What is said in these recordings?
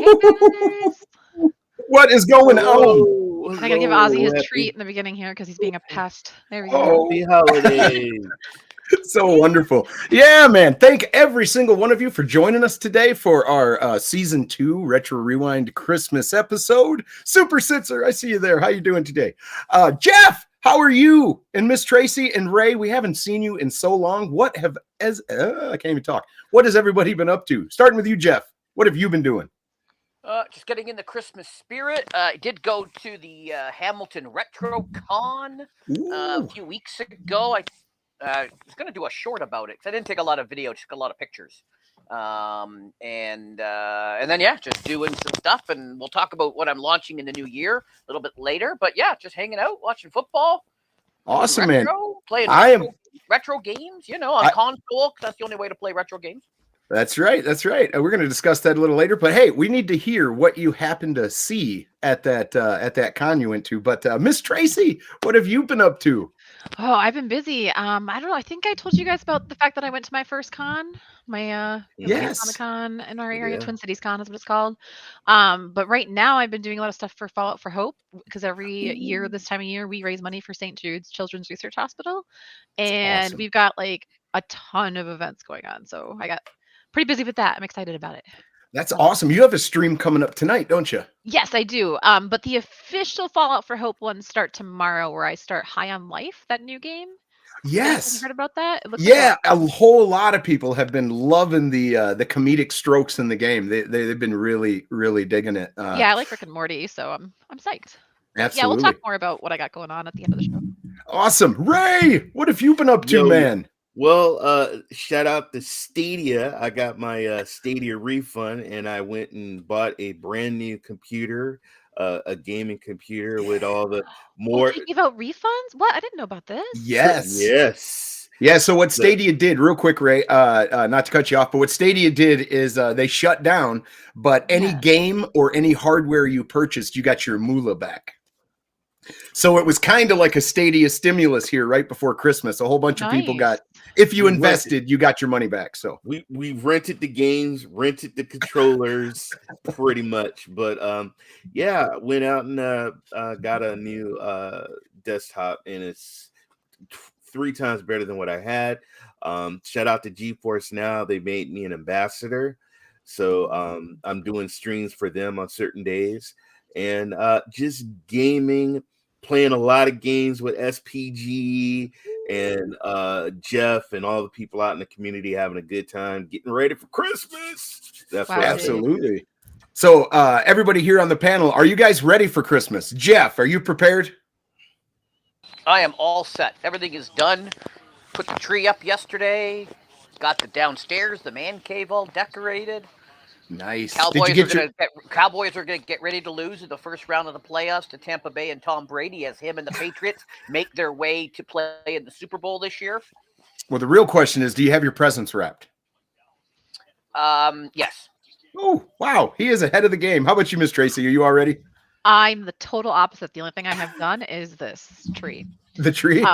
Hey guys! What is going on? Hello, I gotta give Ozzy his hello. treat in the beginning here because he's being a pest. There we go. Oh, Happy holidays. so wonderful. Yeah, man. Thank every single one of you for joining us today for our season 2 Retro Rewind Christmas episode. Super Sitzer, I see you there. How you doing today? Jeff, how are you? And Miss Tracey and Ray, we haven't seen you in so long. I can't even talk. What has everybody been up to? Starting with you, Jeff. What have you been doing? Just getting in the Christmas spirit. I did go to the Hamilton Retro Con a few weeks ago. I was going to do a short about it because I didn't take a lot of video, just a lot of pictures. And then, yeah, just doing some stuff. And we'll talk about what I'm launching in the new year a little bit later. But, yeah, just hanging out, watching football. Awesome, playing man. retro games, on console, because that's the only way to play retro games. That's right. That's right. We're going to discuss that a little later. But hey, we need to hear what you happen to see at that con you went to. But Miss Tracey, what have you been up to? Oh, I've been busy. I don't know. I think I told you guys about the fact that I went to my first con, my Yes. Comic Con in our area, Yeah. Twin Cities Con is what it's called. But right now I've been doing a lot of stuff for Fallout for Hope because every year this time of year we raise money for St. Jude's Children's Research Hospital, and awesome. we've got like a ton of events going on. So I got pretty busy with that. I'm excited about it. That's awesome. You have a stream coming up tonight, don't you? Yes, I do. But the official Fallout for Hope ones start tomorrow, where I start High on Life, that new game. Have you Yes. heard about that? It looks Yeah, a whole lot of people have been loving the comedic strokes in the game. They've been really, really digging it. yeah, I like Rick and Morty, so I'm psyched. Absolutely. Yeah, we'll talk more about what I got going on at the end of the show. Awesome. Ray, what have you been up to, Yo, man? Well, shout out to Stadia. I got my Stadia refund, and I went and bought a brand new computer, a gaming computer with all the more. They give out refunds? What? I didn't know about this. Yes. Yes. Yeah, so what Stadia did, real quick, Ray, not to cut you off, but what Stadia did is they shut down, but any game or any hardware you purchased, you got your moolah back. So it was kind of like a Stadia stimulus here right before Christmas. A whole bunch of people got, if you invested, you got your money back. So we rented the games, rented the controllers, pretty much. But yeah, went out and got a new desktop, and it's 3 times better than what I had. Shout out to GeForce Now. They made me an ambassador. So I'm doing streams for them on certain days, and just gaming, playing a lot of games with SPG and Jeff and all the people out in the community, having a good time, getting ready for Christmas. That's what absolutely. So everybody here on the panel, are you guys ready for Christmas? Jeff, are you prepared? I am all set. Everything is done. Put the tree up yesterday. Got the downstairs, the man cave all decorated. Nice. Cowboys are going to get ready to lose in the first round of the playoffs to Tampa Bay and Tom Brady as him and the Patriots make their way to play in the Super Bowl this year. Well, the real question is, do you have your presents wrapped? Yes. Oh, wow. He is ahead of the game. How about you, Miss Tracey? Are you all ready? I'm the total opposite. The only thing I have done is this tree. The tree?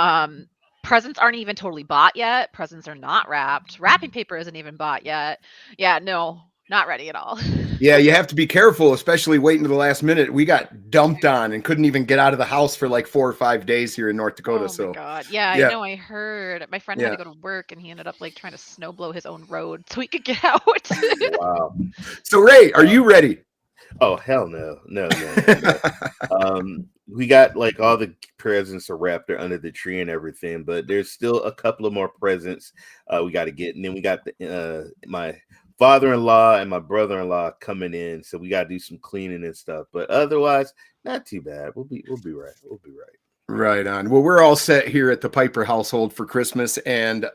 Presents aren't even totally bought yet. Presents are not wrapped. Wrapping paper isn't even bought yet. Yeah, no. Not ready at all. Yeah, you have to be careful, especially waiting to the last minute. We got dumped on and couldn't even get out of the house for like 4 or 5 days here in North Dakota. Oh my God. Yeah, I know. I heard my friend had to go to work and he ended up like trying to snow blow his own road so he could get out. Wow. So Ray, are you ready? Oh, hell no. No. We got like all the presents are wrapped under the tree and everything, but there's still a couple of more presents we got to get. And then we got my father-in-law and my brother-in-law coming in, so we got to do some cleaning and stuff. But otherwise, not too bad. We'll be right. We'll be right. Right on. Well, we're all set here at the Piper household for Christmas, and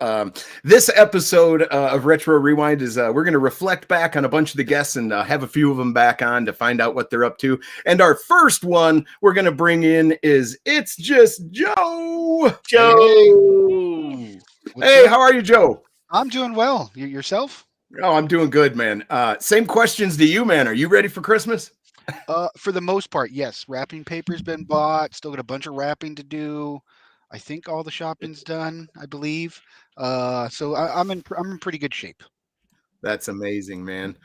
this episode of Retro Rewind is we're going to reflect back on a bunch of the guests and have a few of them back on to find out what they're up to. And our first one we're going to bring in is It's Just Joe. Hey, how are you, Joe? I'm doing well. Yourself? Oh, I'm doing good, man. Same questions to you, man. Are you ready for Christmas? For the most part, yes. Wrapping paper's been bought. Still got a bunch of wrapping to do. I think all the shopping's done, I believe. So I'm in pretty good shape. That's amazing, man.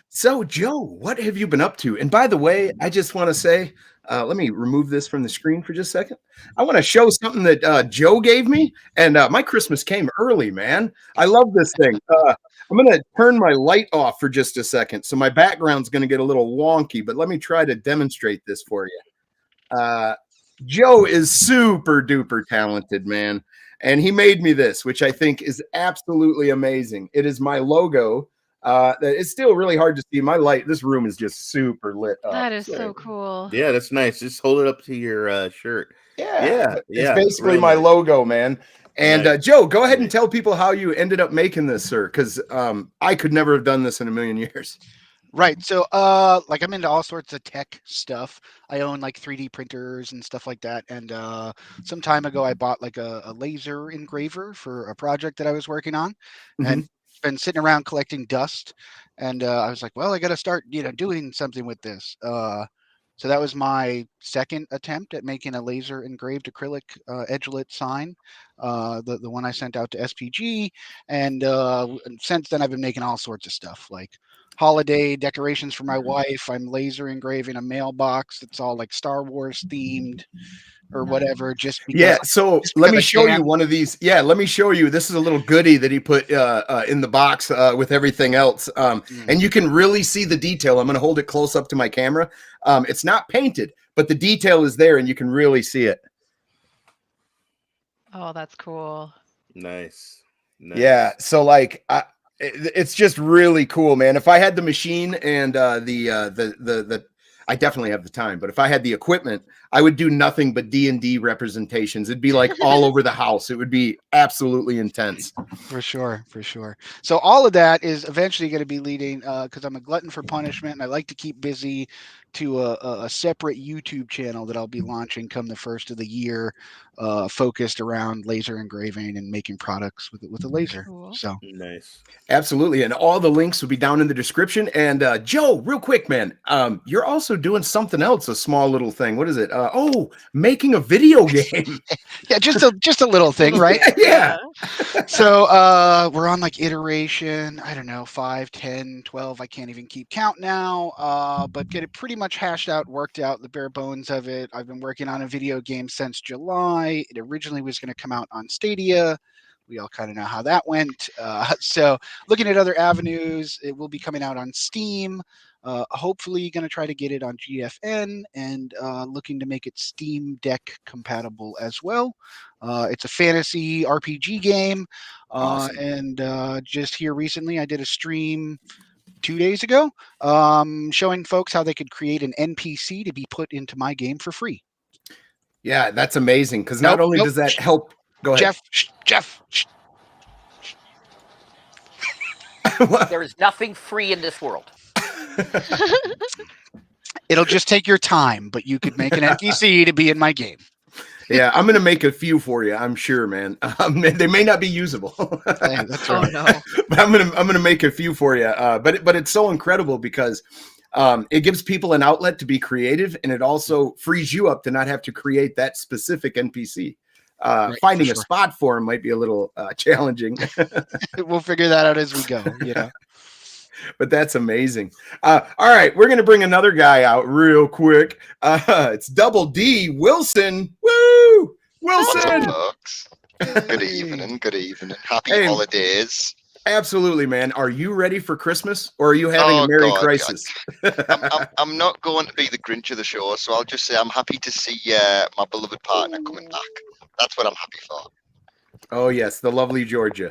So Joe, what have you been up to? And by the way, I just want to say, let me remove this from the screen for just a second. I want to show something that Joe gave me, and my Christmas came early, man. I love this thing. I'm going to turn my light off for just a second, so my background's going to get a little wonky, but let me try to demonstrate this for you. Joe is super duper talented, man. And he made me this, which I think is absolutely amazing. It is my logo. It's still really hard to see. My light, this room is just super lit up. That is so cool. Yeah, that's nice. Just hold it up to your shirt. Yeah. It's basically my logo, man. And Joe, go ahead and tell people how you ended up making this, sir, because I could never have done this in a million years. Right. So, like I'm into all sorts of tech stuff. I own like 3D printers and stuff like that. And some time ago, I bought like a laser engraver for a project that I was working on, and been sitting around collecting dust. And I was like, well, I got to start, doing something with this. So that was my second attempt at making a laser engraved acrylic edgelit sign, the one I sent out to SPG. And since then, I've been making all sorts of stuff like holiday decorations for my wife. I'm laser engraving a mailbox that's all like Star Wars themed or whatever. Just because, so let me show you one of these. Yeah, let me show you. This is a little goodie that he put in the box with everything else, and you can really see the detail. I'm going to hold it close up to my camera. It's not painted, but the detail is there, and you can really see it. Oh, that's cool. Nice. Yeah, so like it's just really cool, man. If I had the machine and the I definitely have the time, but if I had the equipment, I would do nothing but D&D representations. It'd be like all over the house. It would be absolutely intense. For sure. So all of that is eventually going to be leading, because I'm a glutton for punishment and I like to keep busy, to a separate YouTube channel that I'll be launching come the first of the year, focused around laser engraving and making products with a laser. Cool. So nice. Absolutely. And all the links will be down in the description. And Joe, real quick, man, you're also doing something else, a small little thing. What is it? Making a video game. Yeah, just a little thing, right? Yeah. So we're on like iteration, I don't know, 5, 10, 12. I can't even keep count now, but get it pretty much hashed out, worked out, the bare bones of it. I've been working on a video game since July. It originally was going to come out on Stadia. We all kind of know how that went. So looking at other avenues, it will be coming out on Steam. Hopefully going to try to get it on GFN, and looking to make it Steam Deck compatible as well. It's a fantasy RPG game. Awesome. And just here recently, I did a stream 2 days ago showing folks how they could create an NPC to be put into my game for free. Yeah, that's amazing, because not only does that help. Go ahead. Jeff. There is nothing free in this world. It'll just take your time, but you could make an NPC to be in my game. Yeah, I'm going to make a few for you, I'm sure, man. They may not be usable. Hey, that's right. Oh, no. But I'm gonna make a few for you. But it's so incredible because it gives people an outlet to be creative, and it also frees you up to not have to create that specific NPC. Right, finding a spot for him might be a little challenging. We'll figure that out as we go. Yeah. But that's amazing. All right, we're gonna bring another guy out real quick. It's Double D Wilson. Woo, Wilson. Folks. Good evening. Happy holidays. Absolutely, man. Are you ready for Christmas, or are you having a Merry Crisis? I'm not going to be the Grinch of the show, so I'll just say I'm happy to see my beloved partner coming back. That's what I'm happy for. Oh yes, the lovely Georgia.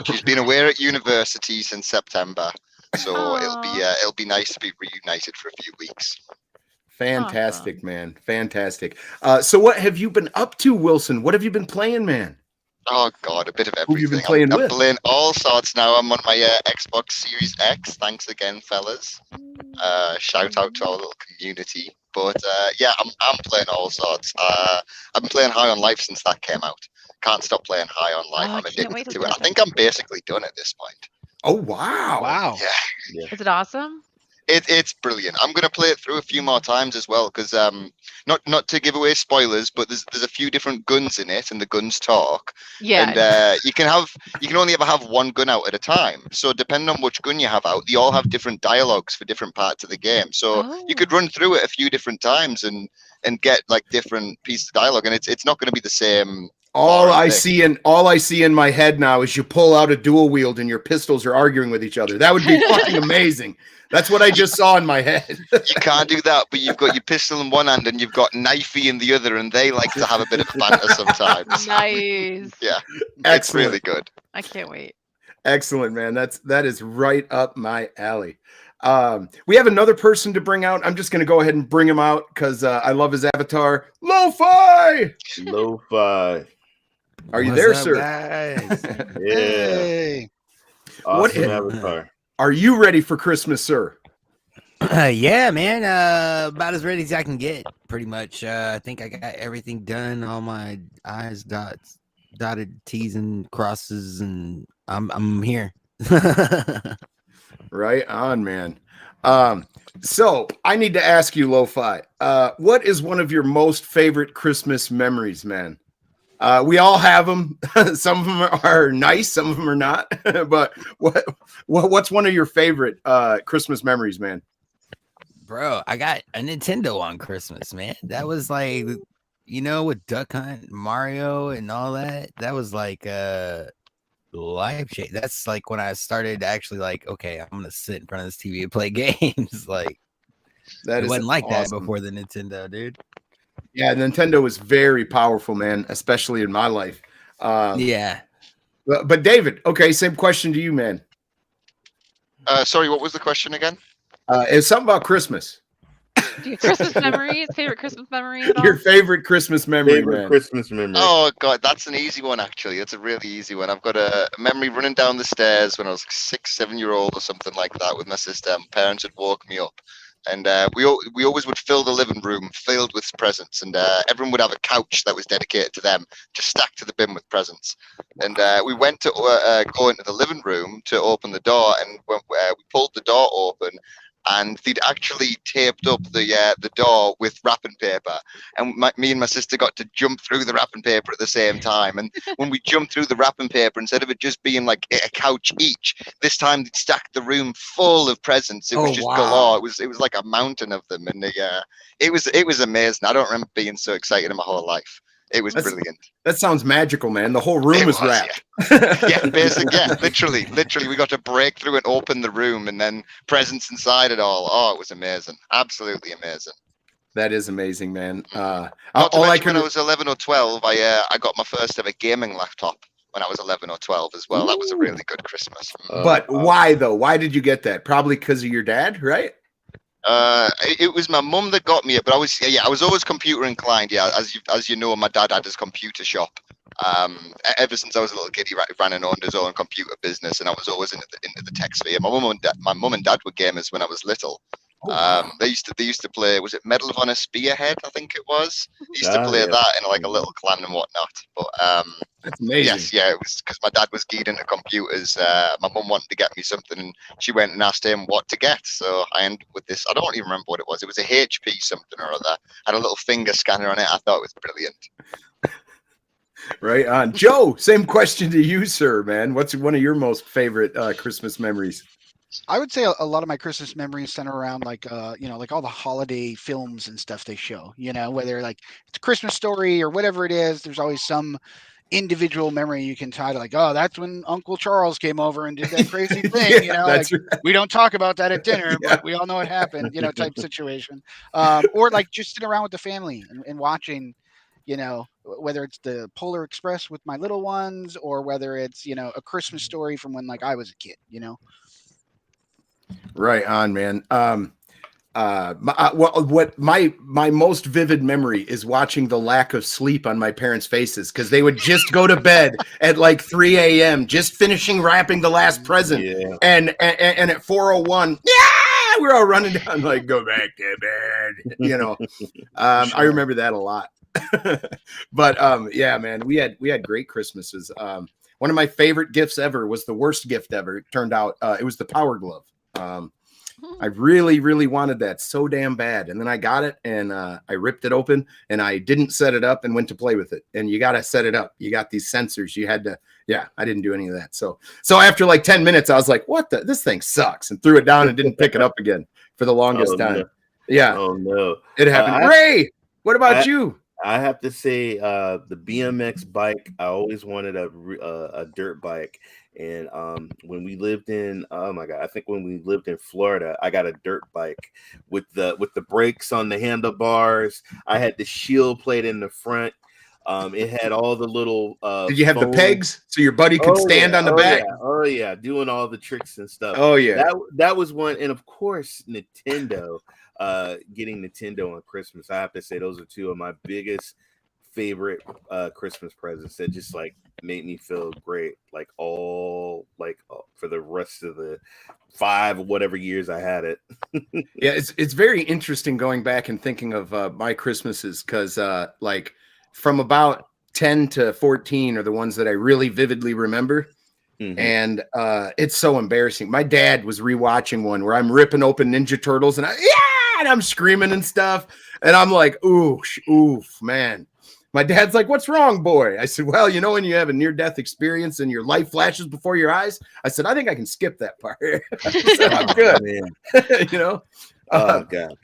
She's been away at university since September, so it'll be nice to be reunited for a few weeks. Fantastic, awesome. Man. Fantastic. So what have you been up to, Wilson? What have you been playing, man? Oh God, a bit of everything. Who have you been playing with? I'm playing all sorts now. I'm on my Xbox Series X. Thanks again, fellas. Shout out to our little community. But yeah, I'm playing all sorts. I've been playing High on Life since that came out. Can't stop playing High on Life. I'm addicted to it. I think I'm basically done at this point. Oh wow! Wow. Yeah. Is it awesome? It's brilliant. I'm gonna play it through a few more times as well because not to give away spoilers, but there's a few different guns in it, and the guns talk. Yeah. And you can only ever have one gun out at a time. So depending on which gun you have out, they all have different dialogues for different parts of the game. So you could run through it a few different times and get like different pieces of dialogue, and it's not going to be the same. All I see in my head now is you pull out a dual wield and your pistols are arguing with each other. That would be fucking amazing. That's what I just saw in my head. You can't do that, but you've got your pistol in one hand and you've got knifey in the other, and they like to have a bit of banter sometimes. Nice. Yeah, Excellent. it's really good. I can't wait. Excellent, man. That is right up my alley. We have another person to bring out. I'm just going to go ahead and bring him out because I love his avatar. LoFi! LoFi. Are you there, sir? Guys? Yeah. Hey. Awesome avatar. Are you ready for Christmas, sir? Yeah, man. About as ready as I can get, pretty much. I think I got everything done. All my I's dotted T's and crosses, and I'm here. Right on, man. So I need to ask you, LoFi, what is one of your most favorite Christmas memories, man? We all have them. Some of them are nice, some of them are not. But what's one of your favorite Christmas memories, man? Bro, I got a Nintendo on Christmas, man. That was like, with Duck Hunt, Mario, and all that. That was like life change. That's like when I started actually like, okay, I'm gonna sit in front of this TV and play games. Like That it wasn't like awesome. that before the Nintendo, dude. Yeah, Nintendo was very powerful, man, especially in my life. Yeah. But David, okay, same question to you, man. Sorry, what was the question again? It's something about Christmas. Do you have Christmas memories? Favorite Christmas memory at all? Your favorite Christmas memory, Favorite man. Christmas memory. Oh god, that's an easy one actually. It's a really easy one. I've got a memory running down the stairs when I was 6, 7-year-old or something like that with my sister. My parents had woke me up, and we always would fill the living room filled with presents, and everyone would have a couch that was dedicated to them, just stacked to the bin with presents. And we went to go into the living room to open the door, and we pulled the door open, and they'd actually taped up the door with wrapping paper, and me and my sister got to jump through the wrapping paper at the same time. And when we jumped through the wrapping paper, instead of it just being like a couch each, this time they'd stacked the room full of presents. It was just galore. It was like a mountain of them, and it was amazing. I don't remember being so excited in my whole life. It was brilliant. That sounds magical, man. The whole room was wrapped. Yeah, literally. We got to break through and open the room, and then presents inside it all. Oh, it was amazing. Absolutely amazing. That is amazing, man. Not to mention when I was 11 or 12, I got my first ever gaming laptop when I was 11 or 12 as well. Ooh. That was a really good Christmas. But why, though? Why did you get that? Probably because of your dad, right? It was my mum that got me it, but I was always computer inclined. Yeah, as you know, my dad had his computer shop. Ever since I was a little kid, he ran and owned his own computer business, and I was always into the tech sphere. My mum and dad were gamers when I was little. They used to play. Was it Medal of Honor Spearhead? I think it was. They used to play that in like a little clan and whatnot. But that's amazing. Yes, it was because my dad was geeked into computers. My mum wanted to get me something, and she went and asked him what to get. So I ended up with this. I don't even remember what it was. It was a HP something or other. Had a little finger scanner on it. I thought it was brilliant. Right on. Joe, same question to you, sir, man. What's one of your most favorite Christmas memories? I would say a lot of my Christmas memories center around like all the holiday films and stuff they show, whether like it's a Christmas Story or whatever it is, there's always some individual memory you can tie to like, oh, that's when Uncle Charles came over and did that crazy thing, right. We don't talk about that at dinner, but we all know it happened, type situation. Or like just sitting around with the family and watching, whether it's the Polar Express with my little ones or whether it's, a Christmas Story from when like I was a kid, Right on, man. What my most vivid memory is watching the lack of sleep on my parents' faces because they would just go to bed at like 3 a.m. just finishing wrapping the last present, and at 4:01, we're all running down like go back to bed, I remember that a lot. But yeah, man, we had great Christmases. One of my favorite gifts ever was the worst gift ever. It turned out it was the Power Glove. I really, really wanted that so damn bad. And then I got it and I ripped it open and I didn't set it up and went to play with it. And you got to set it up. You got these sensors. You had to, yeah, I didn't do any of that. So after like 10 minutes, I was like, this thing sucks, and threw it down and didn't pick it up again for the longest time. No. Yeah. Oh no. It happened. Ray, what about you? I have to say, the BMX bike. I always wanted a dirt bike, and when we lived in, oh my god, I think when we lived in Florida, I got a dirt bike with the brakes on the handlebars. I had the shield plate in the front. It had all the little. Did you have the pegs so your buddy could stand on the back? Yeah. Oh yeah, doing all the tricks and stuff. Oh yeah, that was one, and of course Nintendo. Getting Nintendo on Christmas, I have to say those are two of my biggest favorite Christmas presents that just like made me feel great, like all for the rest of the 5 or whatever years I had it. Yeah, it's very interesting going back and thinking of my Christmases, because like from about 10 to 14 are the ones that I really vividly remember. Mm-hmm. And it's so embarrassing. My dad was rewatching one where I'm ripping open Ninja Turtles and I'm screaming and stuff. And I'm like, oof, man. My dad's like, what's wrong, boy? I said, well, when you have a near-death experience and your life flashes before your eyes, I said, I think I can skip that part. I said, I'm good, man. Oh, God.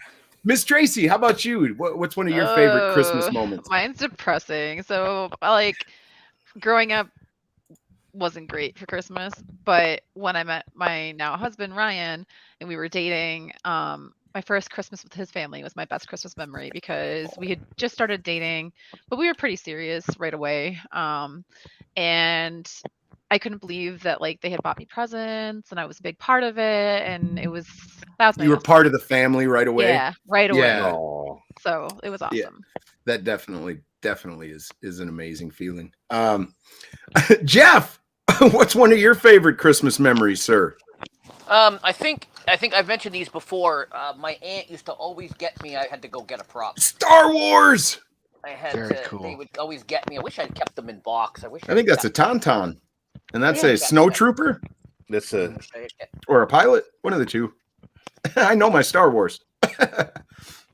Miz Tracey, how about you? What's one of your favorite Christmas moments? Mine's depressing. So, like, growing up wasn't great for Christmas, but when I met my now husband, Ryan, and we were dating, my first Christmas with his family was my best Christmas memory, because we had just started dating, but we were pretty serious right away. And I couldn't believe that like they had bought me presents and I was a big part of it. And that was my You were part of the family right away. Yeah, right away. Yeah. So it was awesome. Yeah, that definitely is an amazing feeling. Jeff, what's one of your favorite Christmas memories, sir? I think I've mentioned these before. My aunt used to always get me. I had to go get a prop. Star Wars. I had Very to. cool. They would always get me. I wish I'd kept them in box. I think that's a tauntaun, and that's a snow trooper. That's or a pilot. One of the two. I know my Star Wars.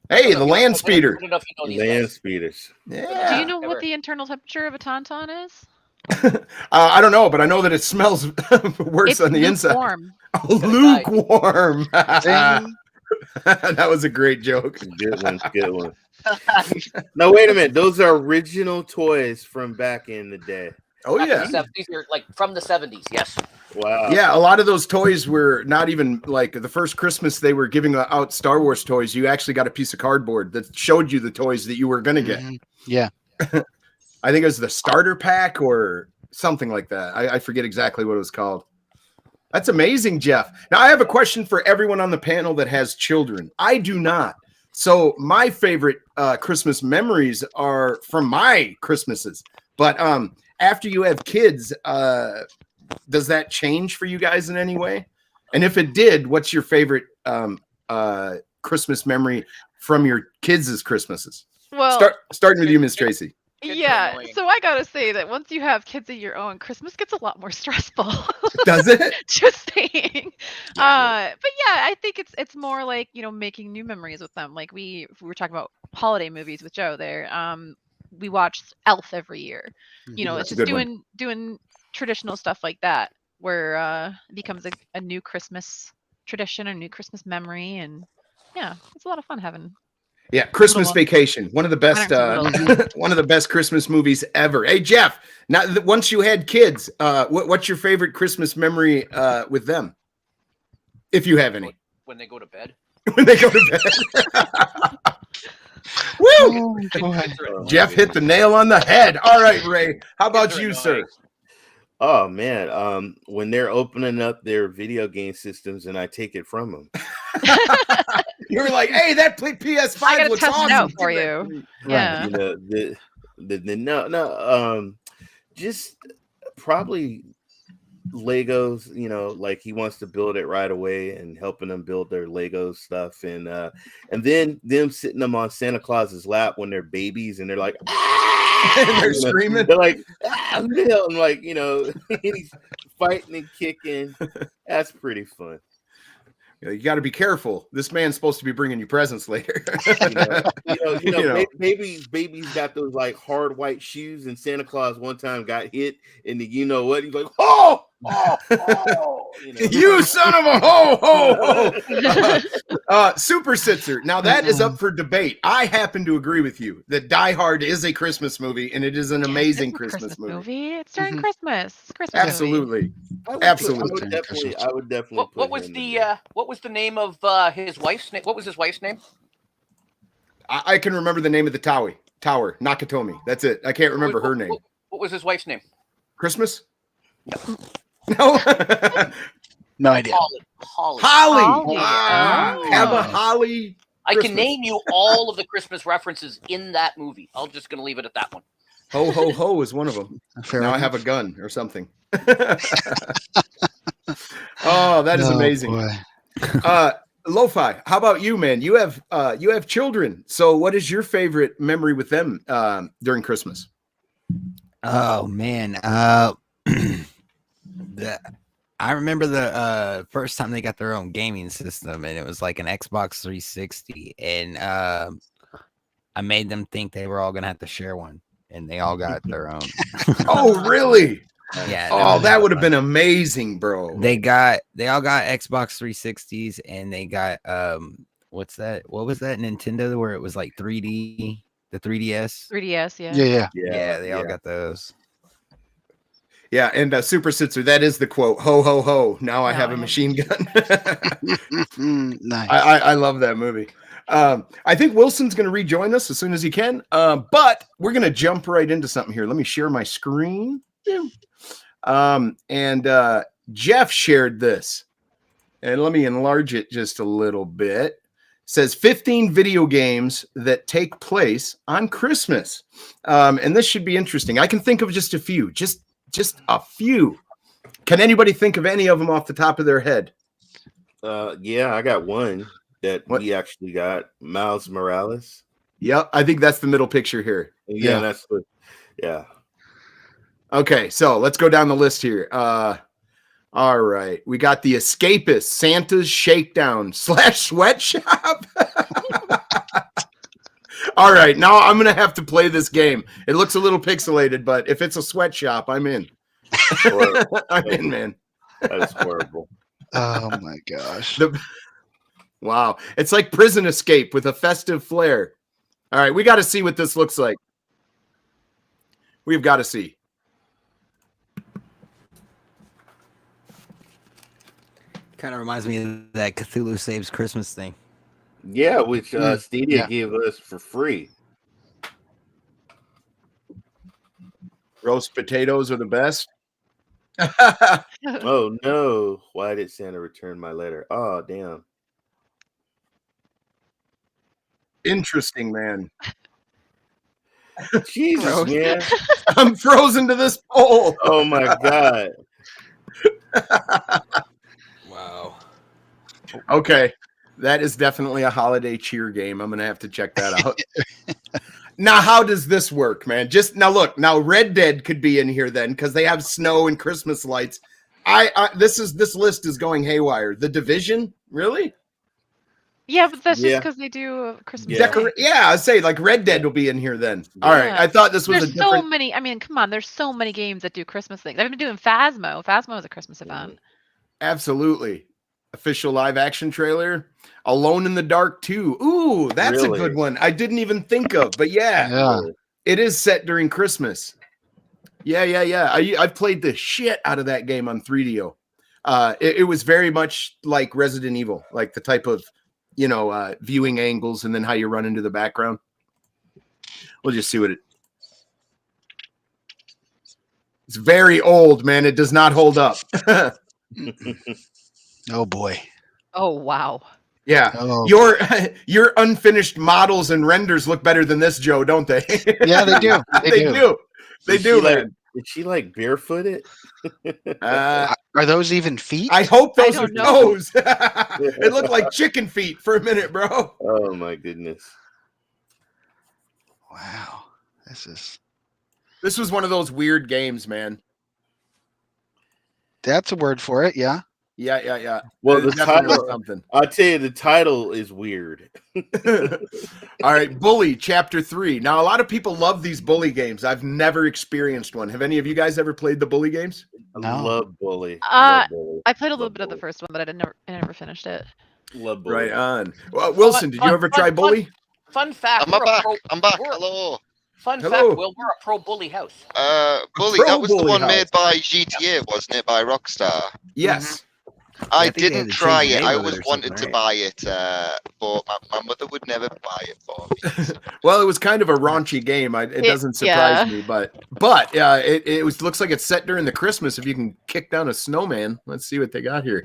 Hey, the land speeder. Land speeders. Yeah. Do you know what the internal temperature of a tauntaun is? I don't know, but I know that it smells worse on the inside. Lukewarm. That was a great joke. Good one. No, wait a minute. Those are original toys from back in the day. Oh yeah, these are like from the 70s. Yes. Wow. Yeah, a lot of those toys were not even like the first Christmas they were giving out Star Wars toys. You actually got a piece of cardboard that showed you the toys that you were going to get. Mm-hmm. Yeah. I think it was the starter pack or something like that. I forget exactly what it was called. That's amazing, Jeff. Now, I have a question for everyone on the panel that has children. I do not. So my favorite Christmas memories are from my Christmases. But after you have kids, does that change for you guys in any way? And if it did, what's your favorite Christmas memory from your kids' Christmases? Well, starting with you, Miz Tracey. Yeah, so I gotta say that once you have kids of your own, Christmas gets a lot more stressful. Does it? Just saying. But yeah, I think it's more like, making new memories with them. Like we were talking about holiday movies with Joe there. We watched Elf every year. It's just doing traditional stuff like that, where it becomes a new Christmas tradition, a new Christmas memory, and yeah, it's a lot of fun having. Yeah, Christmas Vacation, one of the best Christmas movies ever. Hey, Jeff, now once you had kids, what's your favorite Christmas memory with them, if you have any? When they go to bed. When they go to bed. Woo! Jeff hit the nail on the head. All right, Ray, how about you, sir? Oh man, when they're opening up their video game systems and I take it from them. You're like, hey, that PS5 I gotta looks test awesome. it out for you. Yeah. Just probably Legos. Like he wants to build it right away and helping them build their Lego stuff, and then them sitting them on Santa Claus's lap when they're babies and they're like. And they're screaming. They're like, I'm like, he's fighting and kicking. That's pretty fun. You got to be careful. This man's supposed to be bringing you presents later. Baby's got those like hard white shoes, and Santa Claus one time got hit, and you know what? He's like, oh, you son of a ho. Super Sitzer. Now that is up for debate. I happen to agree with you that Die Hard is a Christmas movie, and it is an amazing Christmas movie. It's during Christmas. It's a Christmas Absolutely. movie. Absolutely. I would definitely. What was the name of his wife's name? What was his wife's name? I can remember the name of the tower, Nakatomi. That's it. I can't remember her name. What was his wife's name? Christmas? No. No idea. Holly. Have a Holly. I Christmas. can name you all of the Christmas references in that movie. I'm just going to leave it at that one. Ho, ho, ho is one of them. Fair now enough. I have a gun or something. Oh, that is amazing. LoFi, how about you, man? You have children. So what is your favorite memory with them during Christmas? Oh man. I remember the first time they got their own gaming system, and it was like an Xbox 360, and I made them think they were all gonna have to share one, and they all got their own. Oh, really? Yeah. Oh, that would have been amazing, bro. They all got Xbox 360s, and they got what's that? What was that Nintendo where it was like 3D, the 3DS? 3DS, yeah. Yeah, they all got those. Yeah, and Super Sitzer, that is the quote. Ho, ho, ho. Now I have a machine gun. Nice. I love that movie. I think Wilson's going to rejoin us as soon as he can. But we're going to jump right into something here. Let me share my screen. Jeff shared this. And let me enlarge it just a little bit. It says 15 video games that take place on Christmas. And this should be interesting. I can think of just a few. Just a few. Can anybody think of any of them off the top of their head? Yeah, I got one that we actually got. Miles Morales. Yep, I think that's the middle picture here. Yeah, that's what. Yeah. Okay, so let's go down the list here. All right, we got The Escapist, Santa's Shakedown / Sweatshop. All right, now I'm going to have to play this game. It looks a little pixelated, but if it's a sweatshop, I'm in. I'm in, man. That's horrible. Oh, my gosh. Wow. It's like Prison Escape with a festive flair. All right, we got to see what this looks like. We've got to see. Kind of reminds me of that Cthulhu Saves Christmas thing. Yeah, which Stadia gave us for free. Roast potatoes are the best. Oh no! Why did Santa return my letter? Oh damn! Interesting, man. Jesus, man! I'm frozen to this pole. Oh my god! Wow. Okay, that is definitely a holiday cheer game. I'm gonna have to check that out. Now, how does this work, man? Just now, look. Now, Red Dead could be in here then because they have snow and Christmas lights. This list is going haywire. The Division, really? Yeah, but that's just because they do Christmas. Yeah, I'd say like Red Dead will be in here then. All right, I thought this was There's so many. I mean, come on. There's so many games that do Christmas things. I've been doing Phasmo. Phasmo is a Christmas event. Absolutely. Official live action trailer. Alone in the Dark 2. Ooh, that's a good one. I didn't even think of, but yeah. It is set during Christmas. Yeah. I've played the shit out of that game on 3DO. It was very much like Resident Evil, like the type of, viewing angles and then how you run into the background. We'll just see what it's very old, man. It does not hold up. Oh boy. Oh wow. Yeah. Oh. Your unfinished models and renders look better than this, Joe, don't they? Yeah, they do. They do, man. Is she like barefooted? Are those even feet? I hope those are toes. It looked like chicken feet for a minute, bro. Oh my goodness. Wow. This was one of those weird games, man. That's a word for it, yeah. Yeah. Well, It's the definitely title, something. I'll tell you, the title is weird. All right, Bully Chapter 3. Now, a lot of people love these Bully games. I've never experienced one. Have any of you guys ever played the Bully games? I No. love Bully. I played a little Love bit of the Bully. first one, but I never finished it. Love Bully. Right on. Well, Wilson, did you ever try Bully? Fun fact. I'm back. we're I'm back. we're- Hello. Fun Hello. fact, Will, we're a pro bully house. Bully, pro that was the Bully one house. made by GTA, wasn't it? By Rockstar. Yes. I think they had didn't to try change the it. name I of it always or wanted something, to right? buy it, but my mother would never buy it for me. Well, it was kind of a raunchy game. It doesn't surprise me, but it looks like it's set during the Christmas. If you can kick down a snowman, let's see what they got here.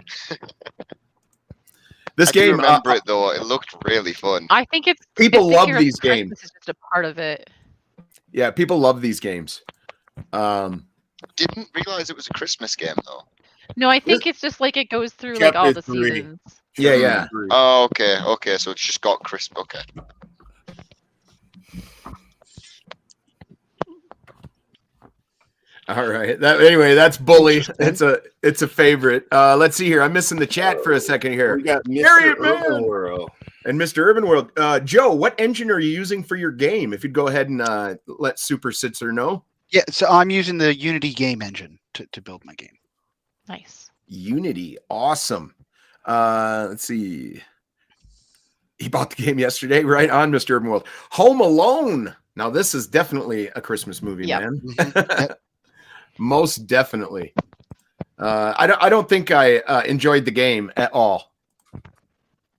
This I do game, remember it though. It looked really fun. I think it's people I think love your these Christmas games. is just a part of it. Yeah, people love these games. Didn't realize it was a Christmas game though. No, I think it's just like it goes through like all Chapter the 3. seasons. Yeah. Oh, okay. So it's just got Christmas. Okay. All right. Anyway, that's Bully. It's a favorite. Let's see here. I'm missing the chat for a second here. We got Harriet, Mr. man. Urban World. And Mr. Urban World, Joe, what engine are you using for your game? If you'd go ahead and let Super Sitzer know. Yeah, so I'm using the Unity game engine to build my game. Nice. Unity, awesome. Let's see. He bought the game yesterday, right on, Mr. Urban World. Home Alone. Now this is definitely a Christmas movie, Yep. man. Yep. Most definitely. I don't think I enjoyed the game at all.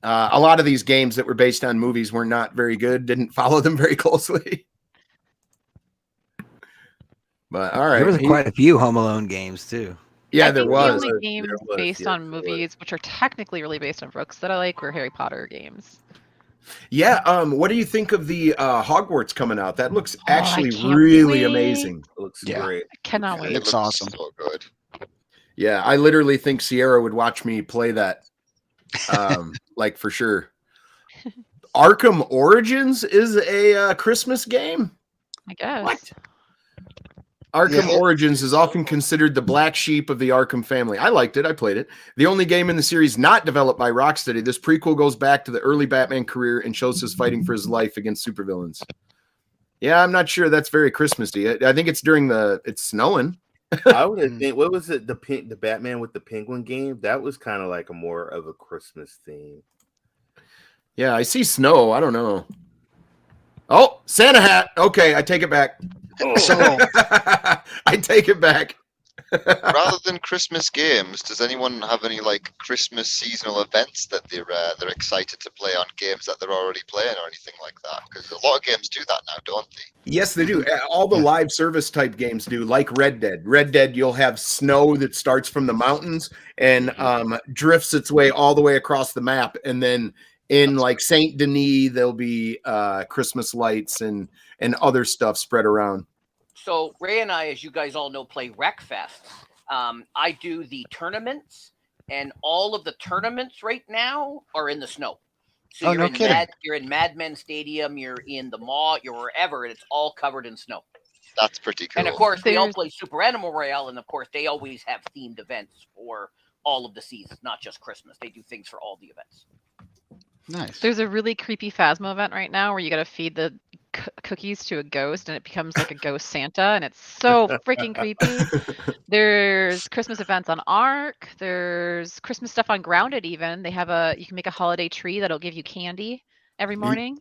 A lot of these games that were based on movies were not very good. Didn't follow them very closely. But all right, There was quite a few Home Alone games too. Yeah, I there think was. the only games based yeah, on movies, which are technically really based on books that I like, were Harry Potter games. Yeah. What do you think of the Hogwarts coming out? That looks actually can't really wait. amazing. It looks Yeah. great. I cannot It wait. looks looks awesome. So good. Yeah, I literally think Sierra would watch me play that. Like for sure. Arkham Origins is a Christmas game. I guess. What? Arkham Yeah. Origins is often considered the black sheep of the Arkham family. I liked it. I played it. The only game in the series not developed by Rocksteady. This prequel goes back to the early Batman career and shows his fighting for his life against supervillains. Yeah, I'm not sure that's very Christmassy. I think it's it's snowing. I would think, what was it? The Batman with the Penguin game? That was kind of like a more of a Christmas theme. Yeah, I see snow. I don't know. Oh, Santa hat. Okay, I take it back. So I take it back. Rather than Christmas games, does anyone have any like Christmas seasonal events that they're excited to play on games that they're already playing or anything like that? Because a lot of games do that now, don't they? Yes, they do. All the live service type games do, like Red Dead. Red Dead, you'll have snow that starts from the mountains and drifts its way all the way across the map. And then in like Saint Denis, there'll be Christmas lights and other stuff spread around. So Ray and I, as you guys all know, play Wreckfest. I do the tournaments, and all of the tournaments right now are in the snow. So Oh, you're no in kidding. you're in Madmen Stadium, you're in the mall, you're wherever, and it's all covered in snow. That's pretty cool. And of course, we all There's- play Super Animal Royale, and of course, they always have themed events for all of the seasons, not just Christmas. They do things for all the events. nice. There's a really creepy Phasma event right now where you got to feed the cookies to a ghost and it becomes like a ghost Santa, and it's so freaking creepy. There's Christmas events on Ark. There's Christmas stuff on Grounded. Even they have you can make a holiday tree that'll give you candy every morning.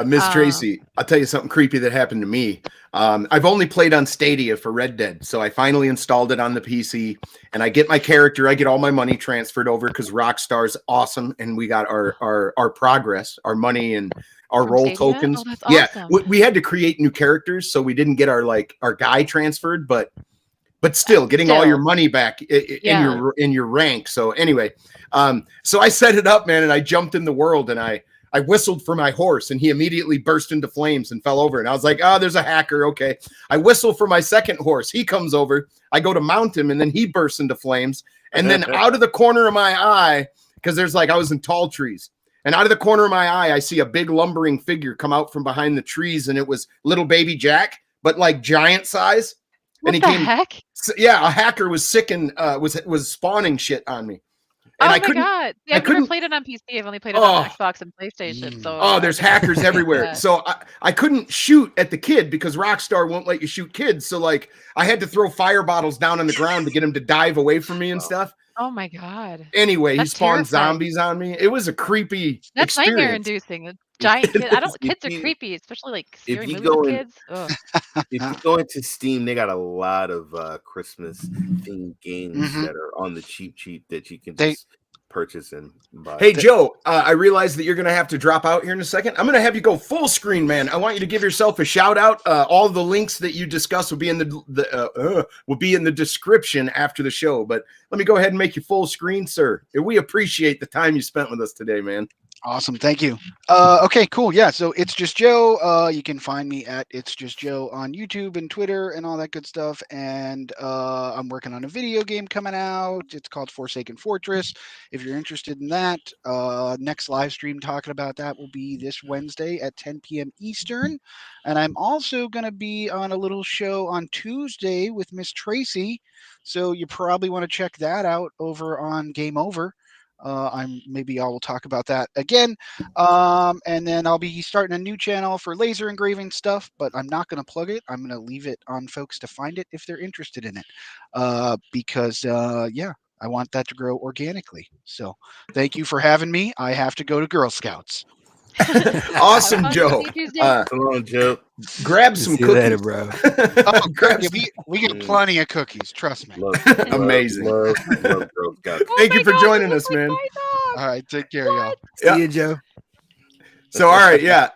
Miz Tracey, I'll tell you something creepy that happened to me. I've only played on Stadia for Red Dead, so I finally installed it on the PC, and I get my character. I get all my money transferred over because Rockstar's awesome, and we got our progress, our money, and our From role Stadia? tokens. Oh, that's Yeah, awesome. we had to create new characters, so we didn't get our guy transferred, but still getting all your money back in your rank. So anyway, so I set it up, man, and I jumped in the world, and I whistled for my horse, and he immediately burst into flames and fell over. And I was like, oh, there's a hacker. Okay. I whistle for my second horse. He comes over. I go to mount him, and then he bursts into flames. And then out of the corner of my eye, because I was in tall trees, and out of the corner of my eye, I see a big lumbering figure come out from behind the trees, and it was little baby Jack, but like giant size. What And he the came. heck? Yeah, a hacker was sick and was spawning shit on me. And Oh I my couldn't. god! Yeah, I I've never couldn't. played it on PC. I've only played it on Oh, Xbox and PlayStation. So oh, there's hackers everywhere. Yeah. So I couldn't shoot at the kid because Rockstar won't let you shoot kids. So like I had to throw fire bottles down on the ground to get him to dive away from me and stuff. Oh my god! Anyway, That's he spawned terrifying. zombies on me. It was a creepy That's nightmare experience. inducing. A giant kid. I don't. If Kids are you- creepy, especially like if scary you movies with go in- kids. Ugh. If you go into Steam, they got a lot of Christmas themed games Mhm. that are on the cheap that you can They- just purchase and buy. Hey, Joe, I realize that you're going to have to drop out here in a second. I'm going to have you go full screen, man. I want you to give yourself a shout out. All the links that you discuss will be in the description after the show. But let me go ahead and make you full screen, sir. We appreciate the time you spent with us today, man. Awesome. Thank you. Okay, cool. Yeah. So It's Just Joe. You can find me at It's Just Joe on YouTube and Twitter and all that good stuff. And I'm working on a video game coming out. It's called Forsaken Fortress. If you're interested in that, next live stream talking about that will be this Wednesday at 10 p.m. Eastern. And I'm also going to be on a little show on Tuesday with Miz Tracey. So you probably want to check that out over on Game Over. Maybe I will talk about that again. And then I'll be starting a new channel for laser engraving stuff, but I'm not going to plug it. I'm going to leave it on folks to find it if they're interested in it. Because I want that to grow organically. So thank you for having me. I have to go to Girl Scouts. Awesome, Have fun. Joe. See you Tuesday. Come on, Joe. Grab some See you cookies. later, bro. Oh, Grab yeah, some- we get plenty of cookies. Trust me. Amazing. Love Girl Scouts. Oh Thank my you for God, joining this is us, like man. my dog. All right. Take care, y'all. See Yeah. you, Joe. So, all right, yeah.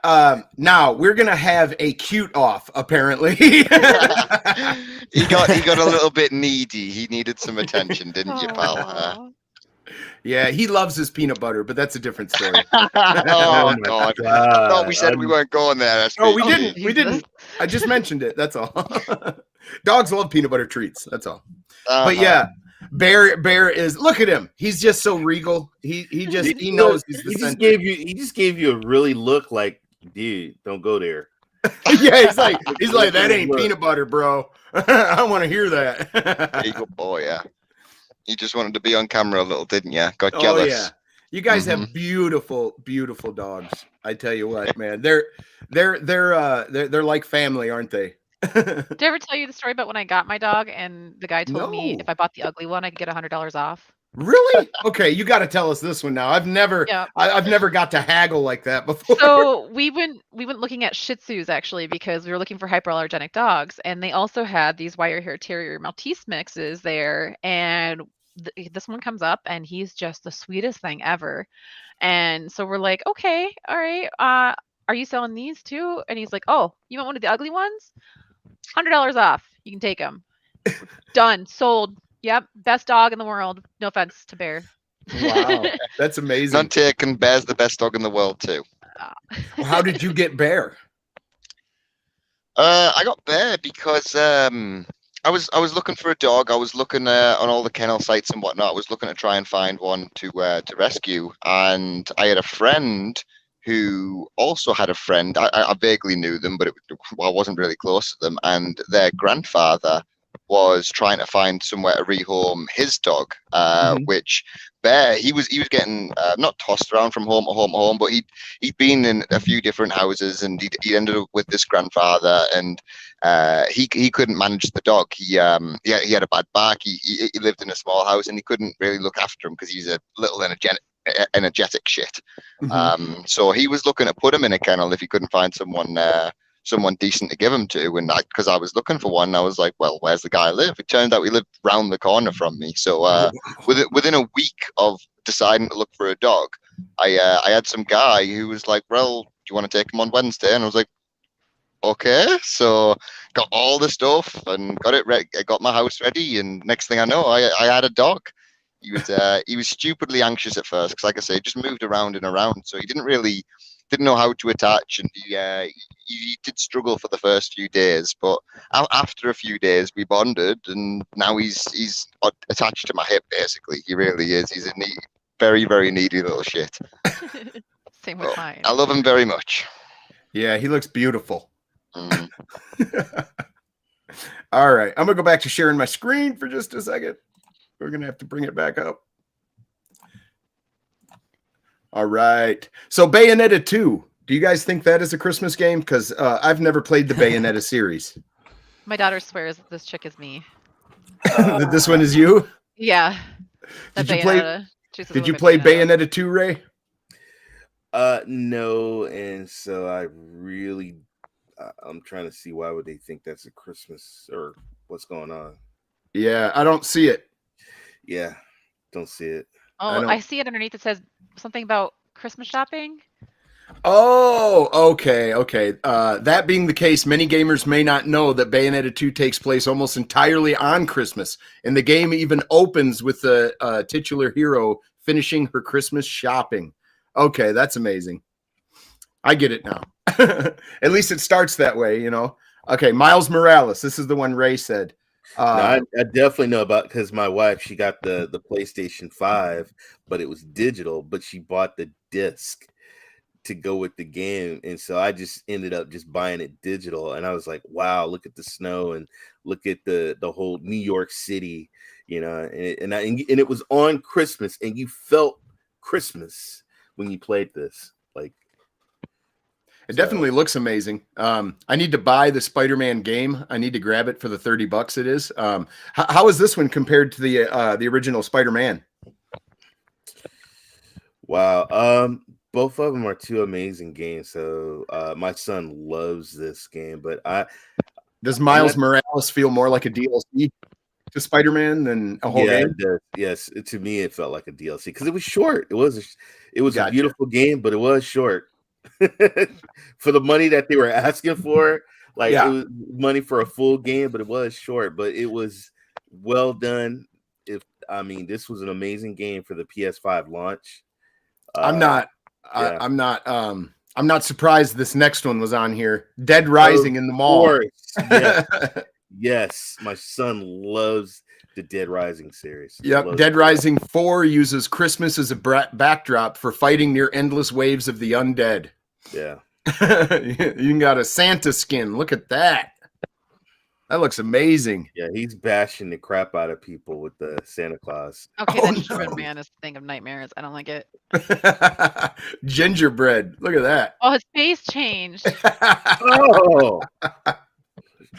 Now we're gonna have a cute off. Apparently, he got a little bit needy. He needed some attention, didn't you, pal? Aw. yeah, he loves his peanut butter, but that's a different story. Oh my God! I thought we said we weren't going there. SP. Oh, we Oh, didn't. We Jesus. didn't. I just mentioned it. That's all. Dogs love peanut butter treats. That's all. Uh-huh. But yeah, Bear is. Look at him. He's just so regal. He knows he's the He center. just gave you a really look like, dude, don't go there. Yeah, he's like that ain't peanut butter, bro. I want to hear that. Eagle boy, yeah. You just wanted to be on camera a little, didn't you? Got Oh jealous. yeah, you guys have beautiful, beautiful dogs. I tell you what, man, they're like family, aren't they? Did I ever tell you the story about when I got my dog and the guy told me No. if I bought the ugly one, I could get $100 off? Really? Okay, you got to tell us this one now. I've never got to haggle like that before. So we went looking at Shih Tzus actually because we were looking for hyperallergenic dogs, and they also had these wire hair terrier Maltese mixes there. And this one comes up, and he's just the sweetest thing ever. And so we're like, okay, all right, are you selling these too? And he's like, oh, you want one of the ugly ones? $100 off. You can take them. Done. Sold. Yep. Best dog in the world. No offense to Bear. Wow, that's amazing. None taken. Bear's the best dog in the world too. Well, how did you get Bear? I got Bear because I was looking for a dog. I was looking on all the kennel sites and whatnot. I was looking to try and find one to rescue, and I had a friend who also had a friend. I vaguely knew them, but I wasn't really close to them. And their grandfather was trying to find somewhere to rehome his dog, which Bear, he was getting not tossed around from home to home to home, but he'd been in a few different houses, and he ended up with this grandfather, and he couldn't manage the dog. He had a bad back. He lived in a small house, and he couldn't really look after him because he's a little energetic shit. So he was looking to put him in a kennel if he couldn't find someone decent to give him to. And because I was looking for one, I was like, well, where's the guy live? It turned out he lived round the corner from me. So within a week of deciding to look for a dog, I had some guy who was like, well, do you want to take him on Wednesday? And I was like, okay. So got all the stuff and got it ready. I got my house ready, and next thing I know, I had a dog. He was stupidly anxious at first because, like I say, just moved around and around, so he didn't know how to attach, and he did struggle for the first few days. But after a few days, we bonded, and now he's attached to my hip. Basically, he really is. He's a very, very needy little shit. Same with mine. I love him very much. Yeah, he looks beautiful. All right, I'm gonna go back to sharing my screen for just a second. We're gonna have to bring it back up. All right. So Bayonetta 2. Do you guys think that is a Christmas game? Because I've never played the Bayonetta series. My daughter swears that this chick is me. That this one is you? Yeah. Did you play? Bayonetta. She says Did I you look play like Bayonetta. Bayonetta 2, Ray? No, and so I really, I'm trying to see why would they think that's a Christmas or what's going on. Yeah, I don't see it. Yeah, don't see it. Oh, I see it underneath. It says something about Christmas shopping. Oh, okay. That being the case, many gamers may not know that Bayonetta 2 takes place almost entirely on Christmas, and the game even opens with the titular hero finishing her Christmas shopping. Okay, that's amazing. I get it now. At least it starts that way, you know. Okay, Miles Morales. This is the one Ray said. No, I definitely know about, because my wife, she got the PlayStation 5, but it was digital, but she bought the disc to go with the game, and so I just ended up just buying it digital, and I was like, wow, look at the snow and look at the whole New York City, you know, and it was on Christmas, and you felt Christmas when you played this. Like, it definitely looks amazing. I need to buy the Spider-Man game. I need to grab it for the $30 it is. How is this one compared to the original Spider-Man? Wow. Both of them are two amazing games. So my son loves this game, but does Miles Morales feel more like a DLC to Spider-Man than a whole game? It does. Yes, to me it felt like a DLC because it was short. It was a beautiful game, but it was short. For the money that they were asking for, like it was money for a full game, but it was short, but it was well done. This was an amazing game for the PS5 launch. I'm not surprised this next one was on here. Dead Rising in the mall. Yes, my son loves the Dead Rising series. Yep, Dead Rising 4 uses Christmas as a backdrop for fighting near endless waves of the undead. Yeah. You got a Santa skin. Look at that. That looks amazing. Yeah, he's bashing the crap out of people with the Santa Claus. Okay, that gingerbread man is a thing of nightmares. I don't like it. Gingerbread. Look at that. Oh, his face changed. Oh.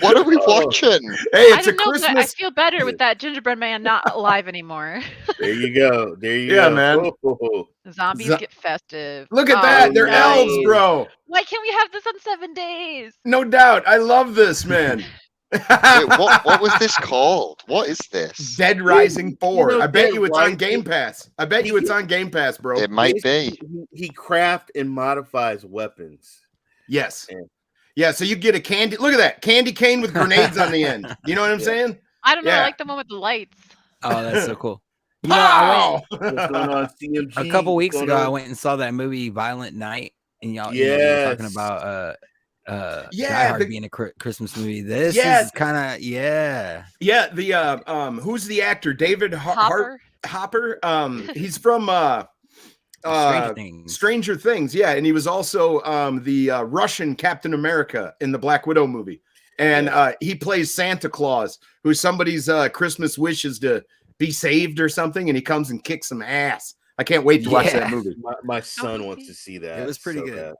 What are we watching? Hey, it's a Christmas. I feel better with that gingerbread man not alive anymore. There you go. Yeah, man. Oh. Zombies get festive. Look at that. They're elves, bro. Why can't we have this on 7 days? No doubt. I love this, man. Wait, what was this called? What is this? Dead Rising 4. I bet you it's on Game Pass. Bro. It might be. He craft and modifies weapons. Yes. Yeah, so you get a candy. Look at that. Candy cane with grenades on the end. You know what I'm saying? I don't know. I like the one with the lights. Oh, that's so cool. You know, what's going on, CMG? A couple weeks ago, I went and saw that movie Violent Night, and y'all were talking about Die Hard being a Christmas movie. This is kind of the who's the actor? David Hopper. He's from Stranger Things, yeah, and he was also the Russian Captain America in the Black Widow movie, and he plays Santa Claus, who somebody's Christmas wish is to be saved or something, and he comes and kicks some ass. I can't wait to watch that movie. My son wants to see that. It was pretty good.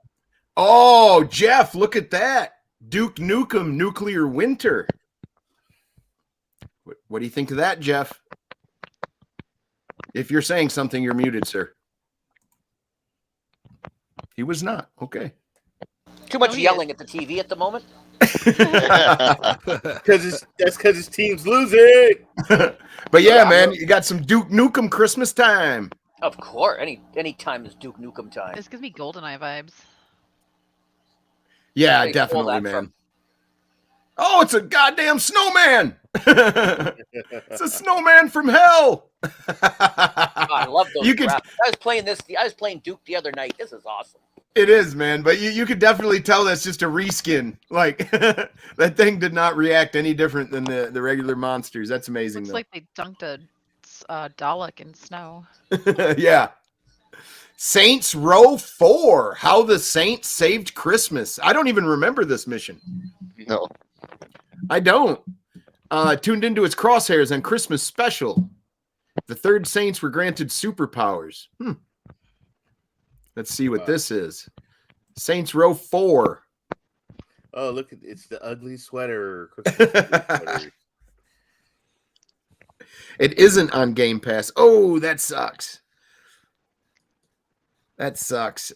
Oh, Jeff, look at that. Duke Nukem Nuclear Winter. What do you think of that, Jeff? If you're saying something, you're muted, sir. He was not. Okay. Too much yelling at the TV at the moment. Because his team's losing. But yeah, man, you got some Duke Nukem Christmas time. Of course. Any time is Duke Nukem time. This gives me GoldenEye vibes. Yeah, definitely, man. Oh, it's a goddamn snowman. It's a snowman from hell. I love those. I was playing Duke the other night. This is awesome. It is, man, but you could definitely tell that's just a reskin. Like that thing did not react any different than the regular monsters. That's amazing. Looks like they dunked a Dalek in snow. Yeah. Saints Row 4. How the Saints Saved Christmas. I don't even remember this mission. No. I don't. Tuned into its crosshairs on Christmas special. The third Saints were granted superpowers. Let's see what this is. Saints Row 4. Oh, look, it's the ugly sweater. Sweater. It isn't on Game Pass. Oh, that sucks. That sucks.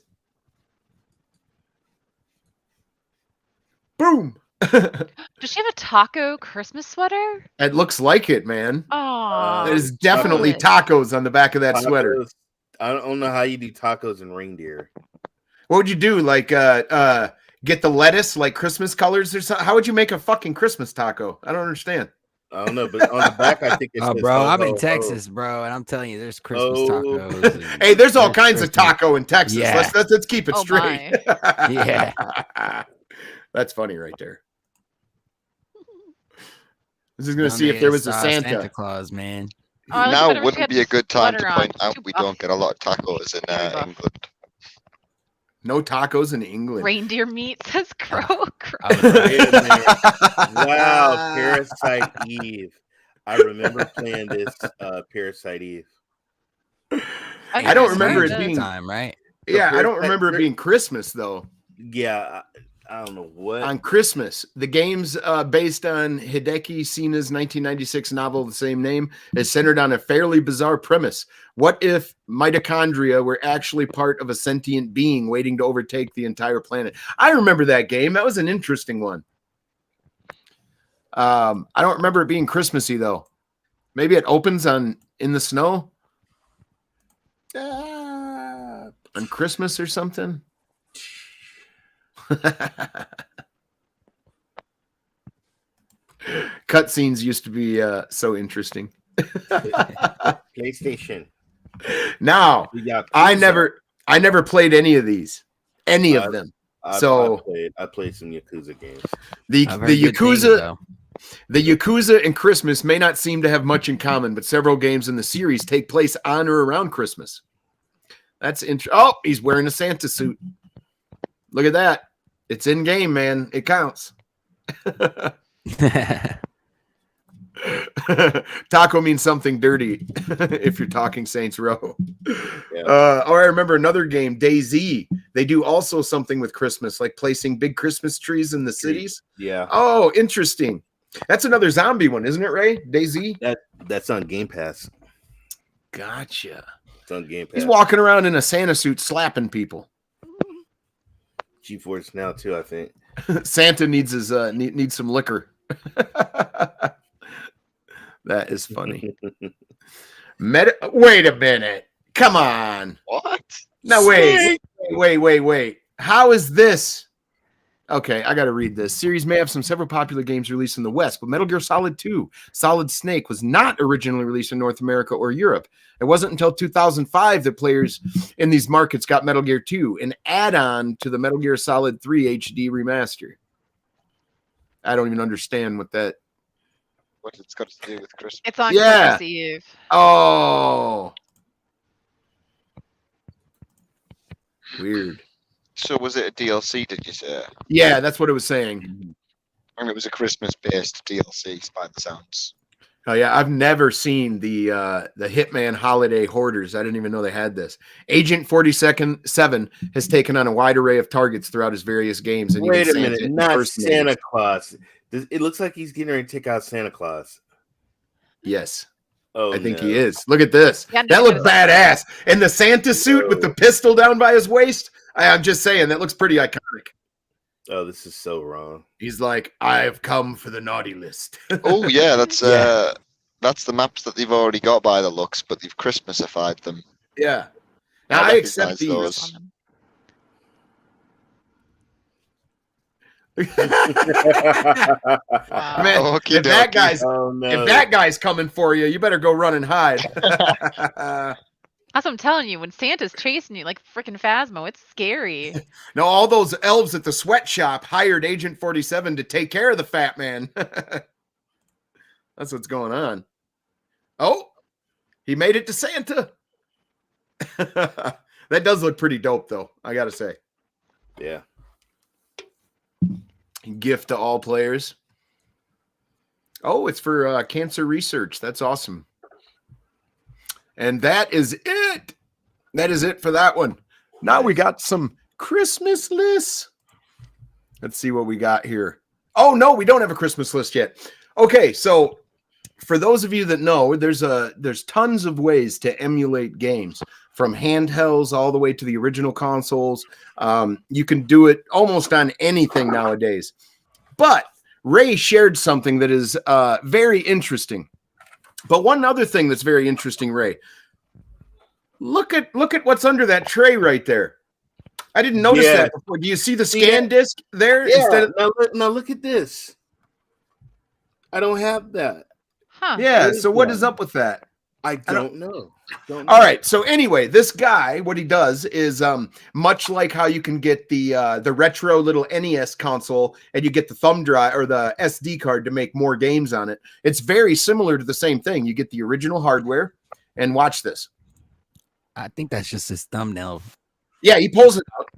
Boom. Does she have a taco Christmas sweater? It looks like it, man. Oh, There's definitely tacos on the back of that sweater. I don't know how you do tacos and reindeer. What would you do? Like get the lettuce like Christmas colors or something? How would you make a fucking Christmas taco? I don't understand. I don't know, but on the back, I think it's. Oh, bro, I'm in Texas, bro, and I'm telling you, there's Christmas tacos. and Hey, there's all kinds Christmas. of taco in Texas. Yeah. Let's keep it straight. Yeah. That's funny right there. This is gonna Now see if they there was a saw Santa. Claus, man. Oh, Now better wish wouldn't you be had a good time to sweater point on. out we don't get a lot of tacos in England. No tacos in England. Reindeer meat says crow. Wait a minute. Wow, Parasite Eve. I remember playing this Parasite Eve. I don't remember it being time, right? Yeah, I don't remember it being Christmas though. Yeah, I don't know what. On Christmas, the game's based on Hideki Sina's 1996 novel, the same name, is centered on a fairly bizarre premise. What if mitochondria were actually part of a sentient being waiting to overtake the entire planet? I remember that game. That was an interesting one. I don't remember it being Christmassy though. Maybe it opens in the snow on Christmas or something. Cutscenes used to be so interesting. PlayStation. Now, I never played any of these, any of them. I played some Yakuza games. The Yakuza and Christmas may not seem to have much in common, but several games in the series take place on or around Christmas. That's interesting. Oh, he's wearing a Santa suit. Look at that. It's in game, man. It counts. Taco means something dirty if you're talking Saints Row. Yeah. Or I remember another game, DayZ. They do also something with Christmas, like placing big Christmas trees in the cities. Yeah. Oh, interesting. That's another zombie one, isn't it, Ray? DayZ? That's on Game Pass. Gotcha. It's on Game Pass. He's walking around in a Santa suit slapping people. GeForce Now too, I think. Santa needs his needs some liquor. That is funny. Wait a minute. Come on. What? No, wait. How is this? Okay, I got to read this. Series may have several popular games released in the West, but Metal Gear Solid 2, Solid Snake, was not originally released in North America or Europe. It wasn't until 2005 that players in these markets got Metal Gear 2, an add-on to the Metal Gear Solid 3 HD remaster. I don't even understand what it's got to do with Christmas. It's on Christmas Eve. Oh. Weird. So was it a DLC, did you say? Yeah, that's what it was saying. And it was a Christmas-based DLC by the sounds. Oh yeah, I've never seen the Hitman Holiday Hoarders. I didn't even know they had this. Agent 47 has taken on a wide array of targets throughout his various games. And wait a minute, not Santa Claus. It looks like he's getting ready to take out Santa Claus. Yes. Oh, I think he is. Look at this. Yeah, that looked badass. And the Santa suit with the pistol down by his waist. I'm just saying, that looks pretty iconic. Oh, this is so wrong. He's like, I've come for the naughty list. Oh yeah, that's the maps that they've already got by the looks, but they've Christmasified them. Yeah. Now I accept these. Those. Man, Okey if that dokey. if that guy's coming for you, you better go run and hide. That's what I'm telling you. When Santa's chasing you like freaking Phasmo, it's scary. No, all those elves at the sweatshop hired Agent 47 to take care of the fat man. That's what's going on. Oh, he made it to Santa. That does look pretty dope, though, I got to say. Yeah. Gift to all players. Oh, it's for cancer research. That's awesome. And that is it. That is it for that one. Now we got some Christmas lists. Let's see what we got here. Oh, no, we don't have a Christmas list yet. Okay, so for those of you that know, there's tons of ways to emulate games, from handhelds all the way to the original consoles. You can do it almost on anything nowadays. But Ray shared something that is very interesting. But one other thing that's very interesting, Ray, look at what's under that tray right there. I didn't notice that before. Do you see the scan disc there? Yeah. Instead of... Now look at this. I don't have that. Huh. Yeah. So what is up with that? I don't know. All right. So anyway, this guy, what he does is much like how you can get the retro little NES console and you get the thumb drive or the SD card to make more games on it. It's very similar to the same thing. You get the original hardware, and watch this. I think that's just his thumbnail. Yeah, he pulls it out.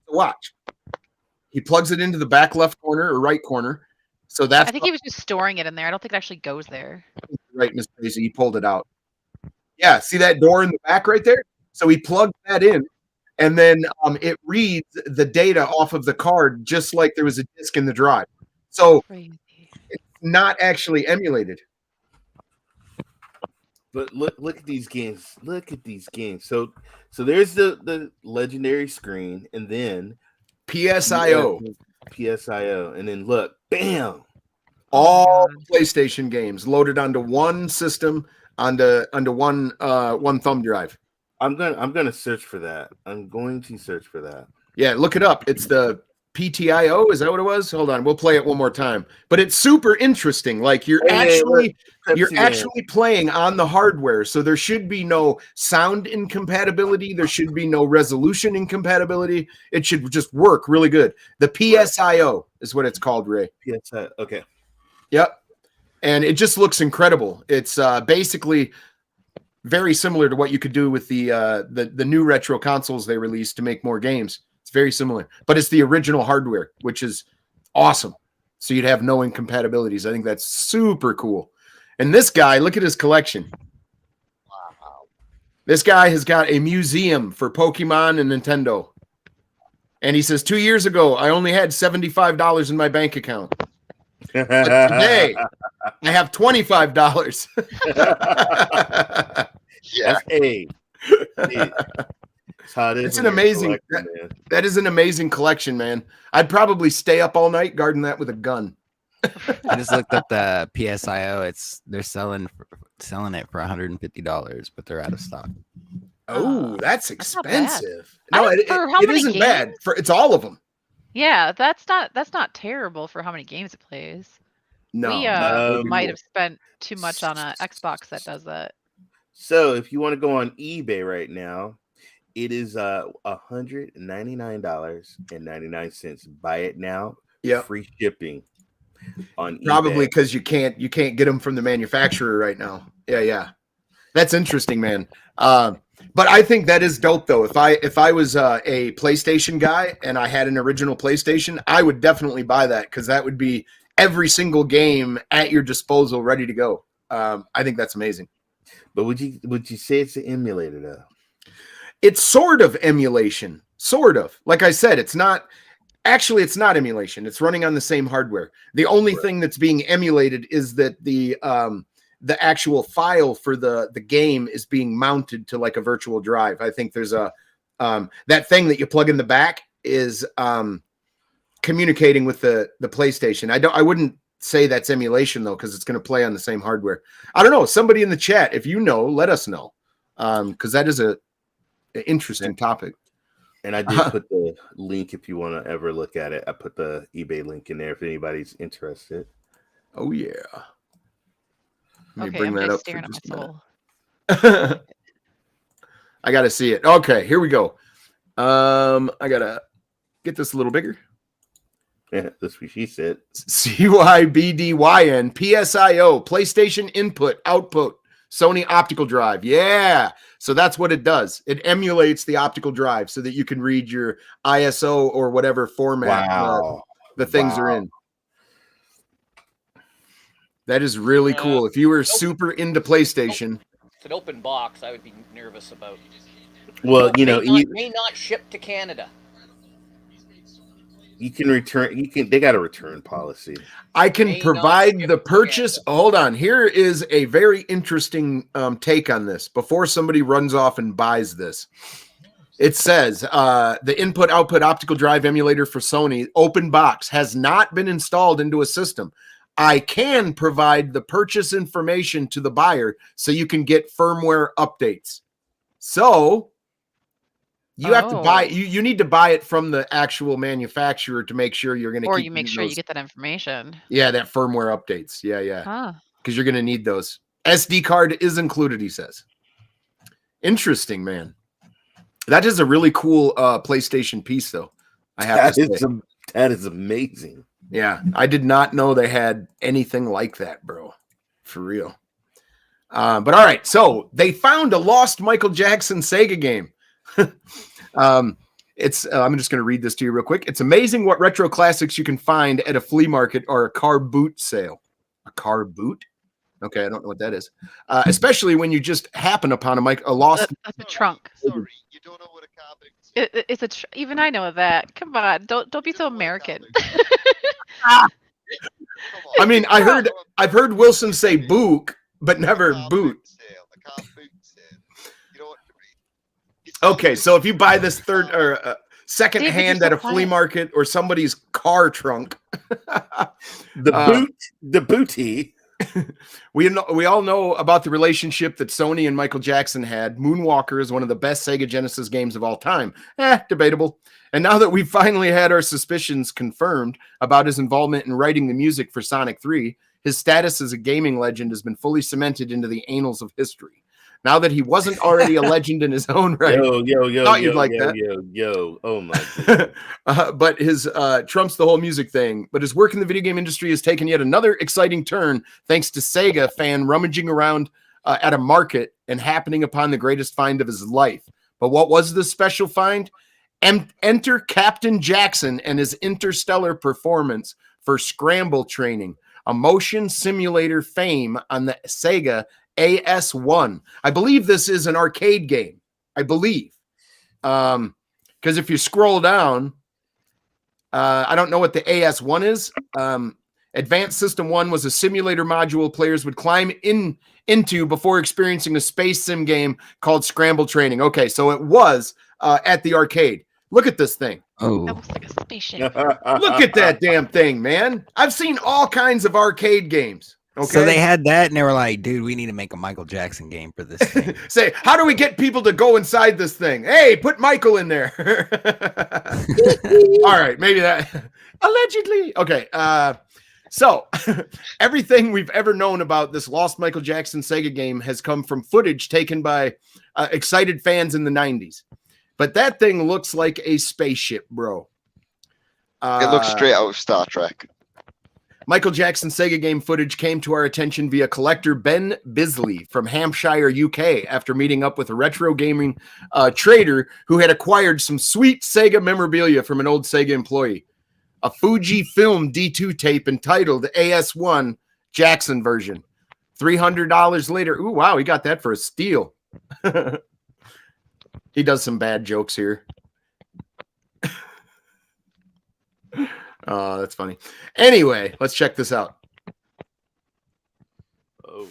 Watch. He plugs it into the back left corner or right corner. So that's I think he was just storing it in there. I don't think it actually goes there. Right, Miss Tracey. He pulled it out. Yeah, see that door in the back right there? So he plugged that in, and then it reads the data off of the card just like there was a disk in the drive. So it's not actually emulated. But look at these games. Look at these games. So there's the legendary screen, and then PSIO. PSIO, and then look, bam. All PlayStation games loaded onto one system, onto one thumb drive. I'm gonna search for that. I'm going to search for that. Yeah, look it up. It's the PTIO. Is that what it was? Hold on, we'll play it one more time. But it's super interesting. Like you're actually playing on the hardware, so there should be no sound incompatibility. There should be no resolution incompatibility. It should just work really good. The PSIO is what it's called, Ray. PSIO. Okay. Yep. And it just looks incredible. It's basically very similar to what you could do with the new retro consoles they released to make more games. It's very similar, but it's the original hardware, which is awesome. So you'd have no incompatibilities. I think that's super cool. And this guy, look at his collection. Wow. This guy has got a museum for Pokemon and Nintendo. And he says, 2 years ago, I only had $75 in my bank account. But today, I have $25. Yeah. It's an amazing. That is an amazing collection, man. I'd probably stay up all night guarding that with a gun. I just looked up the PSIO. They're selling it for $150, but they're out of stock. Oh, that's expensive. No, it isn't bad. It's all of them. Yeah, that's not terrible for how many games it plays. No, we might have spent too much on an Xbox that does that. So if you want to go on eBay right now, it is $199.99. Buy it now. Yeah, free shipping on probably because you can't get them from the manufacturer right now. Yeah. That's interesting, man. But I think that is dope, though. If I was a PlayStation guy and I had an original PlayStation, I would definitely buy that because that would be every single game at your disposal, ready to go. I think that's amazing. But would you say it's an emulator, though? It's sort of emulation, sort of. Like I said, it's not emulation. It's running on the same hardware. The only thing that's being emulated is that the actual file for the game is being mounted to like a virtual drive. I think there's a that thing that you plug in the back is communicating with the PlayStation. I wouldn't say that's emulation though, because it's going to play on the same hardware. I don't know. Somebody in the chat, if you know, let us know, because that is an interesting topic. And I did put the link if you want to ever look at it. I put the eBay link in there if anybody's interested. Oh yeah. Let me bring that up staring at my soul. I gotta see it. Okay, here we go. I gotta get this a little bigger. Yeah, that's what she said. CYBDYN PSIO PlayStation Input Output Sony Optical Drive. Yeah. So that's what it does. It emulates the optical drive so that you can read your ISO or whatever format the things are in. That is really cool. If you were super into PlayStation. It's an open box. I would be nervous about. Well, you know, may not ship to Canada. you can return. They got a return policy. I can May not provide ship the to purchase. Canada. Hold on. Here is a very interesting take on this before somebody runs off and buys this. It says the input-output optical drive emulator for Sony open box has not been installed into a system. I can provide the purchase information to the buyer so you can get firmware updates. So you have to buy, you need to buy it from the actual manufacturer to make sure you're going to Or keep you make sure you get that information. Yeah, that firmware updates. Yeah. Huh. Because you're going to need those. SD card is included, he says. Interesting, man. That is a really cool PlayStation piece, though. I have to say. That is amazing. Yeah, I did not know they had anything like that, bro. For real. But all right, so they found a lost Michael Jackson Sega game. I'm just going to read this to you real quick. It's amazing what retro classics you can find at a flea market or a car boot sale. A car boot? Okay, I don't know what that is. Especially when you just happen upon a lost. That's a trunk. Sorry, you don't know what a car boot is. It's even I know that. Come on, don't be so American. I mean, I've heard Wilson say book, but never boot. Okay, so if you buy this third or second hand at a flea market or somebody's car trunk, the booty. We all know about the relationship that Sony and Michael Jackson had. Moonwalker is one of the best Sega Genesis games of all time. Debatable. And now that we've finally had our suspicions confirmed about his involvement in writing the music for Sonic 3, his status as a gaming legend has been fully cemented into the annals of history. Now that he wasn't already a legend in his own right. Thought you'd like that. Oh my God. But his trumps the whole music thing. But his work in the video game industry has taken yet another exciting turn thanks to Sega fan rummaging around at a market and happening upon the greatest find of his life. But what was the special find? Enter Captain Jackson and his interstellar performance for Scramble Training, a motion simulator fame on the Sega AS1. I believe this is an arcade game. I believe. Because if you scroll down, I don't know what the AS1 is. Advanced System 1 was a simulator module players would climb into before experiencing a space sim game called Scramble Training. Okay, so it was at the arcade. Look at this thing. Oh, that looks like a spaceship. Look at that damn thing, man. I've seen all kinds of arcade games. Okay. So they had that and they were like, dude, we need to make a Michael Jackson game for this thing. Say, how do we get people to go inside this thing? Hey, put Michael in there. All right, maybe that. Allegedly. Okay. So everything we've ever known about this lost Michael Jackson Sega game has come from footage taken by excited fans in the 90s. But that thing looks like a spaceship, bro. It looks straight out of Star Trek. Michael Jackson Sega game footage came to our attention via collector Ben Bisley from Hampshire, UK, after meeting up with a retro gaming trader who had acquired some sweet Sega memorabilia from an old Sega employee. A Fujifilm D2 tape entitled AS1 Jackson version. $300 later. Ooh, wow, he got that for a steal. He does some bad jokes here. Oh, that's funny. Anyway, let's check this out. Oh.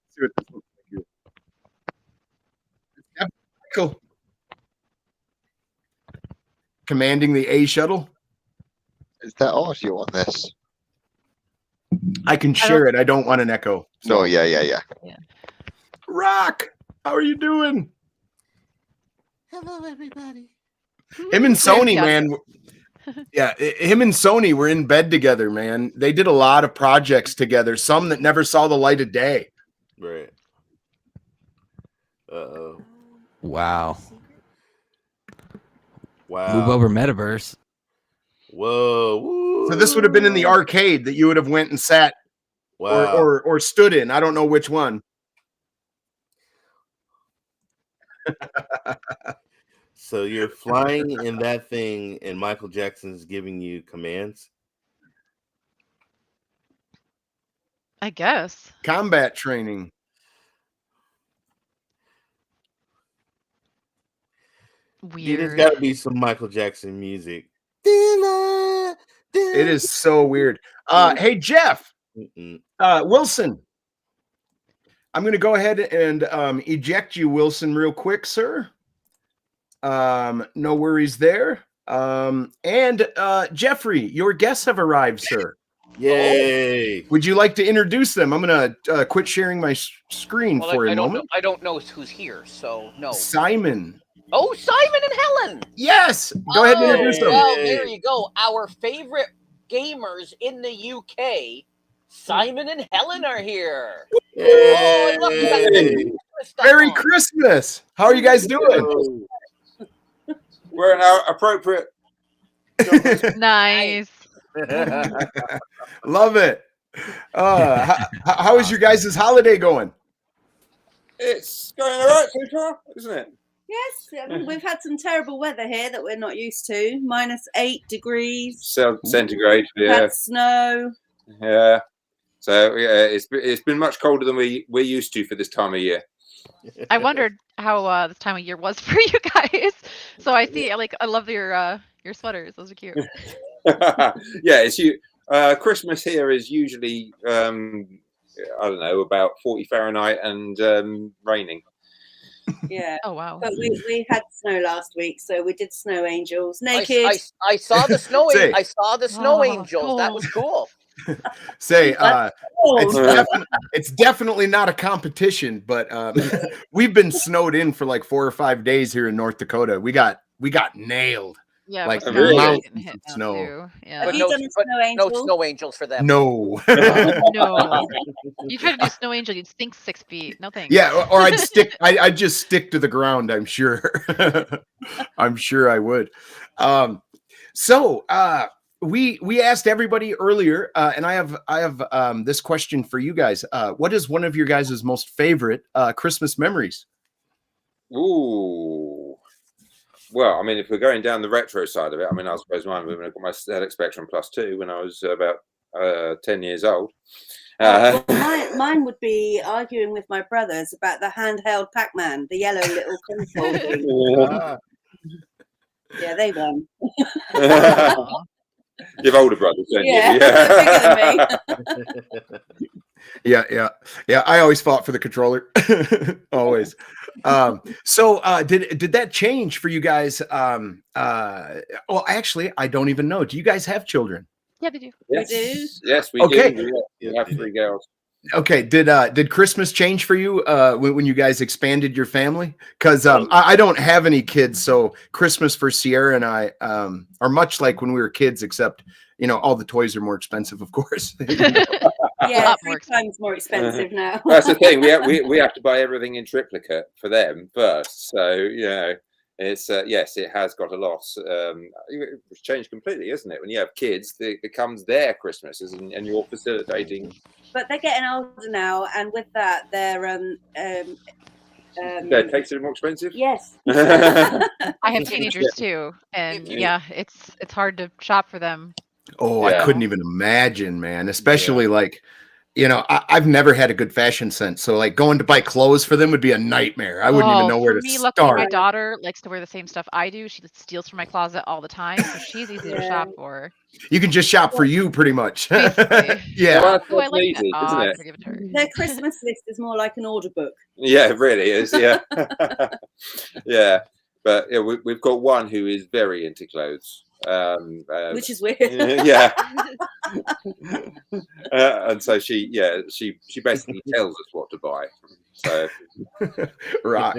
See what this looks like here. Cool. Commanding the A shuttle. Is that audio on this? I can share it. I don't want an echo. So. No, yeah. Rock, how are you doing? Hello, everybody. Him and Sony, man. Yeah, him and Sony were in bed together, man. They did a lot of projects together, some that never saw the light of day. Right. Uh-oh. Wow. Wow. Move over Metaverse. Whoa. Woo. So this would have been in the arcade that you would have went and sat or stood in. I don't know which one. So you're flying in that thing and Michael Jackson's giving you commands? I guess. Combat training. Dude, there's Weird. got to be some Michael Jackson music. It is so weird. Hey, Jeff. Wilson. I'm going to go ahead and eject you, Wilson, real quick, sir. No worries there. And Jeffrey, your guests have arrived, sir. Yay! Would you like to introduce them? I'm going to quit sharing my screen for a moment. I don't know who's here, so no. Simon. Oh, Simon and Helen. Yes. Go ahead and introduce them. Well, there you go. Our favorite gamers in the UK, Simon and Helen, are here. Oh, I love that. Merry Christmas. How are you guys doing? We're in our appropriate. Nice. Love it. How is your guys' holiday going? It's going all right so far, isn't it? Yes, we've had some terrible weather here that we're not used to. -8 degrees. Centigrade, We've yeah. had snow. Yeah. So yeah, it's been much colder than we're used to for this time of year. I wondered how this time of year was for you guys. So I see, I love your sweaters. Those are cute. Yeah, it's you. Christmas here is usually I don't know, about 40 Fahrenheit and raining. Yeah. Oh wow. But we had snow last week, so we did snow angels naked. I saw the snow. Say. I saw the snow Oh, angels. That cool. was cool. Say, Oh, it's definitely not a competition, but we've been snowed in for like 4 or 5 days here in North Dakota. We got nailed. Yeah, like we're really? getting mountains hit of now, snow. too. Yeah. Have you no, done a but snow angel? no snow angels for them. No. No. You try to do snow angel, you'd sink 6 feet. No thanks. Yeah, or I'd just stick to the ground, I'm sure. I'm sure I would. So we asked everybody earlier, and I have this question for you guys. What is one of your guys' most favorite Christmas memories? Ooh. Well, I mean, if we're going down the retro side of it, I mean, I suppose mine would have got my ZX Spectrum Plus 2 when I was about 10 years old. Well, mine would be arguing with my brothers about the handheld Pac-Man, the yellow little console thing. Yeah, they won. You have older brothers, don't Yeah, you? they're bigger than me. Yeah. I always fought for the controller. Always. So did that change for you guys? Well, actually, I don't even know. Do you guys have children? Yeah, they do. Yes, We do. yes, we Okay. do. We have 3 girls. Okay. Did Christmas change for you when you guys expanded your family? Because I don't have any kids, so Christmas for Sierra and I are much like when we were kids, except all the toys are more expensive, of course. Yeah, lot 3 more times more expensive now. That's the thing. We have to buy everything in triplicate for them first. So it's yes, it has got a lot. It's changed completely, isn't it? When you have kids, it becomes their Christmases, and you're facilitating. But they're getting older now, and with that, they're Their takes are more expensive. yes. I have teenagers too, and yeah, it's hard to shop for them. Oh, Yeah. I couldn't even imagine, man. Especially I've never had a good fashion sense. So like going to buy clothes for them would be a nightmare. I wouldn't even know where for to me, luckily, my start. daughter likes to wear the same stuff I do. She steals from my closet all the time, so she's easy to shop for. You can just shop for you pretty much. Basically. Yeah. Well, Oh, I that's like easy, that. isn't Oh, it? I give it to her. Their Christmas list is more like an order book. Yeah, it really is. Yeah, yeah. But yeah, we've got one who is very into clothes. Which is weird. Yeah. And so she basically tells us what to buy. So Rock.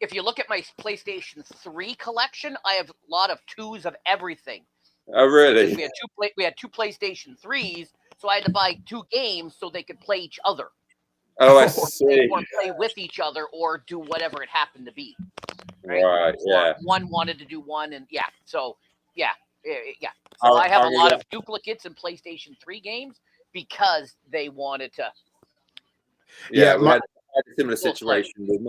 If you look at my PlayStation 3 collection, I have a lot of 2s of everything. Oh, really? We had 2 PlayStation 3s, so I had to buy 2 games so they could play each other. Oh, I see. Or play with each other, or do whatever it happened to be. Right. Yeah. One wanted to do one, and yeah. So yeah. So I have a lot of duplicates in PlayStation 3 games because they wanted to. Yeah, we had a similar situation with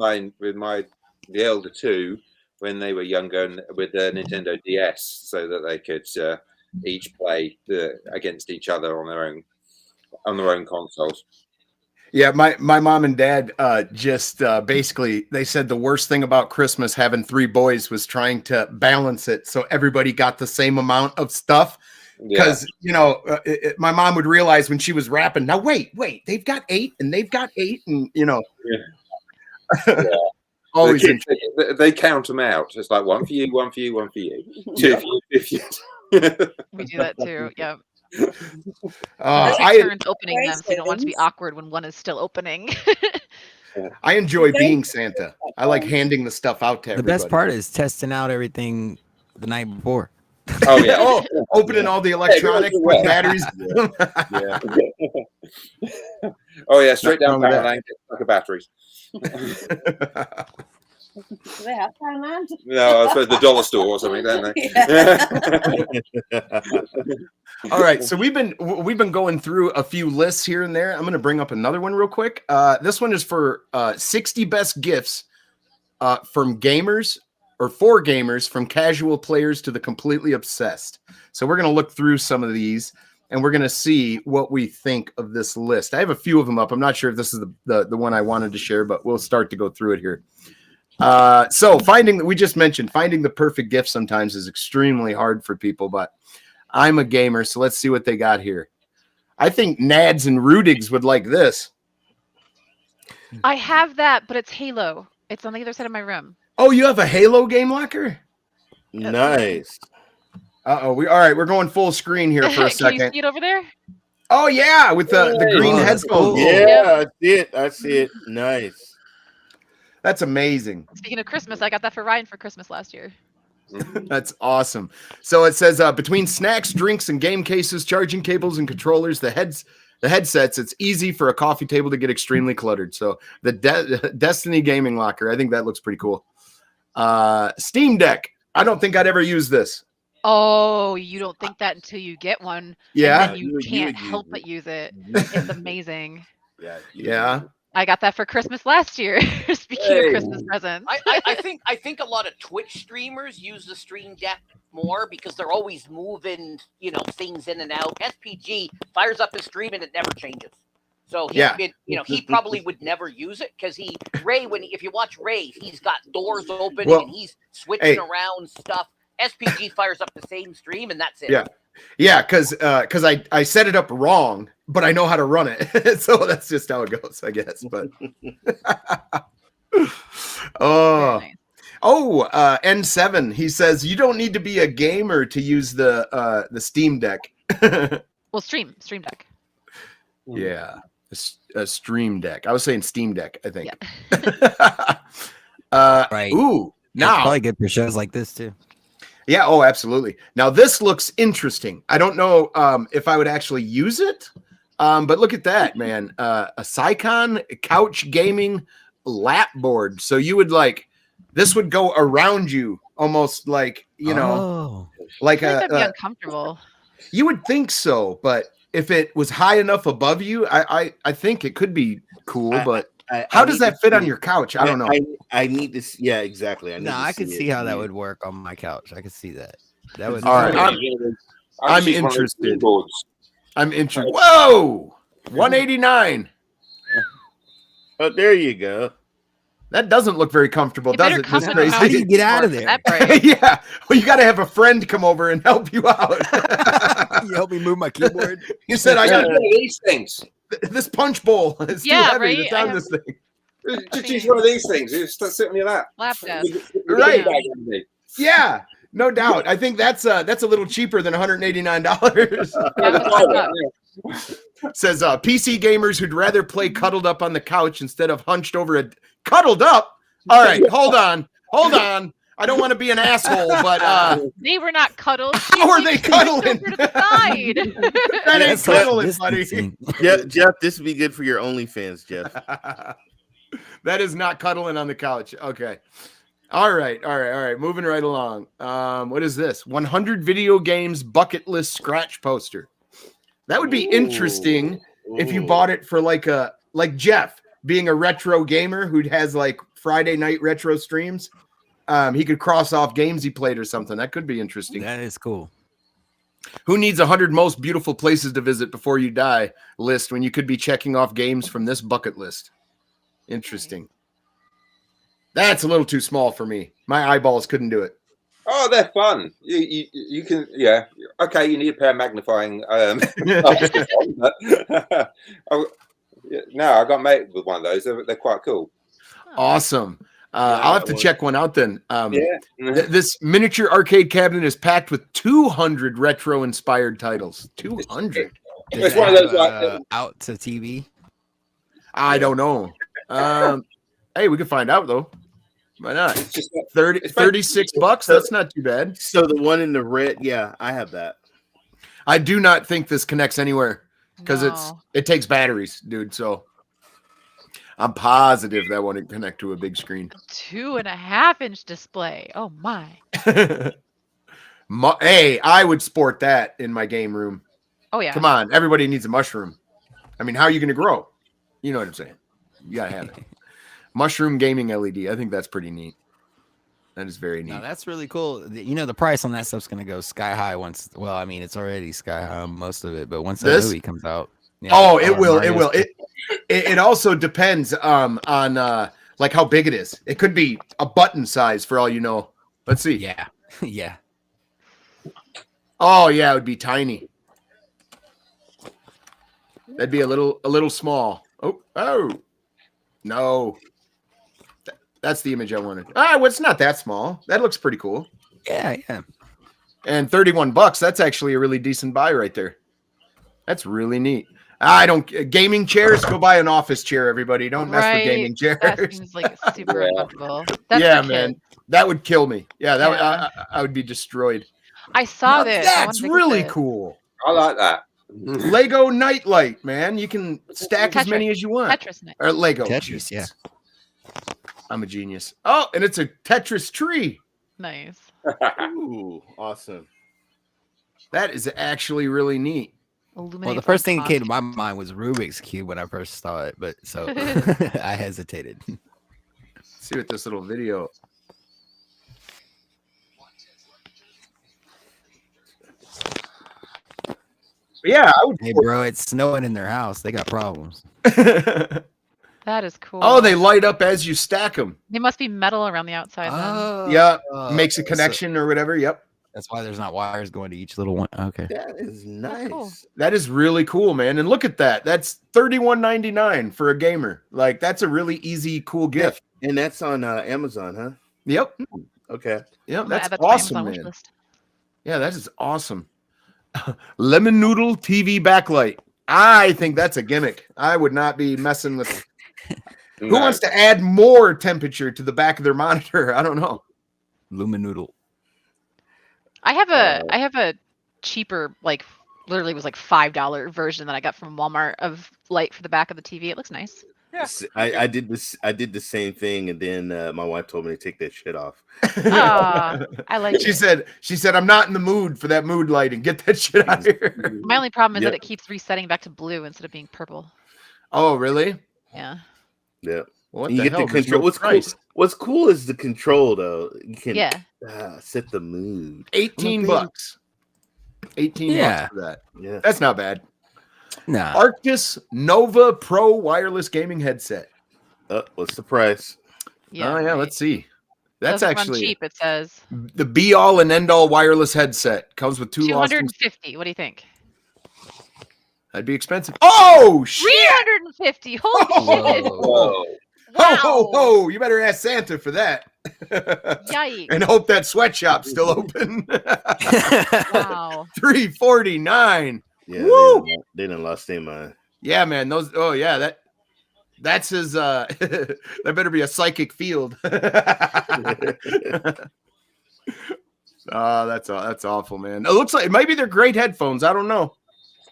the elder 2 when they were younger and with the Nintendo DS, so that they could each play against each other on their own. on their own consoles. Yeah, my mom and dad just basically they said the worst thing about Christmas having 3 boys was trying to balance it so everybody got the same amount of stuff. Because my mom would realize when she was wrapping. Now wait, they've got 8 and they've got 8, and always they count them out. It's like 1 for you, 1 for you, 1 for you, 2 for you, 2 for you. We do that too. Yep. I turns opening them, so you don't want it to be awkward when one is still opening. I enjoy being Santa. I like handing the stuff out to everybody. The best part is testing out everything the night before. Oh yeah. Opening all the electronics with batteries. Yeah. Oh yeah, straight down power line, like a batteries. Do they have Poundland? No, I suppose the dollar store or something, don't they? All right, so we've been going through a few lists here and there. I'm going to bring up another one real quick. This one is for 60 best gifts from gamers or for gamers, from casual players to the completely obsessed. So we're going to look through some of these and we're going to see what we think of this list. I have a few of them up. I'm not sure if this is the one I wanted to share, but we'll start to go through it here. So we just mentioned finding the perfect gift sometimes is extremely hard for people, but I'm a gamer, so let's see what they got here. I think Nads and Rudigs would like this. I have that, but it's Halo. It's on the other side of my room. Oh, you have a Halo game locker? Nice. All right, we're going full screen here for a second. Can you see it over there? Oh yeah, with the green headphones. Cool. Yeah, I see it. Nice. That's amazing. Speaking of Christmas, I got that for Ryan for Christmas last year. That's awesome. So it says between snacks, drinks, and game cases, charging cables, and controllers, the headsets, it's easy for a coffee table to get extremely cluttered. So the Destiny gaming locker, I think that looks pretty cool. Steam Deck. I don't think I'd ever use this. Oh, you don't think that until you get one. Yeah. And then you can't help but use it. It's amazing. Yeah. I got that for Christmas last year. Speaking of Christmas presents. I think a lot of Twitch streamers use the Stream Deck more because they're always moving, things in and out. SPG fires up his stream and it never changes. So he probably would never use it because if you watch Ray, he's got doors open and he's switching around stuff. SPG fires up the same stream and that's it. Yeah, because I set it up wrong, but I know how to run it. So that's just how it goes, I guess. But N7, he says you don't need to be a gamer to use the Steam Deck. Well, Stream Deck. Yeah, a Stream Deck. I was saying Steam Deck, I think. Yeah. Right. Ooh, now it's probably good for shows like this too. Yeah, oh, absolutely. Now, this looks interesting. I don't know if I would actually use it, but look at that, man. A Sycon couch gaming lap board. So you would this would go around you almost like, like that'd be uncomfortable. You would think so, but if it was high enough above you, I think it could be cool, but how does that fit on your couch? I don't know. I need to see. Yeah, exactly. I could see how that would work on my couch. I could see that. That would. All right. I'm interested. I'm interested. Whoa, 189. Oh, there you go. That doesn't look very comfortable, does it? Miz Tracey? How do you get out of there? Yeah. Well, you got to have a friend come over and help you out. You help me move my keyboard. You said I got these things. This punch bowl is too heavy to down this thing. Just use one of these things. You just sit on your lap. Lap desk. Right. Yeah, no doubt. I think that's a little cheaper than $189. Says PC gamers who'd rather play cuddled up on the couch instead of hunched over cuddled up. All right, hold on. I don't want to be an asshole, but they were not cuddled. How are they cuddling? To the side. That ain't cuddling, buddy. Yeah, Jeff, this would be good for your OnlyFans, Jeff. That is not cuddling on the couch. Okay. All right. Moving right along. What is this? 100 video games bucket list scratch poster. That would be interesting if you bought it for like Jeff being a retro gamer who has Friday night retro streams. He could cross off games he played or something. That could be interesting. That is cool. Who needs 100 most beautiful places to visit before you die list when you could be checking off games from this bucket list? Interesting. That's a little too small for me. My eyeballs couldn't do it. Oh, they're fun. You can, yeah. Okay, you need a pair of magnifying. Oh, no, I got mate with one of those. They're quite cool. Awesome. I'll have to check one out then. Yeah. This miniature arcade cabinet is packed with 200 retro-inspired titles. 200. It's one of those like out to TV. I don't know. Hey, we can find out though. Why not? it's just like, 36 bucks. That's not too bad. So the one in the red, yeah, I have that. I do not think this connects anywhere because No. it takes batteries, dude. So I'm positive that won't connect to a big screen. 2.5-inch display. Oh my. Hey, I would sport that in my game room. Oh yeah. Come on, everybody needs a mushroom. I mean, how are you going to grow? You know what I'm saying? You gotta have it. Mushroom gaming LED. I think that's pretty neat. That is very neat. No, that's really cool. You know, the price on that stuff's gonna go sky high once. Well, I mean, it's already sky high on most of it, but once that movie comes out, yeah, oh, it will. It Mario's will. It also depends on like how big it is. It could be a button size for all you know. Let's see. Yeah, yeah. Oh yeah, it would be tiny. That'd be a little small. Oh, no. That's the image I wanted. Well, it's not that small. That looks pretty cool. Yeah. And 31 bucks. That's actually a really decent buy right there. That's really neat. Gaming chairs. Go buy an office chair, everybody. Don't mess with gaming chairs. That seems like super uncomfortable. That's yeah, for man. kids. That would kill me. Yeah, that Yeah. I would be destroyed. I saw Now this. That's really cool. I like that. Lego Nightlight, man. You can stack as many as you want. Tetris Night. Or Lego. Tetris, yeah. I'm a genius. Oh, and it's a Tetris tree. Nice. Ooh, awesome. That is actually really neat. Well, the first thing that came to my mind was Rubik's Cube when I first saw it, but so I hesitated. Let's see what this little video. Yeah, I would. Hey, bro, it's snowing in their house. They got problems. That is cool. Oh, they light up as you stack them. They must be metal around the outside. Then. Yeah, makes a connection or whatever. Yep. That's why there's not wires going to each little one. Okay. That is nice. Cool. That is really cool, man. And look at that. That's $31.99 for a gamer. Like, that's a really easy, cool gift. And that's on Amazon, huh? Yep. Okay. Yep. I'm gonna That's add that to my awesome, Amazon wish man. list. Yeah, that is awesome. Lemon Noodle TV backlight. I think that's a gimmick. I would not be messing with. Who wants to add more temperature to the back of their monitor? I don't know. Luminoodle. I have a cheaper, like literally was like $5 version that I got from Walmart of light for the back of the TV. It looks nice. Yeah. I did this. I did the same thing, and then my wife told me to take that shit off. I like She it. said, I'm not in the mood for that mood lighting. Get that shit out of here. My only problem is Yep. that it keeps resetting back to blue instead of being purple. Oh, really? Yeah. Yeah. What You the get hell? the There's control. no price. What's cool is the control, though. You can Yeah. set the mood. 18 bucks. 18 Yeah. bucks for that. Yeah. That's not bad. Nah. Arctis Nova Pro wireless gaming headset. What's the price? Yeah. Oh yeah, let's see. That's Doesn't run actually cheap. It says the be all and end all wireless headset. Comes with two lost. 250. What do you think? That'd be expensive. Oh shit! 350. Holy shit! Ho ho ho! You better ask Santa for that. Yikes! And hope that sweatshop's still open. Wow. $349. Yeah, Woo! they done lost their mind. Yeah, man. Those. Oh yeah, that's his. That better be a psychic field. Oh, that's awful, man. It looks like maybe they're great headphones. I don't know,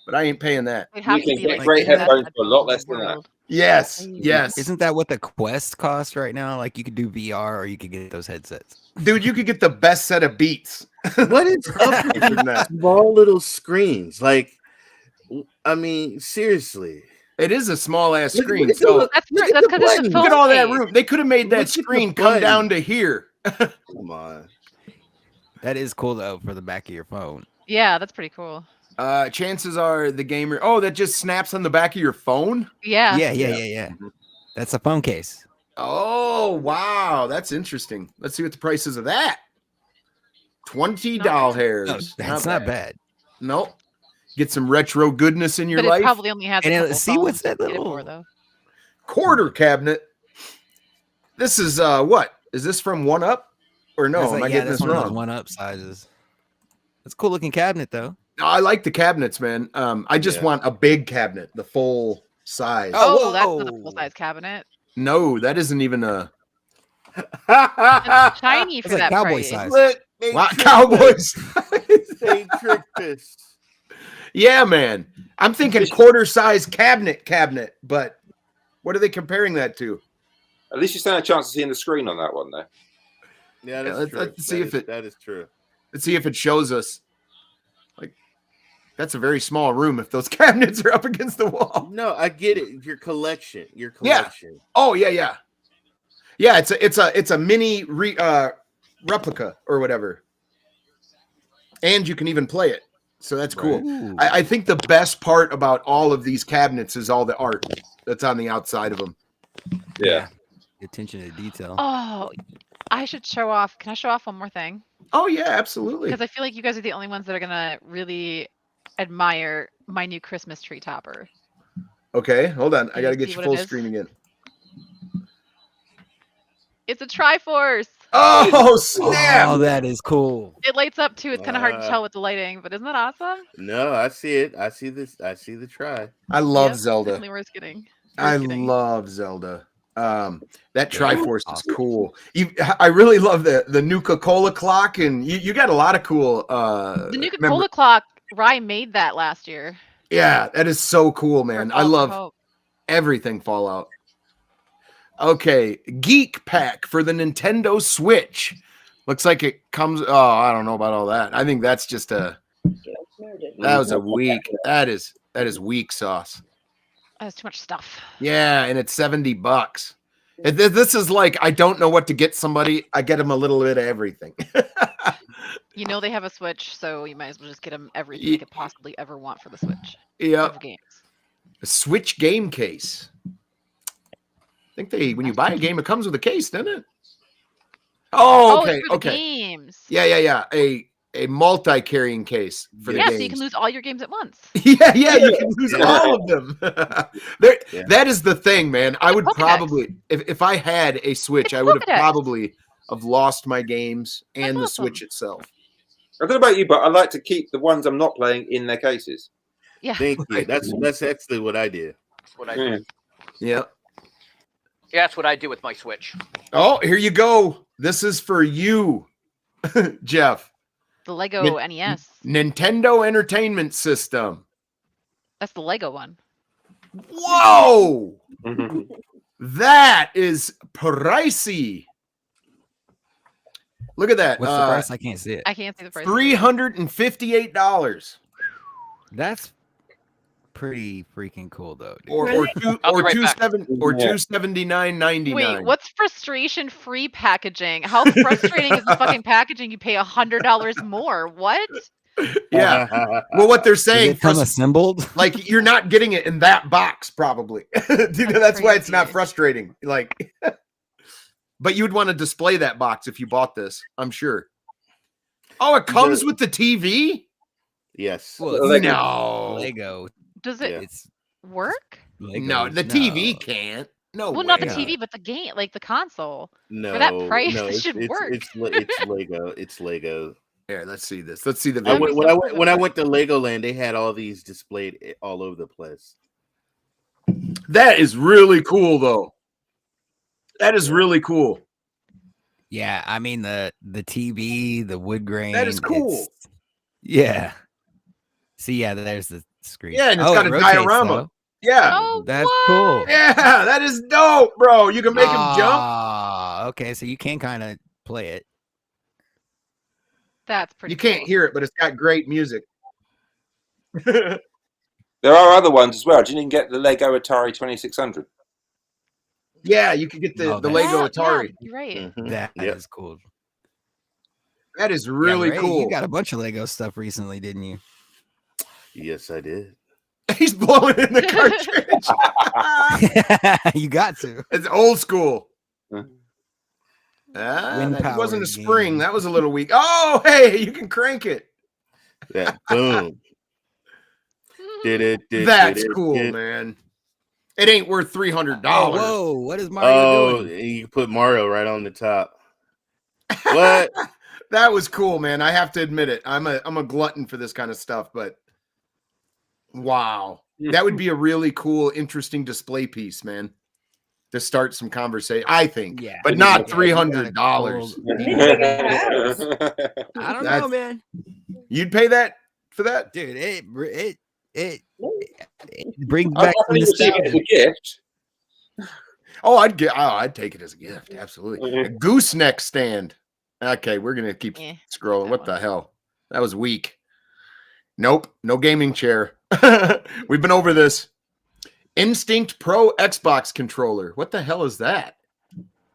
but I ain't paying that. It'd have You to can be get like great the best headphones for a lot headphones less in the than that. world. Yes, yes, Isn't that what the Quest costs right now? Like you could do VR or you could get those headsets. dude. You could get the best set of Beats. What is up with From that. small little screens? Like, I mean, seriously. It is a small ass Look- screen. look at So the- That's Look at that's the because it's a buttons. phone look at all that case. room. They could have made that Look at the screen come down buttons. to here. Come on. That is cool though for the back of your phone. Yeah, that's pretty cool. Chances are the gamer. Oh, that just snaps on the back of your phone. Yeah. Yeah. That's a phone case. Oh wow, that's interesting. Let's see what the price is of that. 20 Not doll bad. hairs. No, that's not bad. Nope. Get some retro goodness in your But it life. probably only has a And couple see what's phones that to get it for, little though. Quarter cabinet. This is what? Is this from One Up? Or no, am I getting this one of those wrong? one up sizes. It's a cool looking cabinet though. No, I like the cabinets, man. I just want a big cabinet, the full size. Oh, that's not a full size cabinet. No, that isn't even a It's tiny for It's like that cowboy price. size. Look, they wow, tricked Cowboys. us. They tricked us. Yeah, man. I'm thinking quarter size cabinet, but what are they comparing that to? At least you stand a chance of seeing the screen on that one, though. Yeah, that's let's- true. let's see if that is true. Let's see if it shows us. Like, that's a very small room if those cabinets are up against the wall. No, I get it. Your collection. Yeah. Oh yeah. Yeah, it's a mini replica or whatever. And you can even play it. So that's cool. Ooh. I think the best part about all of these cabinets is all the art that's on the outside of them. Yeah. Attention to detail. Oh, I should show off. Can I show off one more thing? Oh yeah, absolutely. Because I feel like you guys are the only ones that are gonna really admire my new Christmas tree topper. Okay, hold on. I Can got to you get see you what full it is? screen again. It's a Triforce. Oh snap! Oh, that is cool. It lights up too. It's kind of hard to tell with the lighting, but isn't that awesome? No, I see it. I see this. I see the try. I love Yep, Zelda. Definitely worth getting. I Worth getting. love Zelda. That Triforce is cool. I really love the Nuka-Cola clock, and you got a lot of cool. The Nuka-Cola clock. Rye made that last year. Yeah, that is so cool, man. I love everything Fallout. Okay, Geek Pack for the Nintendo Switch. Looks like it comes. Oh, I don't know about all that. I think that's just a. That was a weak. That is weak sauce. That's too much stuff. Yeah, and it's $70. This is like, I don't know what to get somebody. I get them a little bit of everything. You know they have a Switch, so you might as well just get them everything they could possibly ever want for the Switch. Yeah. Of games. A Switch game case. I think when you buy a game, it comes with a case, doesn't it? Oh, okay, it's for the okay. Games. Yeah. A multi-carrying case for the Yeah, games. so you can lose all your games at once. Yeah, you can lose all of them. That is the thing, man. I would probably, if I had a Switch, I would have probably have lost my games and the Switch itself. I don't know about you, but I like to keep the ones I'm not playing in their cases. Yeah. Thank you. That's actually what I did. That's what I do. Yeah. Yeah, that's what I do with my Switch. Oh, here you go. This is for you, Jeff. The Lego NES. Nintendo Entertainment System. That's the Lego one. Whoa! That is pricey. Look at that. What's the price? I can't see it. I can't see the price. $358. That's pretty freaking cool though. Dude. Or $279.99. Wait, what's frustration-free packaging? How frustrating is the fucking packaging? You pay $100 more. What? Yeah. Well, what they're saying, Does it come assembled? like you're not getting it in that box, probably. That's why it's not frustrating. Like, but you'd want to display that box if you bought this, I'm sure. Oh, it comes with the TV? Yes. Well, no. Lego. Does it work? Legos, no, the TV can't. No, well, way. not the TV, but the game, like the console. No, for that price, no, it should work. It's Lego. It's Lego. Here, let's see this. Let's see the I video. when I went to Legoland, they had all these displayed all over the place. That is really cool, though. That is really cool. Yeah, I mean the TV, the wood grain. That is cool. Yeah. See, yeah, there's the screen. Yeah, and it's got a diorama. Though. Yeah. Oh, that's cool. Yeah, that is dope, bro. You can make him jump. Okay, so you can kind of play it. That's pretty. You can't hear it, but it's got great music. There are other ones as well. Didn't you get the Lego Atari 2600? Yeah, you can get the Lego Atari. Yeah, you're right. That is cool. That is really Ray, cool. You got a bunch of Lego stuff recently, didn't you? Yes, I did. He's blowing in the cartridge. You got to. It's old school. Wind That wasn't a powered spring. game. That was a little weak. Oh, hey, you can crank it. Yeah, boom. That's cool, man. It ain't worth $300. Oh, whoa, what is Mario doing? You can put Mario right on the top. What? That was cool, man. I have to admit it. I'm a glutton for this kind of stuff, but wow. That would be a really cool, interesting display piece, man. To start some conversation, I think. Yeah. But not $300. I don't know, man. You'd pay that for that? Dude, it brings I back think we'll take it as a gift. Oh, I'd take it as a gift. Absolutely. A gooseneck stand. Okay, we're gonna keep scrolling. What the hell? That was weak. Nope, no gaming chair. We've been over this. Instinct Pro Xbox controller. What the hell is that?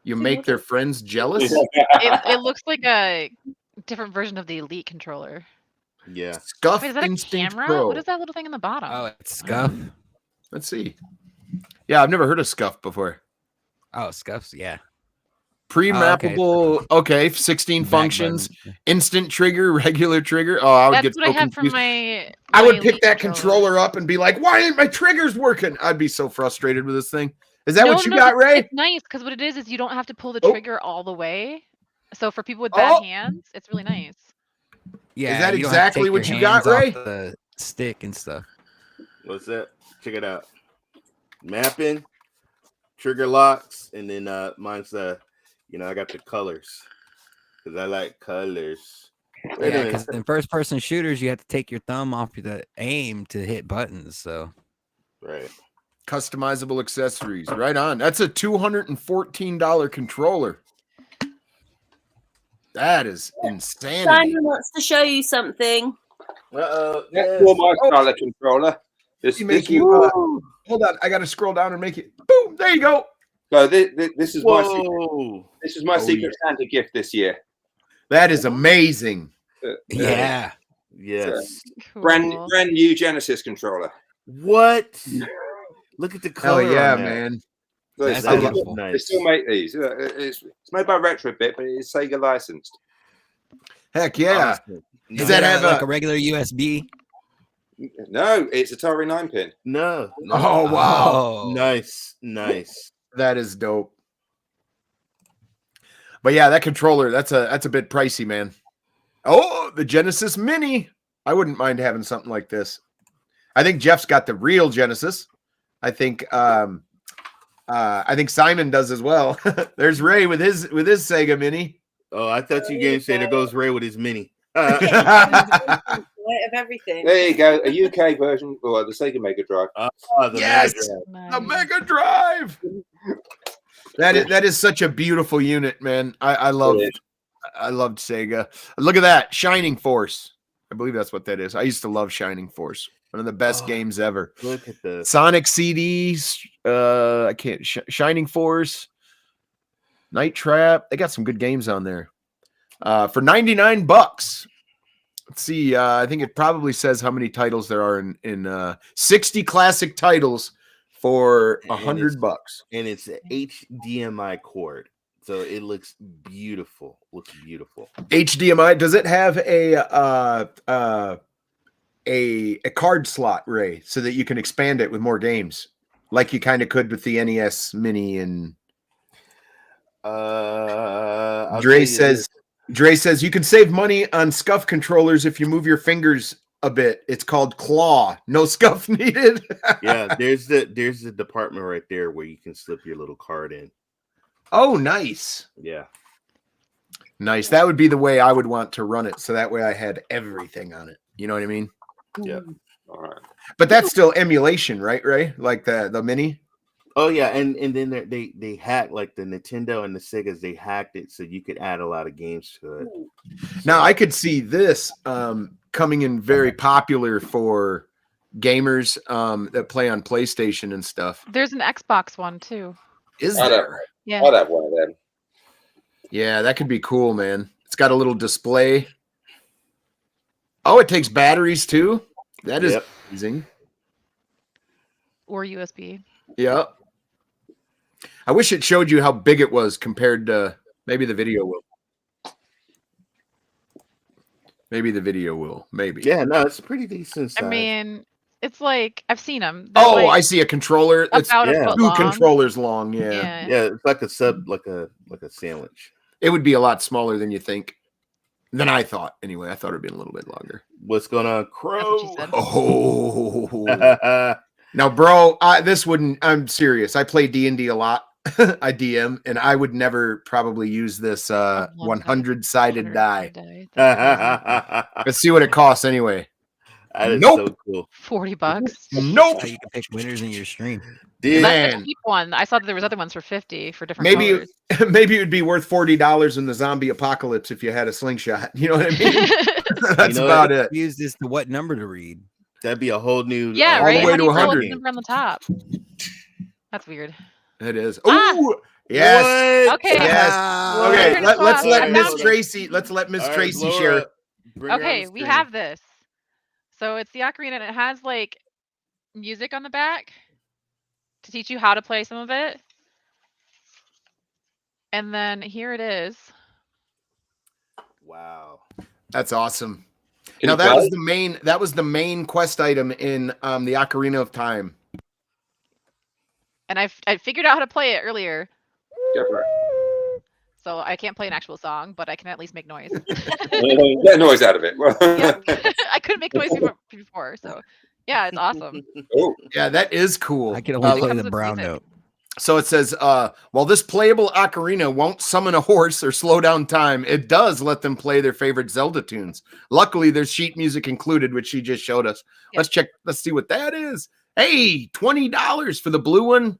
You make their friends jealous? It looks like a different version of the Elite controller. Yeah. Scuff Wait, is that a Instinct camera? Pro. What is that little thing in the bottom? Oh, it's Scuff. Let's see. Yeah, I've never heard of Scuff before. Oh, Scuffs, yeah. Pre-mappable, okay, 16 functions, instant trigger, regular trigger. Oh, I would That's get what so I have confused. for my I would pick Elite that controller up and be like, why ain't my triggers working? I'd be so frustrated with this thing. Is that what you got, Ray? It's nice because what it is you don't have to pull the Oh. trigger all the way. So for people with bad hands, it's really nice. Yeah, Is that you don't have to exactly take what your you got, hands off Ray? The stick and stuff. What's that? Check it out. Mapping, trigger locks, and then mine's I got the colors because I like colors. Yeah, because in first-person shooters, you have to take your thumb off the aim to hit buttons. So, right. Customizable accessories. Right on. That's a $214 controller. That is insanity. Simon wants to show you something. Uh-oh. That's for my style of controller. This make this you, will- hold on, I got to scroll down and make it. Boom! There you go. So this is my Whoa. this is my secret Santa gift this year. That is amazing. yeah. Yes. Brand new Genesis controller. What? Look at the Hell color. yeah, on that. man. So That's they beautiful. they still make these. It's made by Retrobit, but it's Sega licensed. Heck yeah. Awesome. Does that have like a regular USB? No, it's Atari 9-pin. No. Oh, wow. Oh. Nice. That is dope. But yeah, that controller, that's a bit pricey, man. Oh, the Genesis Mini. I wouldn't mind having something like this. I think Jeff's got the real Genesis. I think Simon does as well. There's Ray with his Sega Mini. Oh, I thought you were going to say there goes Ray with his mini. Of everything. There you go, a UK version, or the Sega Mega Drive. The Yes, Mega Drive. the Mega Drive. That is such a beautiful unit, man. I loved Sega. Look at that, Shining Force. I believe that's what that is. I used to love Shining Force. One of the best games ever. Look at this. Sonic CDs. I can't. Shining Force. Night Trap. They got some good games on there. For $99. Let's see. I think it probably says how many titles there are in 60 classic titles for $100. And it's an HDMI cord. So it looks beautiful. HDMI. Does it have a card slot, Ray, so that you can expand it with more games, like you kind of could with the NES Mini? And Dre says you can save money on scuff controllers if you move your fingers a bit. It's called claw. No scuff needed. Yeah, there's the department right there where you can slip your little card in. Oh, nice. Yeah. Nice. That would be the way I would want to run it, so that way I had everything on it. You know what I mean? Yeah. All right. But that's still emulation, right, Ray? Like the Mini? Oh yeah, and then they hacked, like the Nintendo and the Segas, they hacked it so you could add a lot of games to it. Now I could see this coming in very popular for gamers that play on PlayStation and stuff. There's an Xbox one too. Is there? Yeah. I'd have one of them. Yeah, that could be cool, man. It's got a little display. Oh, it takes batteries too. That is amazing. Or USB. Yeah. I wish it showed you how big it was compared to maybe the video will. Maybe the video will. Maybe. Yeah, no, it's a pretty decent size. I mean, it's like I've seen them. Oh, I see a controller. It's about a foot 2 long. controllers long. Yeah. Yeah, it's like a like a sandwich. It would be a lot smaller than you think. Than I thought. Anyway, I thought it would be a little bit longer. What's going on, Crow? Oh. Now, bro, this wouldn't. I'm serious. I play D&D a lot. I DM, and I would never probably use this 100-sided die. Let's see what it costs anyway. That is Nope. so cool. $40. Nope. How you can pick winners in your stream. Dude, That's the cheap one. I saw that there was other ones for $50 for different maybe colors. maybe it would be worth $40 in the zombie apocalypse if you had a slingshot. You know what I mean? That's about it. Use this to what number to read? That'd be a whole new. Yeah, all right. the way How to do you tell 100. what's the number on the top? That's weird. It is. Oh, yes. What? Okay. Yes. Well, Okay. we're gonna Let's swap. let I Miss found it. Tracey. Let's let Miss All right, Tracey blow her share. up. Bring her on Okay, the we screen. have this. So it's the ocarina, and it has like music on the back to teach you how to play some of it. And then here it is. Wow. That's awesome. Can Now you that play? was the main. That was the main quest item in the Ocarina of Time. And I figured out how to play it earlier. Go for it. So I can't play an actual song, but I can at least make noise. Get noise out of it. Yeah. I couldn't make noise before, so yeah, it's awesome. Oh, Yeah, that is cool. I can only play comes the with brown music. note. So it says, while this playable ocarina won't summon a horse or slow down time, it does let them play their favorite Zelda tunes. Luckily, there's sheet music included, which she just showed us. Yeah. Let's see what that is. Hey, $20 for the blue one.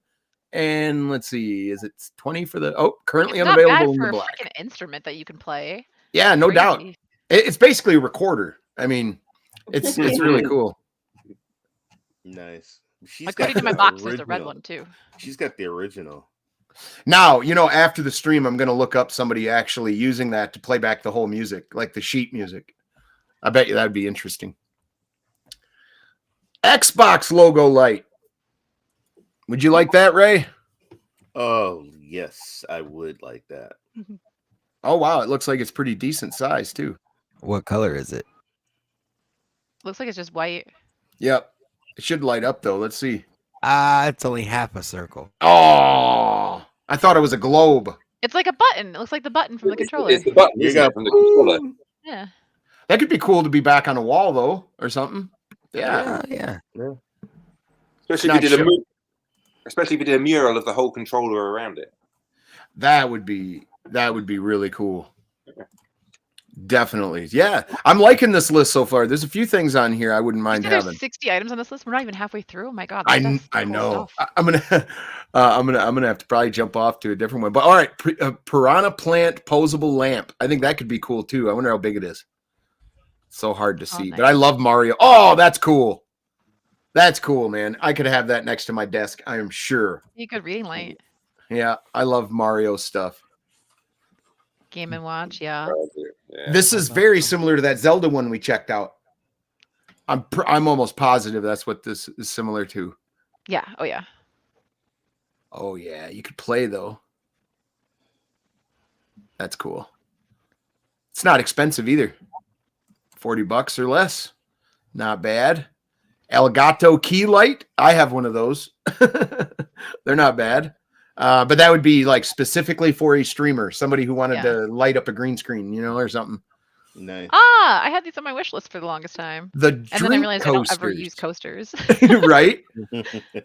And let's see, is it 20 for the currently It's not bad unavailable in for the a black? freaking instrument that you can play. Yeah, no doubt. Crazy. It's basically a recorder. I mean, it's really cool. Nice. She's According got to my the box, there's a red original. one too. She's got the original. Now, after the stream, I'm going to look up somebody actually using that to play back the whole music, like the sheet music. I bet you that'd be interesting. Xbox logo light. Would you like that, Ray? Oh, yes, I would like that. Oh, wow. It looks like it's pretty decent size, too. What color is it? Looks like it's just white. Yep. It should light up, though. Let's see. It's only half a circle. Oh, I thought it was a globe. It's like a button. It looks like the button from the controller. it's the button You isn't it, got- from the controller. Yeah. That could be cool to be back on a wall, though, or something. Yeah. Yeah. Especially Not if you did sure. especially if you did a mural of the whole controller around it. That would be really cool. Definitely. Yeah. I'm liking this list so far. There's a few things on here I wouldn't mind There's having. 60 items on this list. We're not even halfway through. Oh my god. I that's cool know. stuff. I'm gonna have to probably jump off to a different one. But all right, piranha plant posable lamp. I think that could be cool too. I wonder how big it is. So hard to see, nice. but I love Mario. Oh, that's cool. That's cool, man. I could have that next to my desk. I am sure. You could reading light. Yeah, I love Mario stuff. Game and Watch. Yeah. Yeah. This is very similar to that Zelda one we checked out. I'm almost positive that's what this is similar to. Yeah. Oh yeah. Oh yeah, you could play though. That's cool. It's not expensive either. $40 or less. Not bad. Elgato key light. I have one of those. They're not bad. But that would be like specifically for a streamer, somebody who wanted to light up a green screen, or something. Nice. I had these on my wish list for the longest time. The And then I drink realized I don't ever use coasters. Right?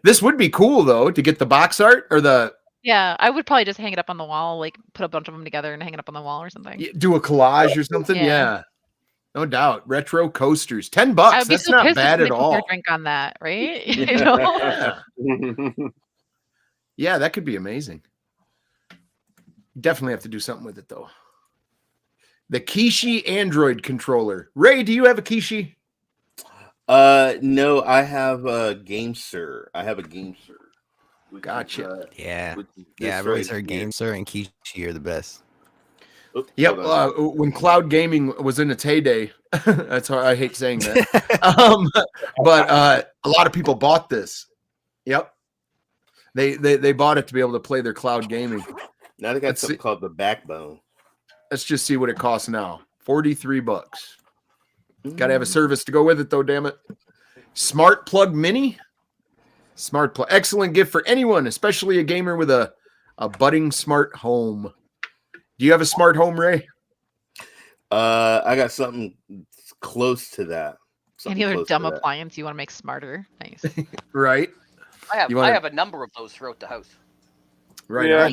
This would be cool though to get the box art or the Yeah, I would probably just hang it up on the wall, like put a bunch of them together and hang it up on the wall or something. do a collage or something. Yeah. Yeah. No doubt. Retro coasters. $10. I would be That's so not pissed bad if at they put their all. drink on that, right? You know? Yeah. Yeah, that could be amazing. Definitely have to do something with it though. The Kishi Android controller. Ray, do you have a Kishi? No, I have a GameSir. Gotcha. Yeah. which is Yeah, this I've always right heard here. GameSir and Kishi are the best. Oops, Yep. hold on. When cloud gaming was in its heyday, that's how I hate saying that. But a lot of people bought this. Yep. They bought it to be able to play their cloud gaming. Now they got something called the Backbone. Let's just see what it costs now. $43. Got to have a service to go with it, though. Damn it. Smart plug mini. Smart plug. Excellent gift for anyone, especially a gamer with a budding smart home. Do you have a smart home, Ray? I got something close to that. Any other dumb appliance you want to make smarter? Nice. Right. I have a number of those throughout the house. Right. Yeah.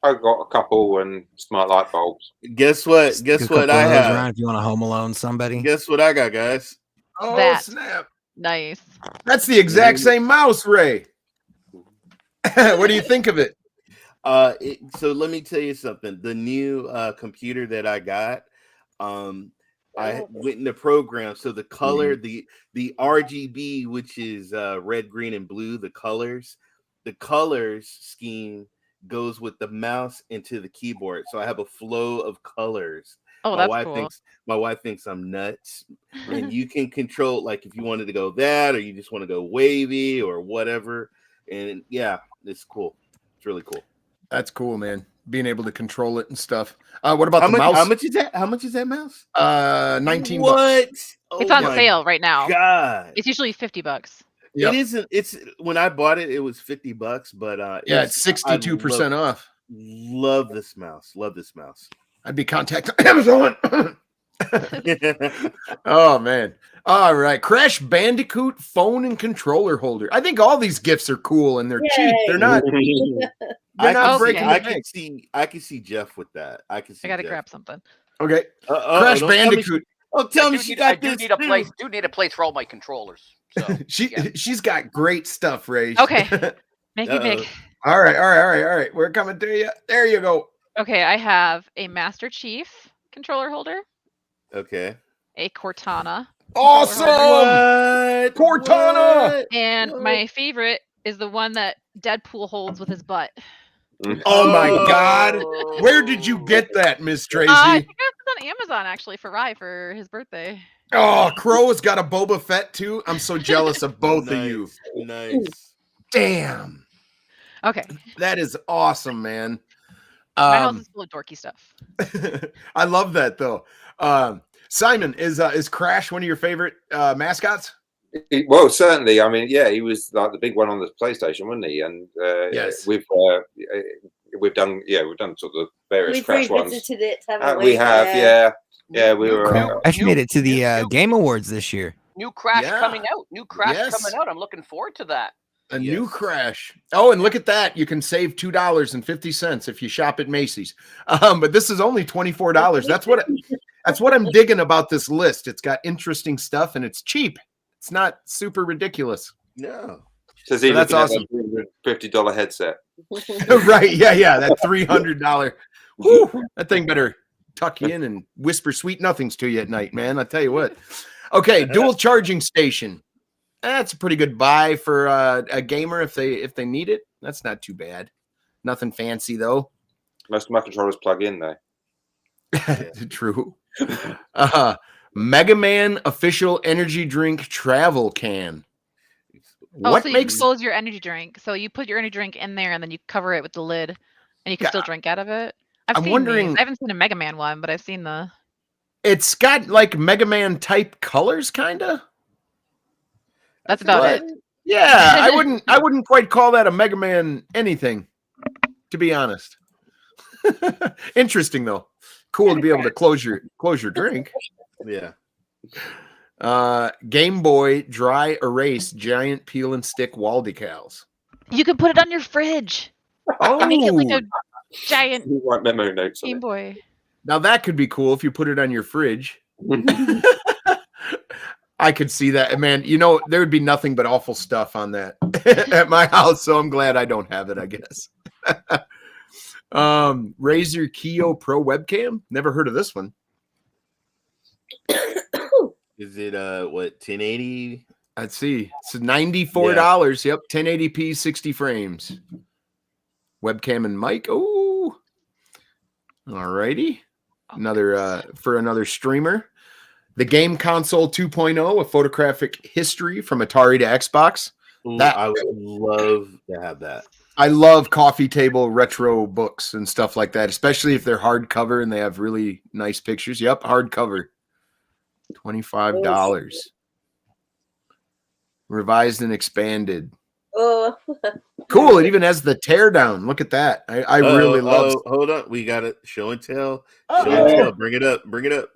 I've got a couple and smart light bulbs. Guess what? Guess what I have? Around if you want to home alone somebody. Guess what I got, guys? Oh, That. snap. Nice. That's the exact same mouse, Ray. What do you think of it? So let me tell you something. The new computer that I got, I went in the program. So the color, the RGB, which is red, green, and blue, the colors scheme goes with the mouse into the keyboard. So I have a flow of colors. Oh, that's cool. My wife thinks I'm nuts. And you can control, like, if you wanted to go that, or you just want to go wavy or whatever. And yeah, it's cool. It's really cool. That's cool, man. Being able to control it and stuff. What about the mouse? How much is that? How much is that mouse? $19. What? It's on sale right now. God. It's usually $50. Yep. It isn't. It's when I bought it, it was $50, but yeah, it's 62% off. Love this mouse. Love this mouse. I'd be contacting Amazon. Oh man. All right. Crash Bandicoot phone and controller holder. I think all these gifts are cool and they're cheap. They're not breaking the bank. I can see Jeff with that. I gotta grab something. Okay. Crash Bandicoot. Tell me she got this. Do need a place for all my controllers. So, she's got great stuff, Ray. Okay. Make me big. All right. We're coming to you. There you go. Okay, I have a Master Chief controller holder. Okay. A Cortana. Awesome! What? Cortana! What? And my favorite is the one that Deadpool holds with his butt. Oh my God! Where did you get that, Miz Tracey? I think it was on Amazon actually for Rye for his birthday. Oh, Crow has got a Boba Fett too. I'm so jealous of both of you. Nice. Damn. Okay. That is awesome, man. My house is full of dorky stuff. I love that though. Simon, is Crash one of your favorite mascots? Well, certainly. I mean, yeah, he was like the big one on the PlayStation, wasn't he? And yes, we've done sort of various Crash ones. Revisited it, haven't we? We have, yeah. We were actually made it to the Game Awards this year. New Crash coming out. Coming out. I'm looking forward to that. A new Crash. Oh, and look at that. You can save $2.50 if you shop at Macy's. But this is only $24. That's what I'm digging about this list. It's got interesting stuff and it's cheap. It's not super ridiculous. No. So that's awesome. $50 headset. Right. Yeah. That $300. Whew, that thing better tuck you in and whisper sweet nothings to you at night, man. I tell you what. Okay, dual charging station. That's a pretty good buy for a gamer if they need it. That's not too bad. Nothing fancy though. Most of my controllers plug in though. True. Mega Man official energy drink travel can. Oh, so you expose your energy drink. So you put your energy drink in there and then you cover it with the lid and you can still drink out of it. I'm wondering. These. I haven't seen a Mega Man one, but I've seen the. It's got like Mega Man type colors, kinda. That's about it. Yeah, I wouldn't quite call that a Mega Man anything, to be honest. Interesting though. Cool to be able to close your drink. Yeah. Game Boy dry erase giant peel and stick wall decals. You can put it on your fridge. Oh, make it like a giant memo notes Game Boy. Now that could be cool if you put it on your fridge. I could see that, man. You know, there would be nothing but awful stuff on that at my house, so I'm glad I don't have it, I guess. Razer Kiyo Pro webcam. Never heard of this one. Is it what 1080? Let's see. It's $94. Yep, 1080p, 60 frames. Webcam and mic. Oh, all righty. for another streamer. The Game Console 2.0, a photographic history from Atari to Xbox. Ooh, That I would love to have that. I love coffee table retro books and stuff like that, especially if they're hardcover and they have really nice pictures. Yep, hardcover. $25. Revised and expanded. Oh, Cool. It even has the teardown. Look at that. I really love. Hold on, we got it. Show and tell. Oh, Show yeah. and tell. Bring it up. Bring it up.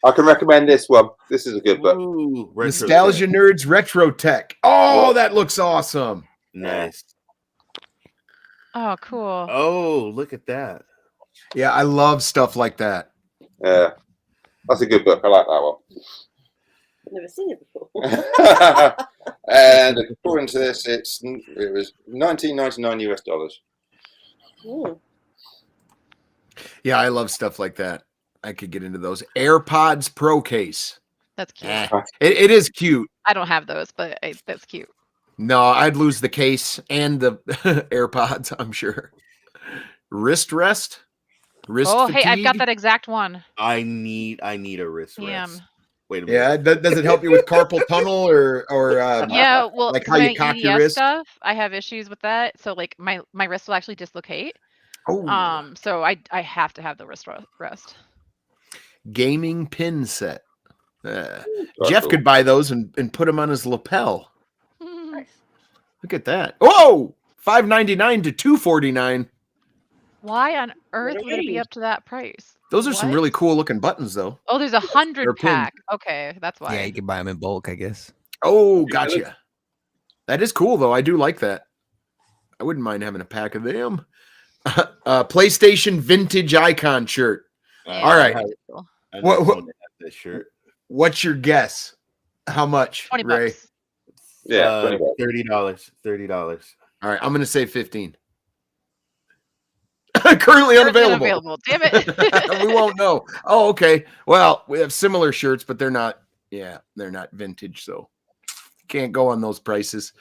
I can recommend this one. This is a good book. Ooh, retro Nostalgia tech. Nerds Retro Tech. Oh, that looks awesome. Nice. Oh, cool. Oh, look at that. Yeah, I love stuff like that. Yeah, that's a good book. I like that one. I've never seen it before. And according to this, it was $19.99 US. Ooh. Yeah, I love stuff like that. I could get into those. AirPods Pro case. That's cute. It is cute. I don't have those, but that's cute. No, I'd lose the case and the AirPods, I'm sure. Wrist rest? Wrist Oh, hey, I've got fatigue? that exact one. I need a wrist Damn. rest. Wait a minute. Yeah, does it help you with carpal tunnel or Yeah, well, like how my you cock your EDS wrist? stuff, I have issues with that. So like my wrist will actually dislocate. Oh, So I have to have the wrist rest. gaming pin set. That's Jeff cool. could buy those and put them on his lapel. Nice. Look at that. Whoa! $5.99 to $2.49. Why on earth would it be up to that price? Those are some What? really cool looking buttons, though. Oh, there's 100 They're pin. pack. Okay, that's why. Yeah, you can buy them in bulk, I guess. Oh, gotcha. That is cool, though. I do like that. I wouldn't mind having a pack of them. PlayStation vintage icon shirt. All right. I What- want to have this shirt. What's your guess? How much, 20 Ray? bucks. Yeah, $20. $30. $30. All right, I'm going to say 15. Currently unavailable. Damn it. We won't know. Oh, okay. Well, we have similar shirts, but they're not. Yeah, they're not vintage, so can't go on those prices.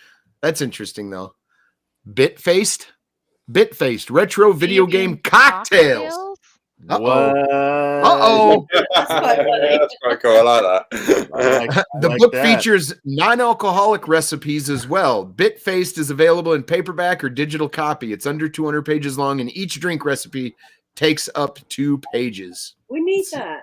That's interesting, though. Bitfaced retro video game cocktails. Uh-oh. Uh-oh. That's quite funny. That's quite cool. I like that. The book features non-alcoholic recipes as well. Bitfaced is available in paperback or digital copy. It's under 200 pages long, and each drink recipe takes up 2 pages. We need that.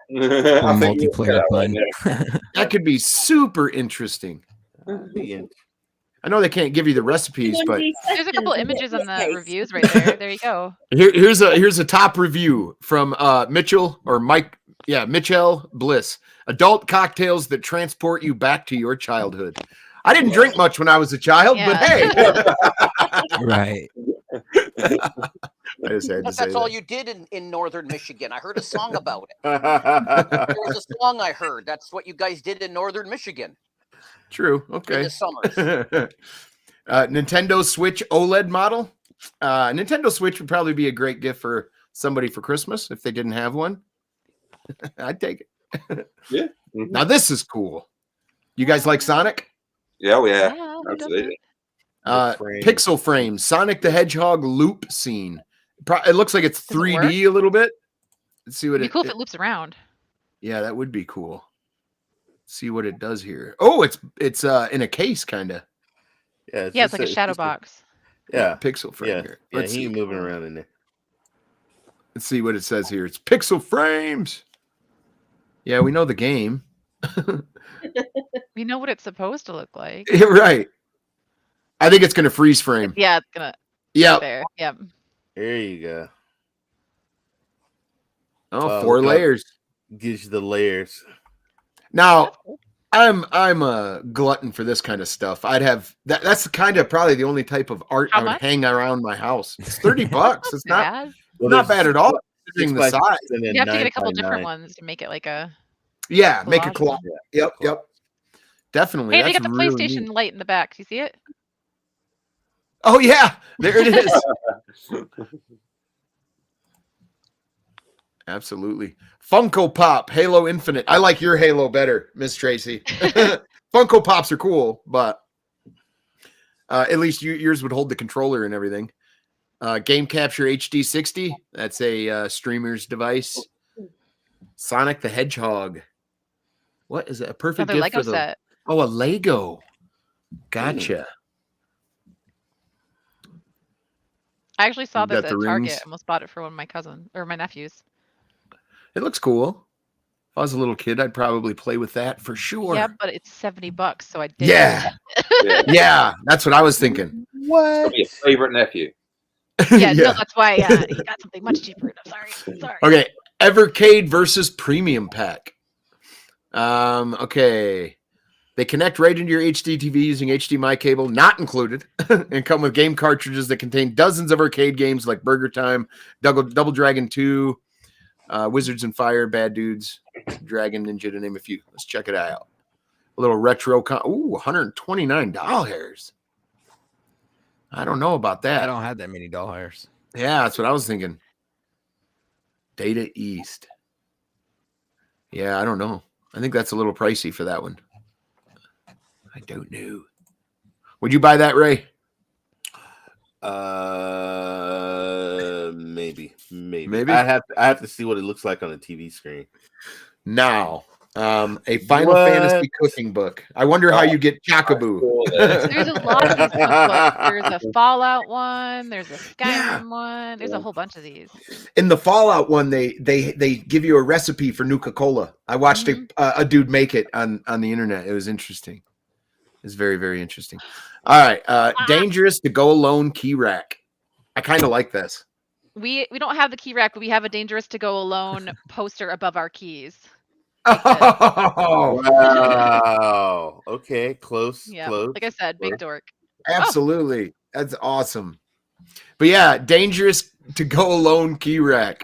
I think you Multiplayer get that one, fun. yeah. That could be super interesting. I know they can't give you the recipes, but There's a couple images on the reviews right there. There you go. here's a top review from Mitchell or Mike. Yeah, Mitchell Bliss. Adult cocktails that transport you back to your childhood. I didn't drink much when I was a child, but hey. Right. I just had to say That's all that. you did in northern Michigan. I heard a song about it. There was a song I heard. That's what you guys did in northern Michigan True. in Okay. the summers. Nintendo Switch OLED model. Nintendo Switch would probably be a great gift for somebody for Christmas if they didn't have one. I'd take it. Yeah. Mhm. Now this is cool. You guys like Sonic? Yeah, oh, yeah, Yeah, who doesn't? absolutely. Pixel frame, Sonic the Hedgehog loop scene. It looks like it's Does it work? 3D a little bit. Let's see what It'd be cool if it loops around. Yeah, that would be cool. See what it does here. Oh, it's in a case, kind of. Yeah, Yeah, it's like a shadow just box. Yeah. Pixel frame Yeah. here. Yeah, Let's he see. ain't moving around in there. Let's see what it says here. It's pixel frames. Yeah, we know the game. We know what it's supposed to look like. You're right. I think it's going to freeze frame. Yeah, it's gonna. Yeah. There. Yep. There you go. Oh, 4 look up. layers. Gives you the layers. Now, I'm a glutton for this kind of stuff. I'd have that's kind of probably the only type of art How I would much? hang around my house. It's $30. It's not Bad. not bad at all. Six Considering the by size. six and then You have to get nine a couple by different nine. ones to make it like a. Yeah, make a Collage. clock. Yep. Definitely. Hey, they That's got the really PlayStation neat. light in the back. Do you see it? Oh yeah, there it is. Absolutely. Funko Pop, Halo Infinite. I like your Halo better, Miz Tracey. Funko Pops are cool, but at least yours would hold the controller and everything. Game Capture HD 60. That's a streamer's device. Sonic the Hedgehog. What is it? A perfect Another gift Lego for the set. Oh, a Lego. Gotcha. I actually saw You this got the at Target. rings. I almost bought it for one of my cousins or my nephews. It looks cool. If I was a little kid, I'd probably play with that for sure. Yeah, but it's $70, so I did. Yeah. Yeah, that's what I was thinking. What? Your favorite nephew. Yeah, no, that's why you got something much cheaper. I'm sorry. Okay, Evercade versus Premium Pack. Okay. They connect right into your HD TV using HDMI cable, not included, and come with game cartridges that contain dozens of arcade games like Burger Time, Double Dragon 2, Wizards and Fire, Bad Dudes, Dragon Ninja, to name a few. Let's check it out. A little retro. Ooh, $129. I don't know about that. I don't have that many doll hairs. Yeah, that's what I was thinking. Data East. Yeah, I don't know. I think that's a little pricey for that one. I don't know. Would you buy that, Ray? Maybe. I have to see what it looks like on the TV screen. Now, a Final Fantasy cooking book. I wonder how you get Chocobo. There's a lot of these cookbooks. There's a Fallout one. There's a Skyrim one. There's a whole bunch of these. In the Fallout one, they give you a recipe for Nuka-Cola. I watched a dude make it on the internet. It was interesting. It's very, very interesting. All right. Dangerous to go alone key rack. I kind of like this. We don't have the key rack, but we have a Dangerous to Go Alone poster above our keys. Oh, wow. Okay, close. Yeah, close. like I said, big dork. Absolutely. That's awesome. But yeah, Dangerous to go alone key rack.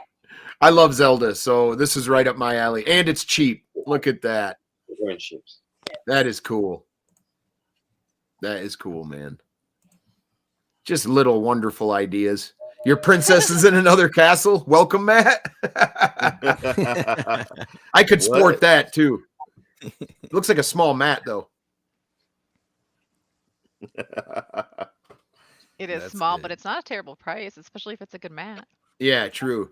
I love Zelda, so this is right up my alley. And it's cheap. Look at that. That is cool. That is cool, man. Just little wonderful ideas. Your princess is in another castle. Welcome, Matt. I could sport that too. It looks like a small mat, though. It is small, but it's not a terrible price, especially if it's a good mat. Yeah, true.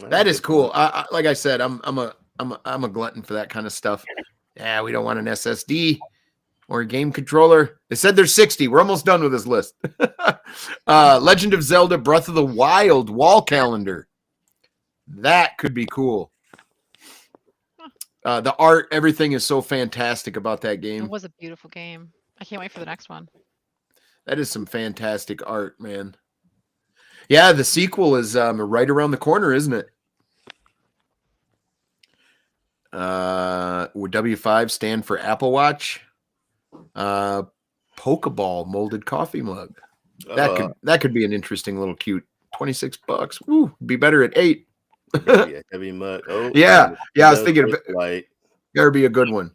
That is cool. Like I said, I'm a glutton for that kind of stuff. Yeah, we don't want an SSD or a game controller. They said there's 60. We're almost done with this list. Legend of Zelda Breath of the Wild wall calendar. That could be cool. The art, everything is so fantastic about that game. It was a beautiful game. I can't wait for the next one. That is some fantastic art, man. Yeah, the sequel is right around the corner, isn't it? Would W5 stand for Apple Watch? Pokeball molded coffee mug. That could be an interesting little cute $26. Woo, be better at 8. Heavy mug. Oh, yeah. I was thinking it gotta be a good one.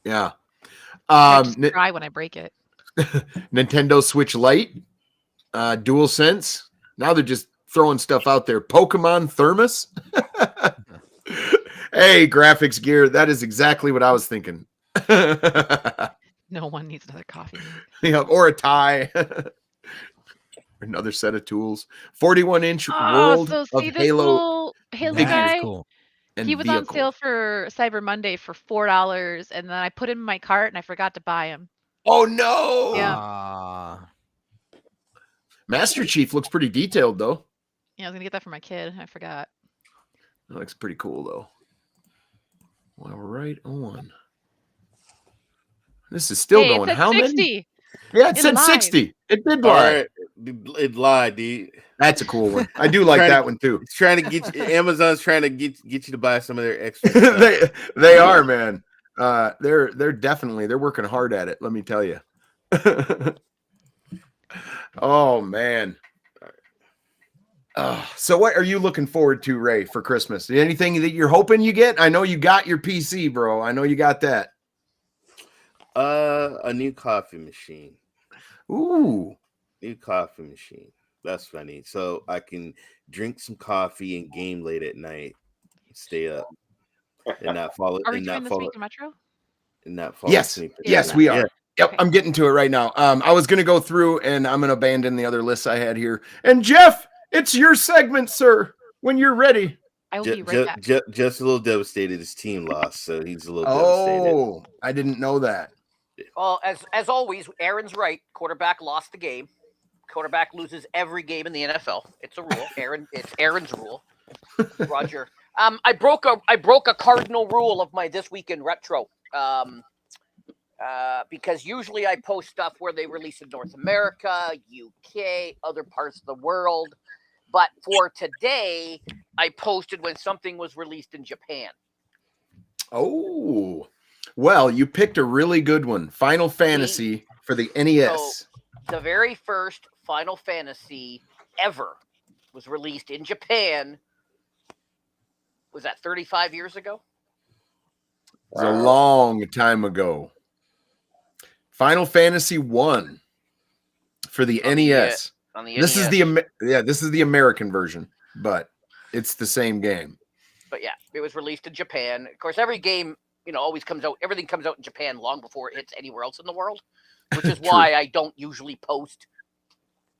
Yeah. I just cry when I break it. Nintendo Switch Lite, DualSense. Now they're just throwing stuff out there. Pokemon Thermos. Hey, graphics gear. That is exactly what I was thinking. No one needs another coffee. Yeah, or a tie. Another set of tools. 41-inch world of Halo. Halo guy. Cool. He was on sale for Cyber Monday for $4, and then I put him in my cart and I forgot to buy him. Oh no! Yeah. Master Chief looks pretty detailed though. Yeah, I was gonna get that for my kid. I forgot. That looks pretty cool though. Well, right on. This is still going. How 60. Many? Yeah, it said 60. It did lie. Right. It lied, dude. That's a cool one. I do like that one too. It's trying to get you, Amazon's trying to get you to buy some of their extra. they are, man. They're definitely working hard at it. Let me tell you. Oh man. So what are you looking forward to, Ray, for Christmas? Anything that you're hoping you get? I know you got your PC, bro. I know you got that. A new coffee machine. Ooh. New coffee machine. That's what I need. So I can drink some coffee and game late at night. Stay up. And not follow. Are we doing this week in Metro? And not follow. Yes. Yes, we are. Yeah. Yep, okay. I'm getting to it right now. I was going to go through and I'm going to abandon the other lists I had here. And Jeff, it's your segment, sir. When you're ready. I will be right back. Just a little devastated. His team lost, so he's a little devastated. Oh, I didn't know that. Well, as always, Aaron's right. Quarterback lost the game. Quarterback loses every game in the NFL. It's a rule. It's Aaron's rule. Roger. I broke a cardinal rule of my This Week in Retro. Because usually I post stuff where they release in North America, UK, other parts of the world. But for today, I posted when something was released in Japan. Oh, well, you picked a really good one. Final Fantasy for the NES. So, the very first Final Fantasy ever was released in Japan. Was that 35 years ago? It was a long time ago. Final Fantasy 1 for the NES. On the This NES. is this is the American version, but it's the same game. But yeah, it was released in Japan. Of course, every game, always comes out. Everything comes out in Japan long before it hits anywhere else in the world, which is why I don't usually post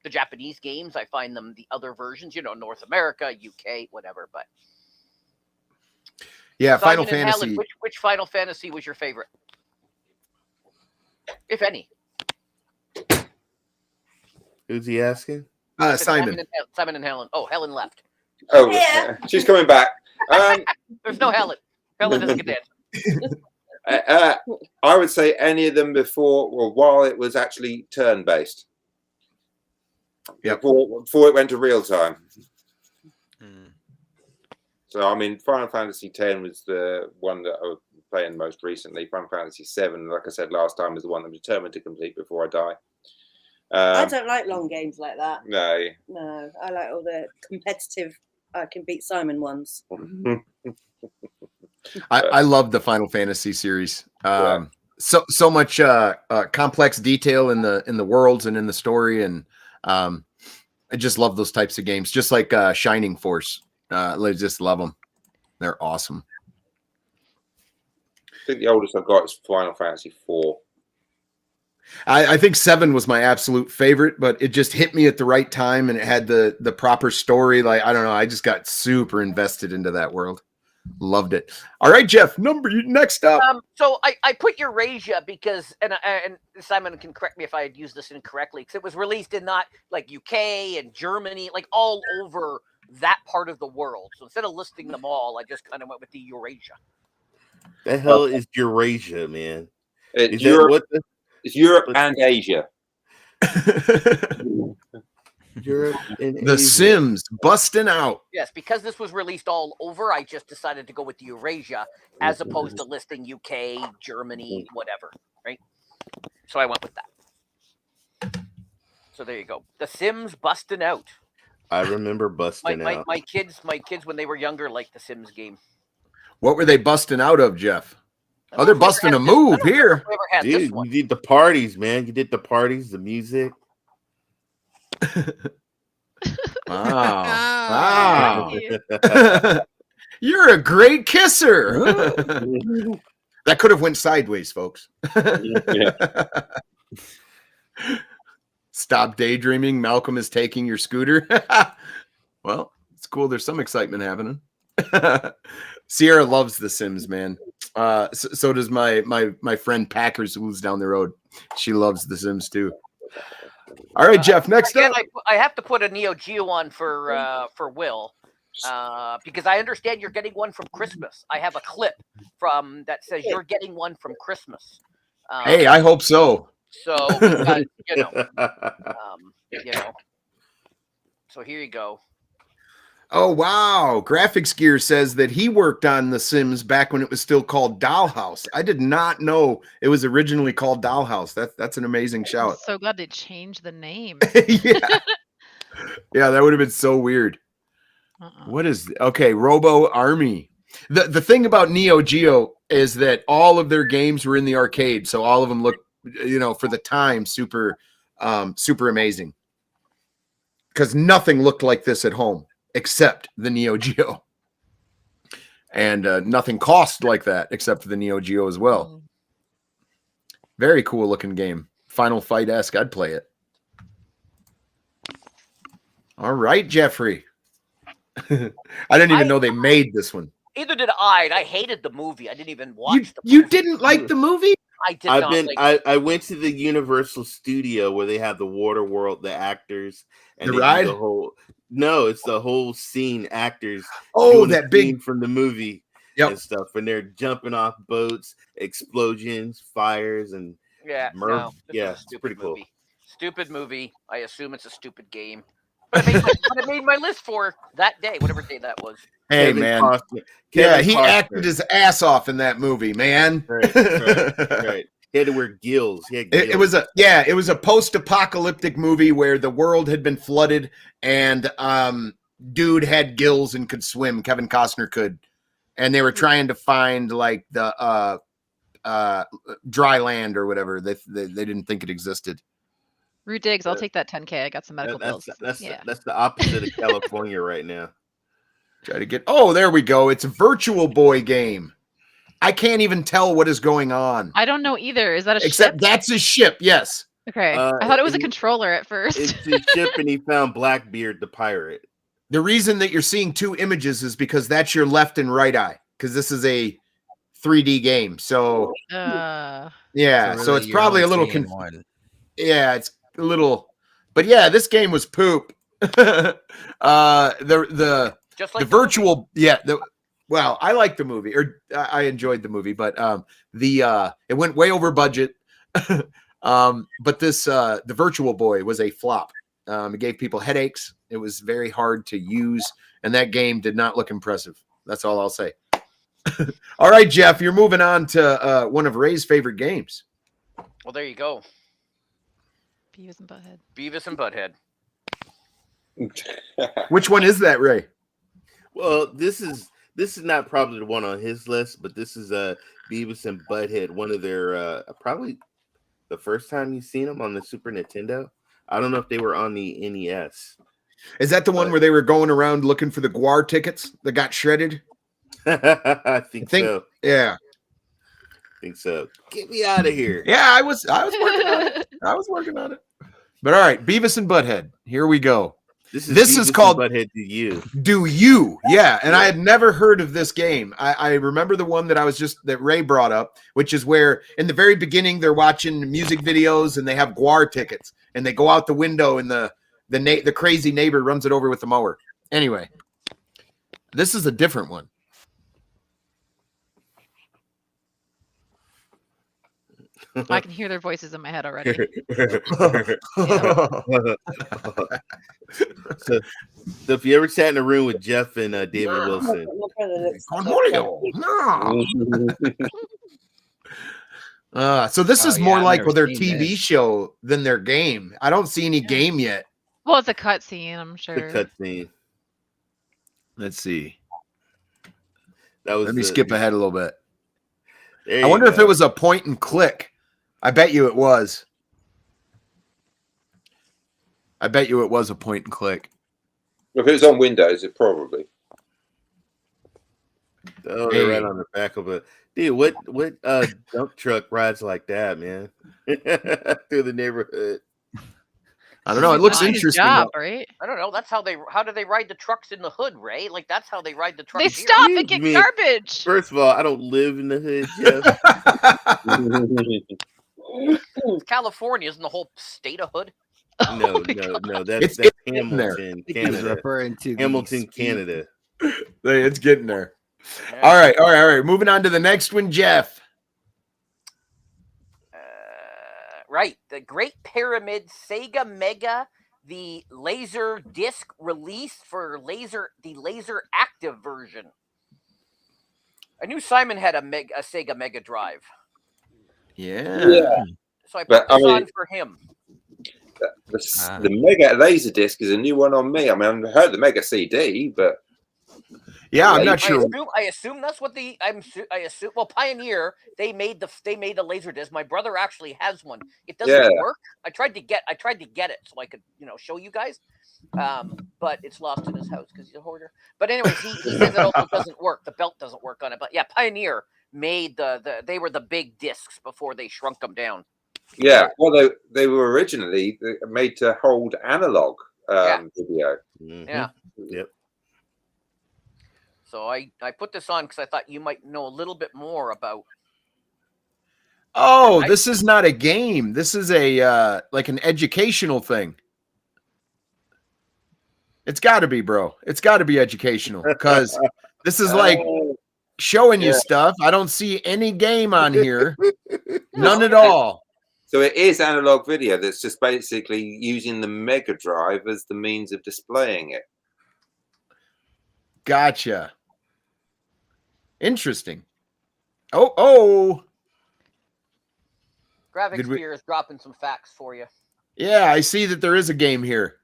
the Japanese games. I find them the other versions, North America, UK, whatever. But yeah, Simon Final Fantasy. Helen, which Final Fantasy was your favorite, if any? Who's he asking? Simon. Simon and Helen. Oh, Helen left. Oh, Yeah. she's coming back. There's no Helen. Helen doesn't get that. I would say any of them before or while it was actually turn-based. Yep. Before it went to real time. So, I mean, Final Fantasy X was the one that I was playing most recently. Final Fantasy VII, like I said last time, was the one I'm determined to complete before I die. I don't like long games like that. No. No, I like all the competitive, I can beat Simon ones. I love the Final Fantasy series. So much complex detail in the worlds and in the story, and I just love those types of games. Just like Shining Force, I just love them. They're awesome. I think the oldest I've got is Final Fantasy IV. I think 7 was my absolute favorite, but it just hit me at the right time, and it had the proper story. Like, I don't know, I just got super invested into that world. Loved it. All right, Jeff, next up. So I put Eurasia because, and Simon can correct me if I had used this incorrectly, because it was released in not like UK and Germany, like all over that part of the world. So instead of listing them all, I just kind of went with the Eurasia. The hell is Eurasia, man? It's Europe and Asia. Europe and The Asia. Sims busting out. Yes, because this was released all over, I just decided to go with Eurasia as opposed to listing UK, Germany, whatever, right? So I went with that. So there you go. The Sims busting out. I remember busting out. My kids when they were younger liked the Sims game. What were they busting out of, Jeff? Oh, they're busting a move here. Dude, you did the parties, man. You did the parties, the music. Wow. You're a great kisser. That could have went sideways, folks. Stop daydreaming. Malcolm is taking your scooter. Well, it's cool. There's some excitement happening. Sierra loves The Sims, man. So does my friend Packers, who lives down the road. She loves The Sims too. All right, Jeff. Next up, I have to put a Neo Geo on for Will, because I understand you're getting one from Christmas. I have a clip from that says you're getting one from Christmas. Hey, I hope so. So so here you go. Oh, wow. Graphics Gear says that he worked on The Sims back when it was still called Dollhouse. I did not know it was originally called Dollhouse. That's an amazing shout. I'm so glad they changed the name. Yeah, that would have been so weird. What is Robo Army. The thing about Neo Geo is that all of their games were in the arcade, so all of them look, for the time, super amazing. Because nothing looked like this at home except the Neo Geo. And nothing cost like that except for the Neo Geo as well. Very cool looking game. Final Fight-esque. I'd play it. All right, Jeffrey. I didn't even know they made this one. Either did I, and I hated the movie. I didn't even watch the You movie. didn't like the movie? I did not like I went to the Universal Studio where they have the water world, the actors, and The they do ride? the whole. No, it's the whole scene. Actors. Oh, doing that the big scene from the movie and stuff, and they're jumping off boats, explosions, fires, and Yeah, murder. no, this Yeah, was a it's pretty cool. movie. Stupid movie. I assume it's a stupid game. But I made my list for that day, whatever day that was. Hey, Kevin man. Costner. Yeah, Kevin he Costner. acted his ass off in that movie, man. Right. He had to wear gills. He had gills. It was a post-apocalyptic movie where the world had been flooded and dude had gills and could swim. Kevin Costner could. And they were trying to find like the dry land or whatever. They didn't think it existed. Rue Diggs, I'll take that 10K. I got some medical bills. That's the opposite of California right now. Try to get. Oh, there we go. It's a Virtual Boy game. I can't even tell what is going on. I don't know either. Is that a Except ship? that's a ship. Yes. Okay. I thought it was a controller at first. It's his ship, and he found Blackbeard the pirate. The reason that you're seeing two images is because that's your left and right eye. Because this is a 3D game. So yeah. So it's probably a little. Yeah, it's a little. But yeah, this game was poop. The virtual, well, I like the movie, or I enjoyed the movie, but it went way over budget. But this the Virtual Boy was a flop. It gave people headaches. It was very hard to use, and that game did not look impressive. That's all I'll say. All right, Jeff, you're moving on to one of Ray's favorite games. Well, there you go. Beavis and Butthead. Beavis and Butthead. Which one is that, Ray? Well, this is not probably the one on his list, but this is Beavis and Butthead, one of their probably the first time you've seen them on the Super Nintendo. I don't know if they were on the NES. Is that the one where they were going around looking for the Guar tickets that got shredded? I think so. Yeah. I think so. Get me out of here. Yeah, I was working on it. I was working on it. But all right, Beavis and Butthead. Here we go. This is called Butthead Do You. Do You? Yeah, and I had never heard of this game. I remember the one that Ray brought up, which is where in the very beginning they're watching music videos and they have Guar tickets and they go out the window and the crazy neighbor runs it over with the mower. Anyway, this is a different one. I can hear their voices in my head already. So if you ever sat in a room with Jeff and David Wilson, so this is more like their TV show than their game. I don't see any game yet. Well, it's a cutscene, I'm sure. The cutscene. Let's see. Let me skip ahead a little bit. I wonder if it was a point and click. I bet you it was. I bet you it was a point and click. If it was on Windows, it probably. Oh, they're right on the back of it. Dude, what dump truck rides like that, man? Through the neighborhood. I don't know. It looks interesting. Right? I don't know. That's how do they ride the trucks in the hood, Ray? Like that's how they ride the trucks. They stop and get garbage. First of all, I don't live in the hood, Jeff. California isn't the whole state a hood. No. That's Hamilton, Canada. Referring to Hamilton, Canada. It's getting there. All right. Moving on to the next one, Jeff. Right, the Great Pyramid Sega Mega, the laser disc release for the laser active version. I knew Simon had a Sega Mega Drive. Yeah. So I put this on for him. The Mega Laser Disc is a new one on me. I mean, I heard the Mega CD, but yeah, I'm not sure. I assume that's what I assume. Well, Pioneer they made the laser disc. My brother actually has one. It doesn't work. I tried to get it so I could show you guys, but it's lost in his house because he's a hoarder. But anyways, he says it also doesn't work. The belt doesn't work on it. But yeah, Pioneer made they were the big discs before they shrunk them down. Yeah, well, they were originally made to hold analog video. Mm-hmm. Yeah. Yep. So I put this on because I thought you might know a little bit more about. Oh, this is not a game. This is a like an educational thing. It's got to be, bro. It's got to be educational because this is like showing you stuff. I don't see any game on here. None at all. So it is analog video that's just basically using the Mega Drive as the means of displaying it. Gotcha. Interesting. Oh. Graphics Beer is dropping some facts for you. Yeah, I see that there is a game here.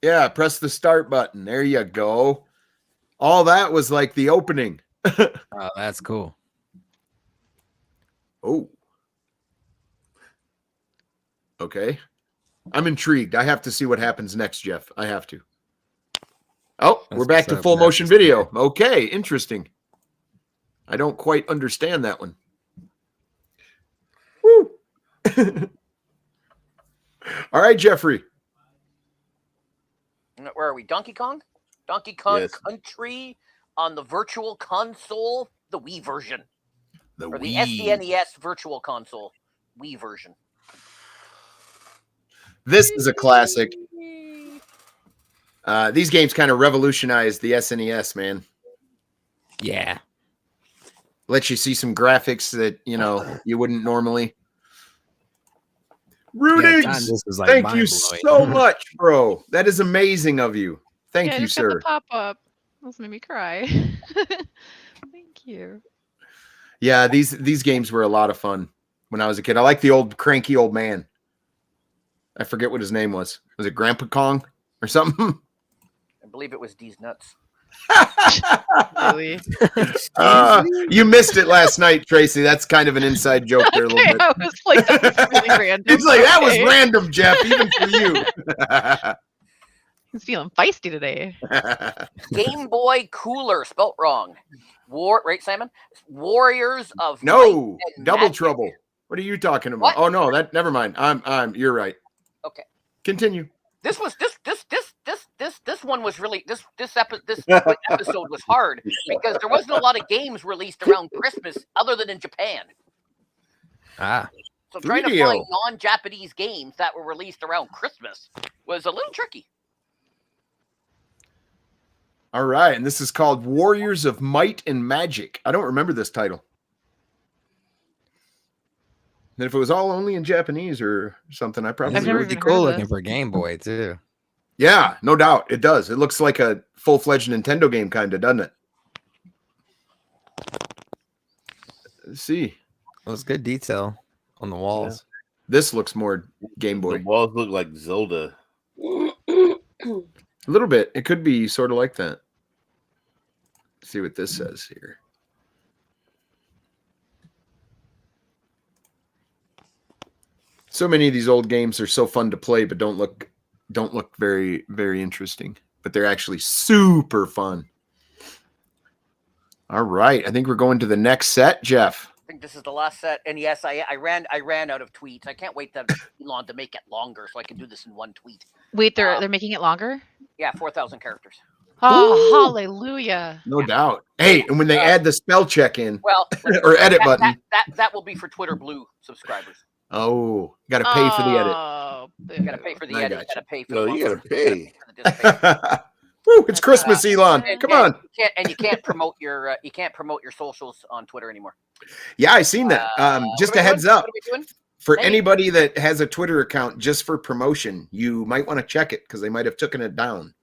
Yeah, press the start button. There you go. All that was like the opening. Oh, that's cool. Oh. Okay. I'm intrigued. I have to see what happens next, Jeff. I have to. Oh, we're back to full motion video. Okay, interesting. I don't quite understand that one. Woo. All right, Jeffrey. Where are we? Donkey Kong? Donkey Kong Country on the Virtual Console, the Wii version. The SNES Virtual Console, Wii version. This is a classic. These games kind of revolutionized the SNES, man. Yeah. Lets you see some graphics that, you wouldn't normally. Rudix, thank you so much, bro. That is amazing of you. Thank you, sir. The pop-up. Those made me cry. Thank you. Yeah, these games were a lot of fun when I was a kid. I like the old cranky old man. I forget what his name was. Was it Grandpa Kong or something? I believe it was D's Nuts. Really? You missed it last night, Tracy. That's kind of an inside joke there a little bit. I was like, that was really random. It's like, that was random, Jeff, even for you. He's feeling feisty today. Game Boy Cooler, spelt wrong. Right, Simon? Warriors of No, Might Double Magic. Trouble. What are you talking about? What? Oh no, never mind. You're right. Okay. Continue. This one was really this episode was hard because there wasn't a lot of games released around Christmas other than in Japan. So trying to find non-Japanese games that were released around Christmas was a little tricky. All right, and this is called Warriors of Might and Magic. I don't remember this title. And if it was all only in Japanese or something, I probably would be pretty cool looking for Game Boy too. Yeah, no doubt. It does. It looks like a full-fledged Nintendo game kind of, doesn't it? Let's see. Well, it's good detail on the walls. Yeah. This looks more Game Boy. The walls look like Zelda. A little bit. It could be sort of like that. Let's see what this says here. So many of these old games are so fun to play, but don't look very, very interesting. But they're actually super fun. All right, I think we're going to the next set, Jeff. I think this is the last set, and yes, I ran out of tweets. I can't wait that long to make it longer, so I can do this in one tweet. Wait, they're making it longer? Yeah, 4,000 characters. Oh, Ooh. Hallelujah! No doubt. Hey, and when they add the spell check in, well, or edit button, that will be for Twitter Blue subscribers. Oh, got to pay for the edit. You got to pay for the edit. You got to pay for. No, you got to pay. Woo, it's Christmas, Elon. Come on. You can't promote your socials on Twitter anymore. Yeah, I seen that. Just a heads up. What are we doing? For anybody that has a Twitter account just for promotion, you might want to check it because they might have taken it down.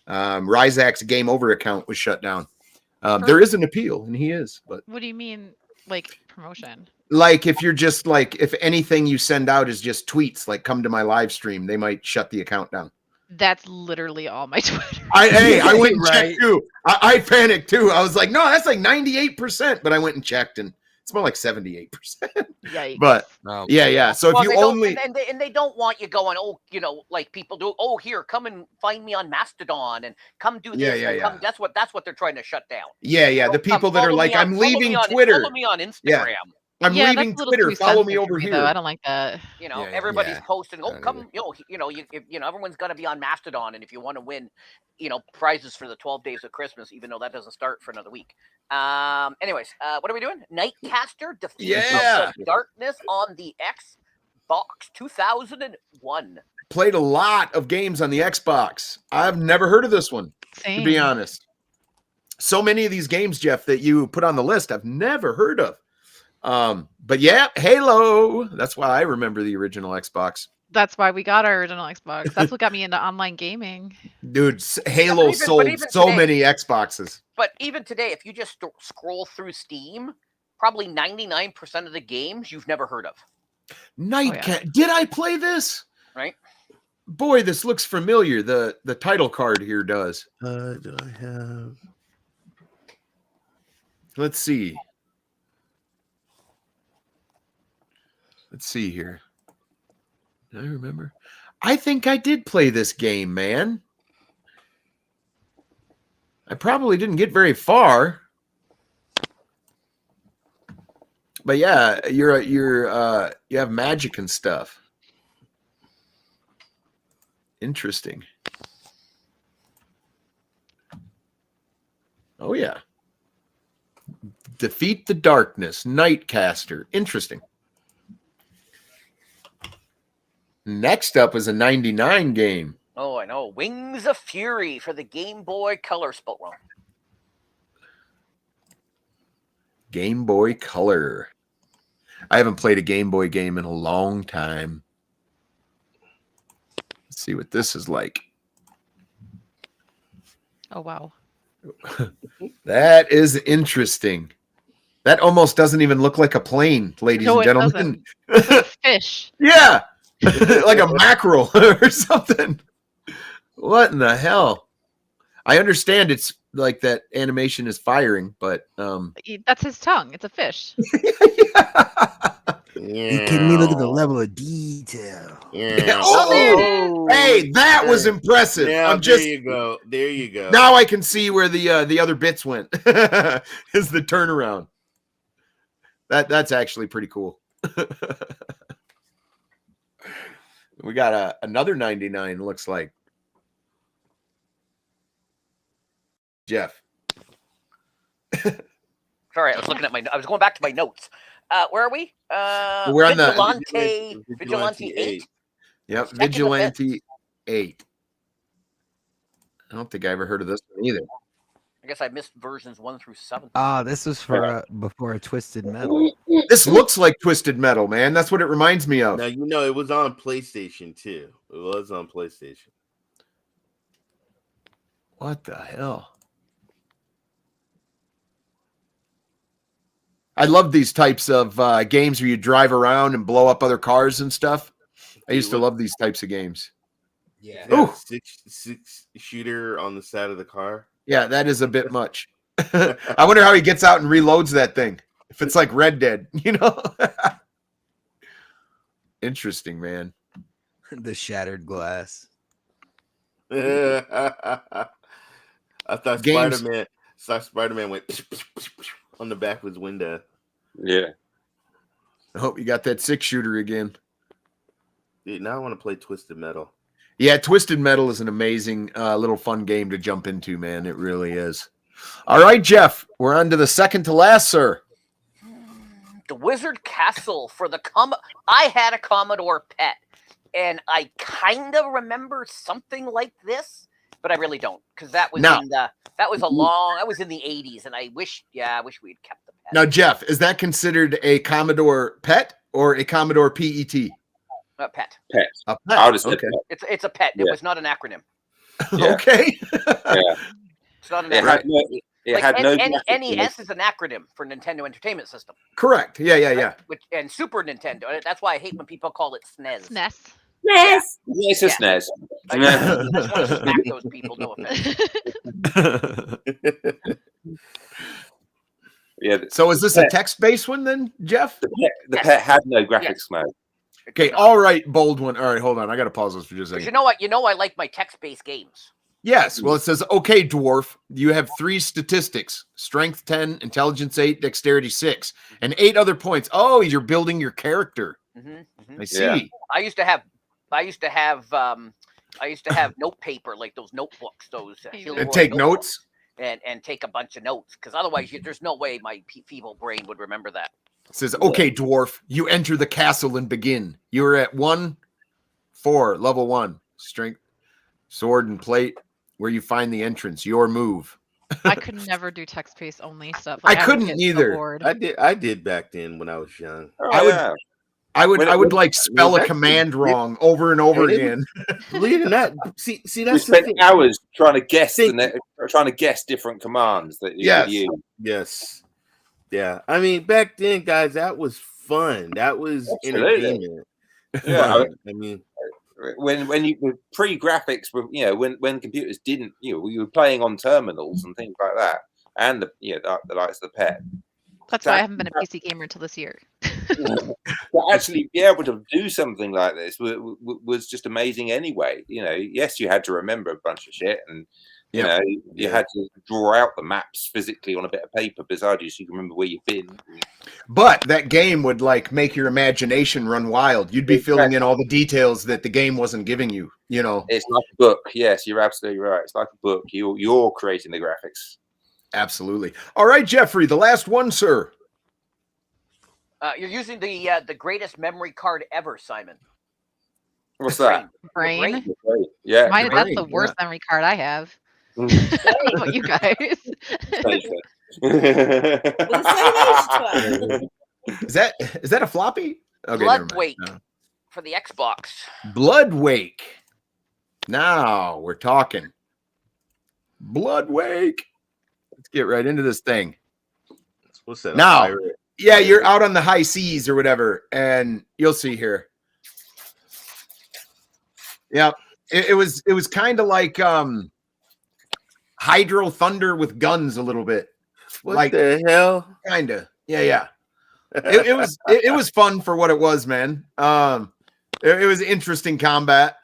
Ryzak's Game Over account was shut down. There is an appeal, and he is. But what do you mean, like promotion? Like if you're just like if anything you send out is just tweets, like come to my live stream, they might shut the account down. That's literally all my Twitter. I went and checked too. I panicked too. I was like, no, that's like 98%. But I went and checked, and it's more like 78%. Yikes. But yeah. So if you only and they don't want you going, like people do. Oh, here, come and find me on Mastodon and come do this. Yeah. That's what they're trying to shut down. Yeah. The people that are like, I'm leaving Twitter. Follow me on Instagram. I'm Yeah, leaving that's a little Twitter. too Follow me censored over for me, here. though. I don't like that. You know, Yeah, everybody's yeah. posting. Oh, Don't come, everyone's got to be on Mastodon, and if you want to win, prizes for the 12 days of Christmas, even though that doesn't start for another week. Anyways, what are we doing? Nightcaster, Defeat Yeah. of the Darkness on the Xbox 2001. Played a lot of games on the Xbox. I've never heard of this one, to be Same. honest. So many of these games, Jeff, that you put on the list, I've never heard of. But yeah, Halo. That's why I remember the original Xbox. That's why we got our original Xbox. That's what got me into online gaming. Dude, Halo sold even so today- many Xboxes. But even today, if you just scroll through Steam, probably 99% of the games you've never heard of. Nightcat. Did I play this? Right? Boy, this looks familiar. The title card here does. Do I have? Let's see. Let's see here. Do I remember? I think I did play this game, man. I probably didn't get very far. But yeah, you have magic and stuff. Interesting. Oh yeah. Defeat the Darkness, Nightcaster. Interesting. Next up is a 99 game. Oh, I know. Wings of Fury for the Game Boy Color spelt wrong. Game Boy Color. I haven't played a Game Boy game in a long time. Let's see what this is like. Oh, wow. That is interesting. That almost doesn't even look like a plane, ladies No, and it gentlemen. doesn't. It's like a fish. Yeah. Like a mackerel or something. What in the hell? I understand it's like that animation is firing, but That's his tongue. It's a fish. You kidding me? Look at the level of detail. Yeah. Oh, hey, that was impressive. Yeah, I'm just there you go. There you go. now I can see where the other bits went. Is the turnaround. That's actually pretty cool. We got another 99, looks like. Jeff. Sorry, I was going back to my notes. Where are we? We're on the Vigilante 8. Yep, Second Vigilante 8. I don't think I ever heard of this one either. I guess I missed versions 1 through 7. Ah, this was for before Twisted Metal. This looks like Twisted Metal, man. That's what it reminds me of. Now, it was on PlayStation too. It was on PlayStation. What the hell? I love these types of games where you drive around and blow up other cars and stuff. I used to love these types of games. Yeah. Ooh. Six shooter on the side of the car. Yeah, that is a bit much. I wonder how he gets out and reloads that thing. If it's like Red Dead, Interesting, man. The shattered glass. I thought Spider-Man went on the back of his window. Yeah. I hope you got that 6-shooter again. Dude, now I want to play Twisted Metal. Yeah, Twisted Metal is an amazing little fun game to jump into, man. It really is. All right, Jeff, we're on to the second to last, sir. The Wizard Castle for the I had a Commodore PET, and I kind of remember something like this, but I really don't, because that was that was in the 80s, and I wish we'd kept the PET. Now, Jeff, is that considered a Commodore PET or a Commodore PET? PET. Pet. A PET. I would have said Okay. pet. It's a PET. It Yeah. was not an acronym. Yeah. Okay. Yeah. It's not an It acronym. had no graphics in NES it. is an acronym for Nintendo Entertainment System. Correct. Yeah. And Super Nintendo. That's why I hate when people call it SNES. SNES. Yes. Yeah, it's a SNES. I just want to smack those people. No offense. Yeah. So is this a text-based one then, Jeff? The pet had no graphics mode. Okay, all right, bold one. All right, hold on. I got to pause this for just a second. You know I like my text-based games. Yes. Well, it says, okay, dwarf, you have 3 statistics: strength 10, intelligence 8, dexterity 6, and 8 other points. Oh, you're building your character. I see. Yeah. I used to have note paper, like those notebooks, those And Hilroy take notebooks, notes. and take a bunch of notes, because otherwise there's no way my feeble brain would remember that. It says, okay, dwarf, you enter the castle and begin. You are at 1-4, level 1. Strength, sword, and plate. Where you find the entrance, your move. I could never do text-based only stuff. I would couldn't get so either. bored. I did back then when I was young. Oh, I would- yeah. I would When- like spell a that's- command wrong over and over Hey, again. Believe it or not, see We that's the spent thing. hours trying to guess Think- trying to guess different commands that you Yes. could use. Yes. Yeah. I mean, back then, guys, that was fun. That was Absolutely. entertainment. Yeah. Fun. I mean, When you with pre-graphics, when computers didn't, we were playing on terminals and things like that, and the likes of the pet. That's why I haven't been a PC gamer until this year. To actually be able to do something like this was just amazing anyway. Yes, you had to remember a bunch of shit, and you had to draw out the maps physically on a bit of paper beside you so you can remember where you've been. But that game would like make your imagination run wild. You'd be filling in all the details that the game wasn't giving you. It's like a book. Yes, you're absolutely right. It's like a book. You're creating the graphics. Absolutely. All right, Jeffrey, the last one, sir. You're using the greatest memory card ever, Simon. What's that? Brain. Yeah. Mine, that's the brain, worst memory card I have. Mm. I don't know about you guys. Is that a floppy? Okay, never mind. Bloodwake No. for the Xbox. Bloodwake. Now we're talking. Bloodwake. Let's get right into this thing. what's that? Now, pirate? yeah, you're out on the high seas or whatever, and you'll see here. Yeah, it was kind of like Hydro Thunder with guns a little bit. What like the hell? Kind of. Yeah. It was fun for what it was, man. It was interesting combat.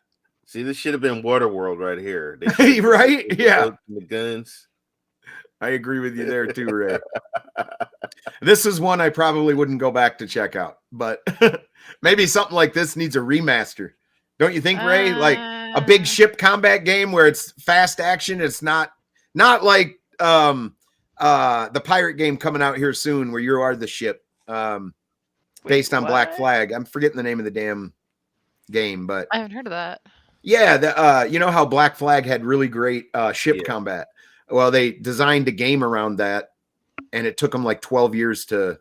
See, this should have been Waterworld right here. Right? Yeah. The guns. I agree with you there too, Ray. This is one I probably wouldn't go back to check out, but maybe something like this needs a remaster. Don't you think, Ray? Like a big ship combat game where it's fast action. It's not like the pirate game coming out here soon where you are the ship based on Black Flag. I'm forgetting the name of the damn game, but I haven't heard of that. yeah, you know how Black Flag had really great ship combat. Well, they designed a game around that, and it took them like 12 years to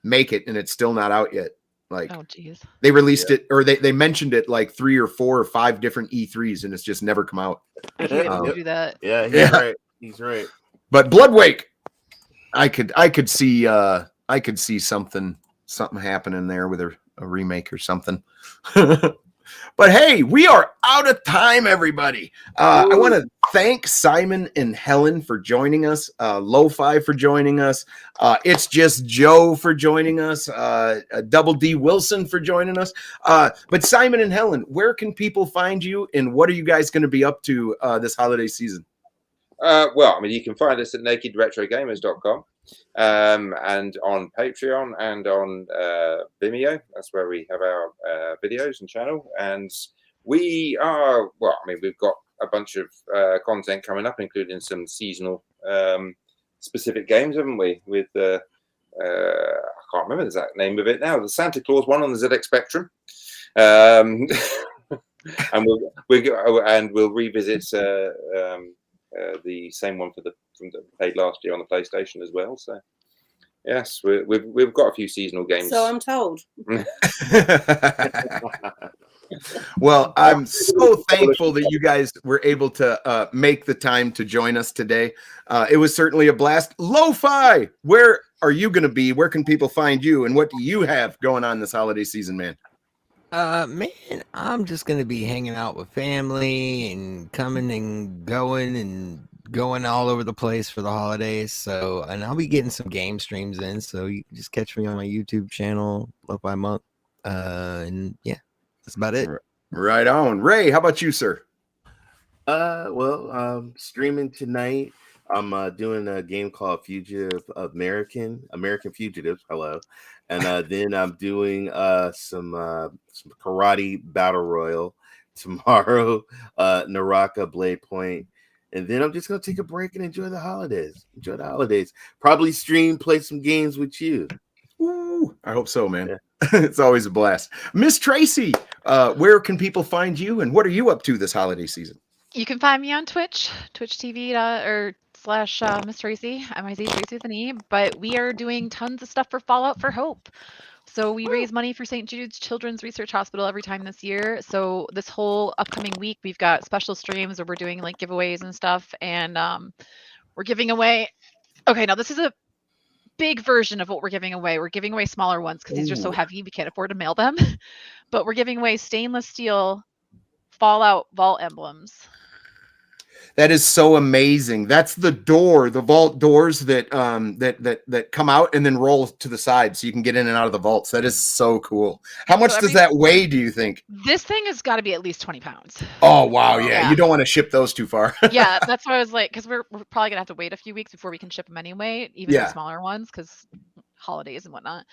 make it, and it's still not out yet. Like, oh, geez. They released it, or they mentioned it like 3 or 4 or 5 different E3s, and it's just never come out. I hate it when you do that. Yeah, he's right. He's right. But Bloodwake, I could see something happening there with a remake or something. But hey, we are out of time, everybody. I want to thank Simon and Helen for joining us, LoFi for joining us, It's Just Joe for joining us, Double D Wilson for joining us. But Simon and Helen, where can people find you, and what are you guys going to be up to this holiday season? Well, I mean, you can find us at nakedretrogamers.com and on Patreon and on Vimeo. That's where we have our videos and channel. And we are, well, I mean, we've got a bunch of content coming up, including some seasonal specific games, haven't we? With I can't remember the exact name of it now. The Santa Claus one on the ZX Spectrum. And we'll revisit the same one from the played last year on the PlayStation as well. So yes, we've got a few seasonal games. So I'm told. Well, I'm so thankful that you guys were able to make the time to join us today. It was certainly a blast. LoFi, where are you going to be? Where can people find you? And what do you have going on this holiday season, man? Man, I'm just gonna be hanging out with family and coming and going all over the place for the holidays. So, and I'll be getting some game streams in. So you can just catch me on my YouTube channel, LoFi Monk. And yeah, that's about it. Right on. Ray, how about you, sir? Streaming tonight. I'm doing a game called American Fugitives. Hello, and then I'm doing some karate battle royal tomorrow. Naraka Blade Point, and then I'm just gonna take a break and enjoy the holidays. Probably stream, play some games with you. Ooh, I hope so, man. Yeah. It's always a blast. Miss Tracey, where can people find you, and what are you up to this holiday season? You can find me on Twitch, Twitch TV or slash Miss Tracey, MIZ Tracey with an E. But we are doing tons of stuff for Fallout for Hope. So we raise money for St. Jude's Children's Research Hospital every time this year. So this whole upcoming week, we've got special streams where we're doing like giveaways and stuff, and we're giving away. Okay, now this is a big version of what we're giving away. We're giving away smaller ones because these are so heavy we can't afford to mail them. But we're giving away stainless steel Fallout vault emblems. That is so amazing. That's the vault doors that that come out and then roll to the side so you can get in and out of the vaults. That is so cool. How much does that weigh, do you think? This thing has got to be at least 20 pounds. Oh, wow. Yeah. You don't want to ship those too far. Yeah, that's what I was like, because we're probably going to have to wait a few weeks before we can ship them anyway, even the smaller ones, because holidays and whatnot.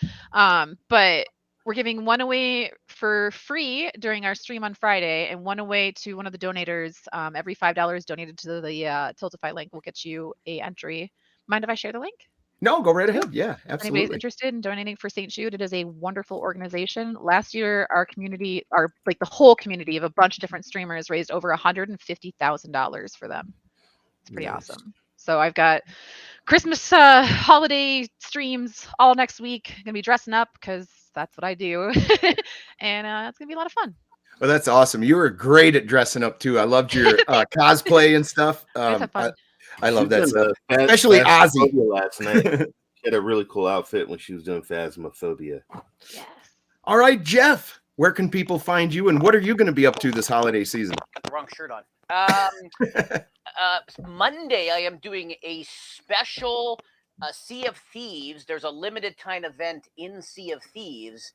But we're giving one away for free during our stream on Friday, and one away to one of the donators. Every $5 donated to the Tiltify link will get you a entry. Mind if I share the link? No, go right ahead. Yeah, absolutely. If anybody's interested in donating for St. Jude, it is a wonderful organization. Last year, our community, the whole community of a bunch of different streamers raised over $150,000 for them. It's pretty awesome. So I've got Christmas holiday streams all next week. I'm gonna be dressing up because that's what I do, and it's gonna be a lot of fun. Well, that's awesome. You were great at dressing up too. I loved your cosplay and stuff. I love that stuff, especially Ozzy. Last night, she had a really cool outfit when she was doing Phasmophobia. Yes. All right, Jeff, where can people find you, and what are you going to be up to this holiday season? Got the wrong shirt on. Monday, I am doing a special Sea of Thieves. There's a limited time event in Sea of Thieves,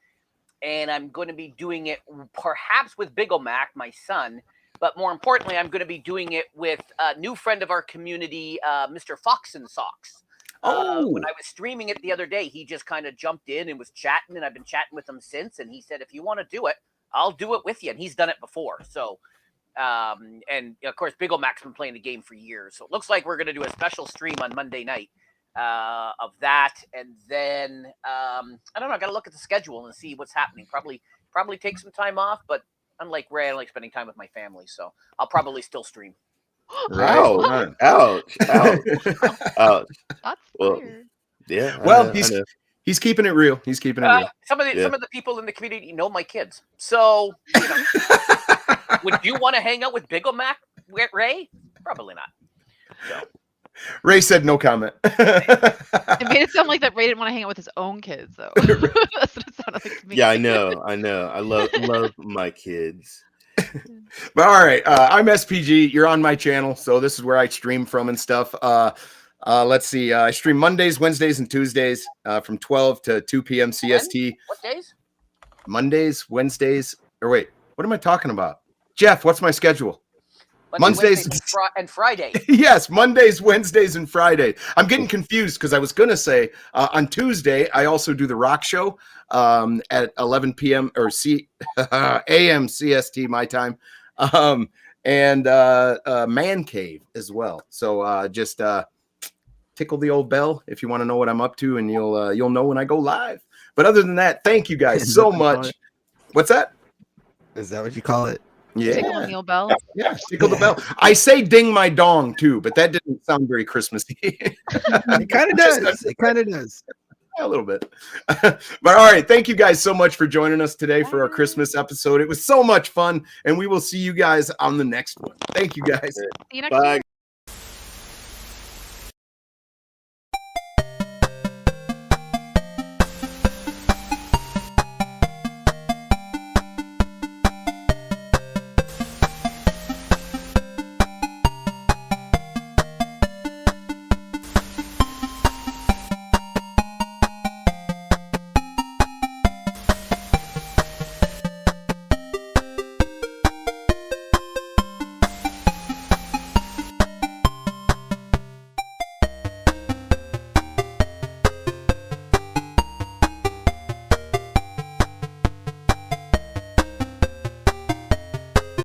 and I'm going to be doing it perhaps with Gignac, my son, but more importantly, I'm going to be doing it with a new friend of our community, Mr. Fox and Socks. When I was streaming it the other day, he just kind of jumped in and was chatting, and I've been chatting with him since, and he said, if you want to do it, I'll do it with you, and he's done it before, so... and of course, Gignac's been playing the game for years, so it looks like we're going to do a special stream on Monday night of that, and then I don't know. I got to look at the schedule and see what's happening. Probably take some time off, but unlike Ray, I like spending time with my family, so I'll probably still stream. Ouch! Ouch! Ouch! That's weird. Yeah. Well, he's keeping it real. He's keeping it real. Some of the people in the community know my kids, so you know. Would you want to hang out with Gignac, Ray? Probably not. So. Ray said no comment. It made it sound like that Ray didn't want to hang out with his own kids, though. That's what it sounded like to me. Yeah, I know. I love my kids. But all right, I'm SPG. You're on my channel, so this is where I stream from and stuff. Let's see. I stream Mondays, Wednesdays, and Tuesdays from 12 to 2 p.m. CST. What days? Mondays, Wednesdays, or wait, what am I talking about? Jeff, what's my schedule? Mondays and Friday. Yes, Mondays, Wednesdays, and Friday. I'm getting confused because I was going to say on Tuesday, I also do the rock show at 11 p.m. or a.m. CST, my time, and Man Cave as well. So just tickle the old bell if you want to know what I'm up to, and you'll know when I go live. But other than that, thank you guys so much. What's that? Is that what you call it? Yeah. Tickle the old bell. Yeah, tickle the bell. I say ding my dong too, but that didn't sound very Christmassy. It kind of does. It kind of does. A little bit. But all right, thank you guys so much for joining us today for our Christmas episode. It was so much fun, and we will see you guys on the next one. Thank you guys. See you next week.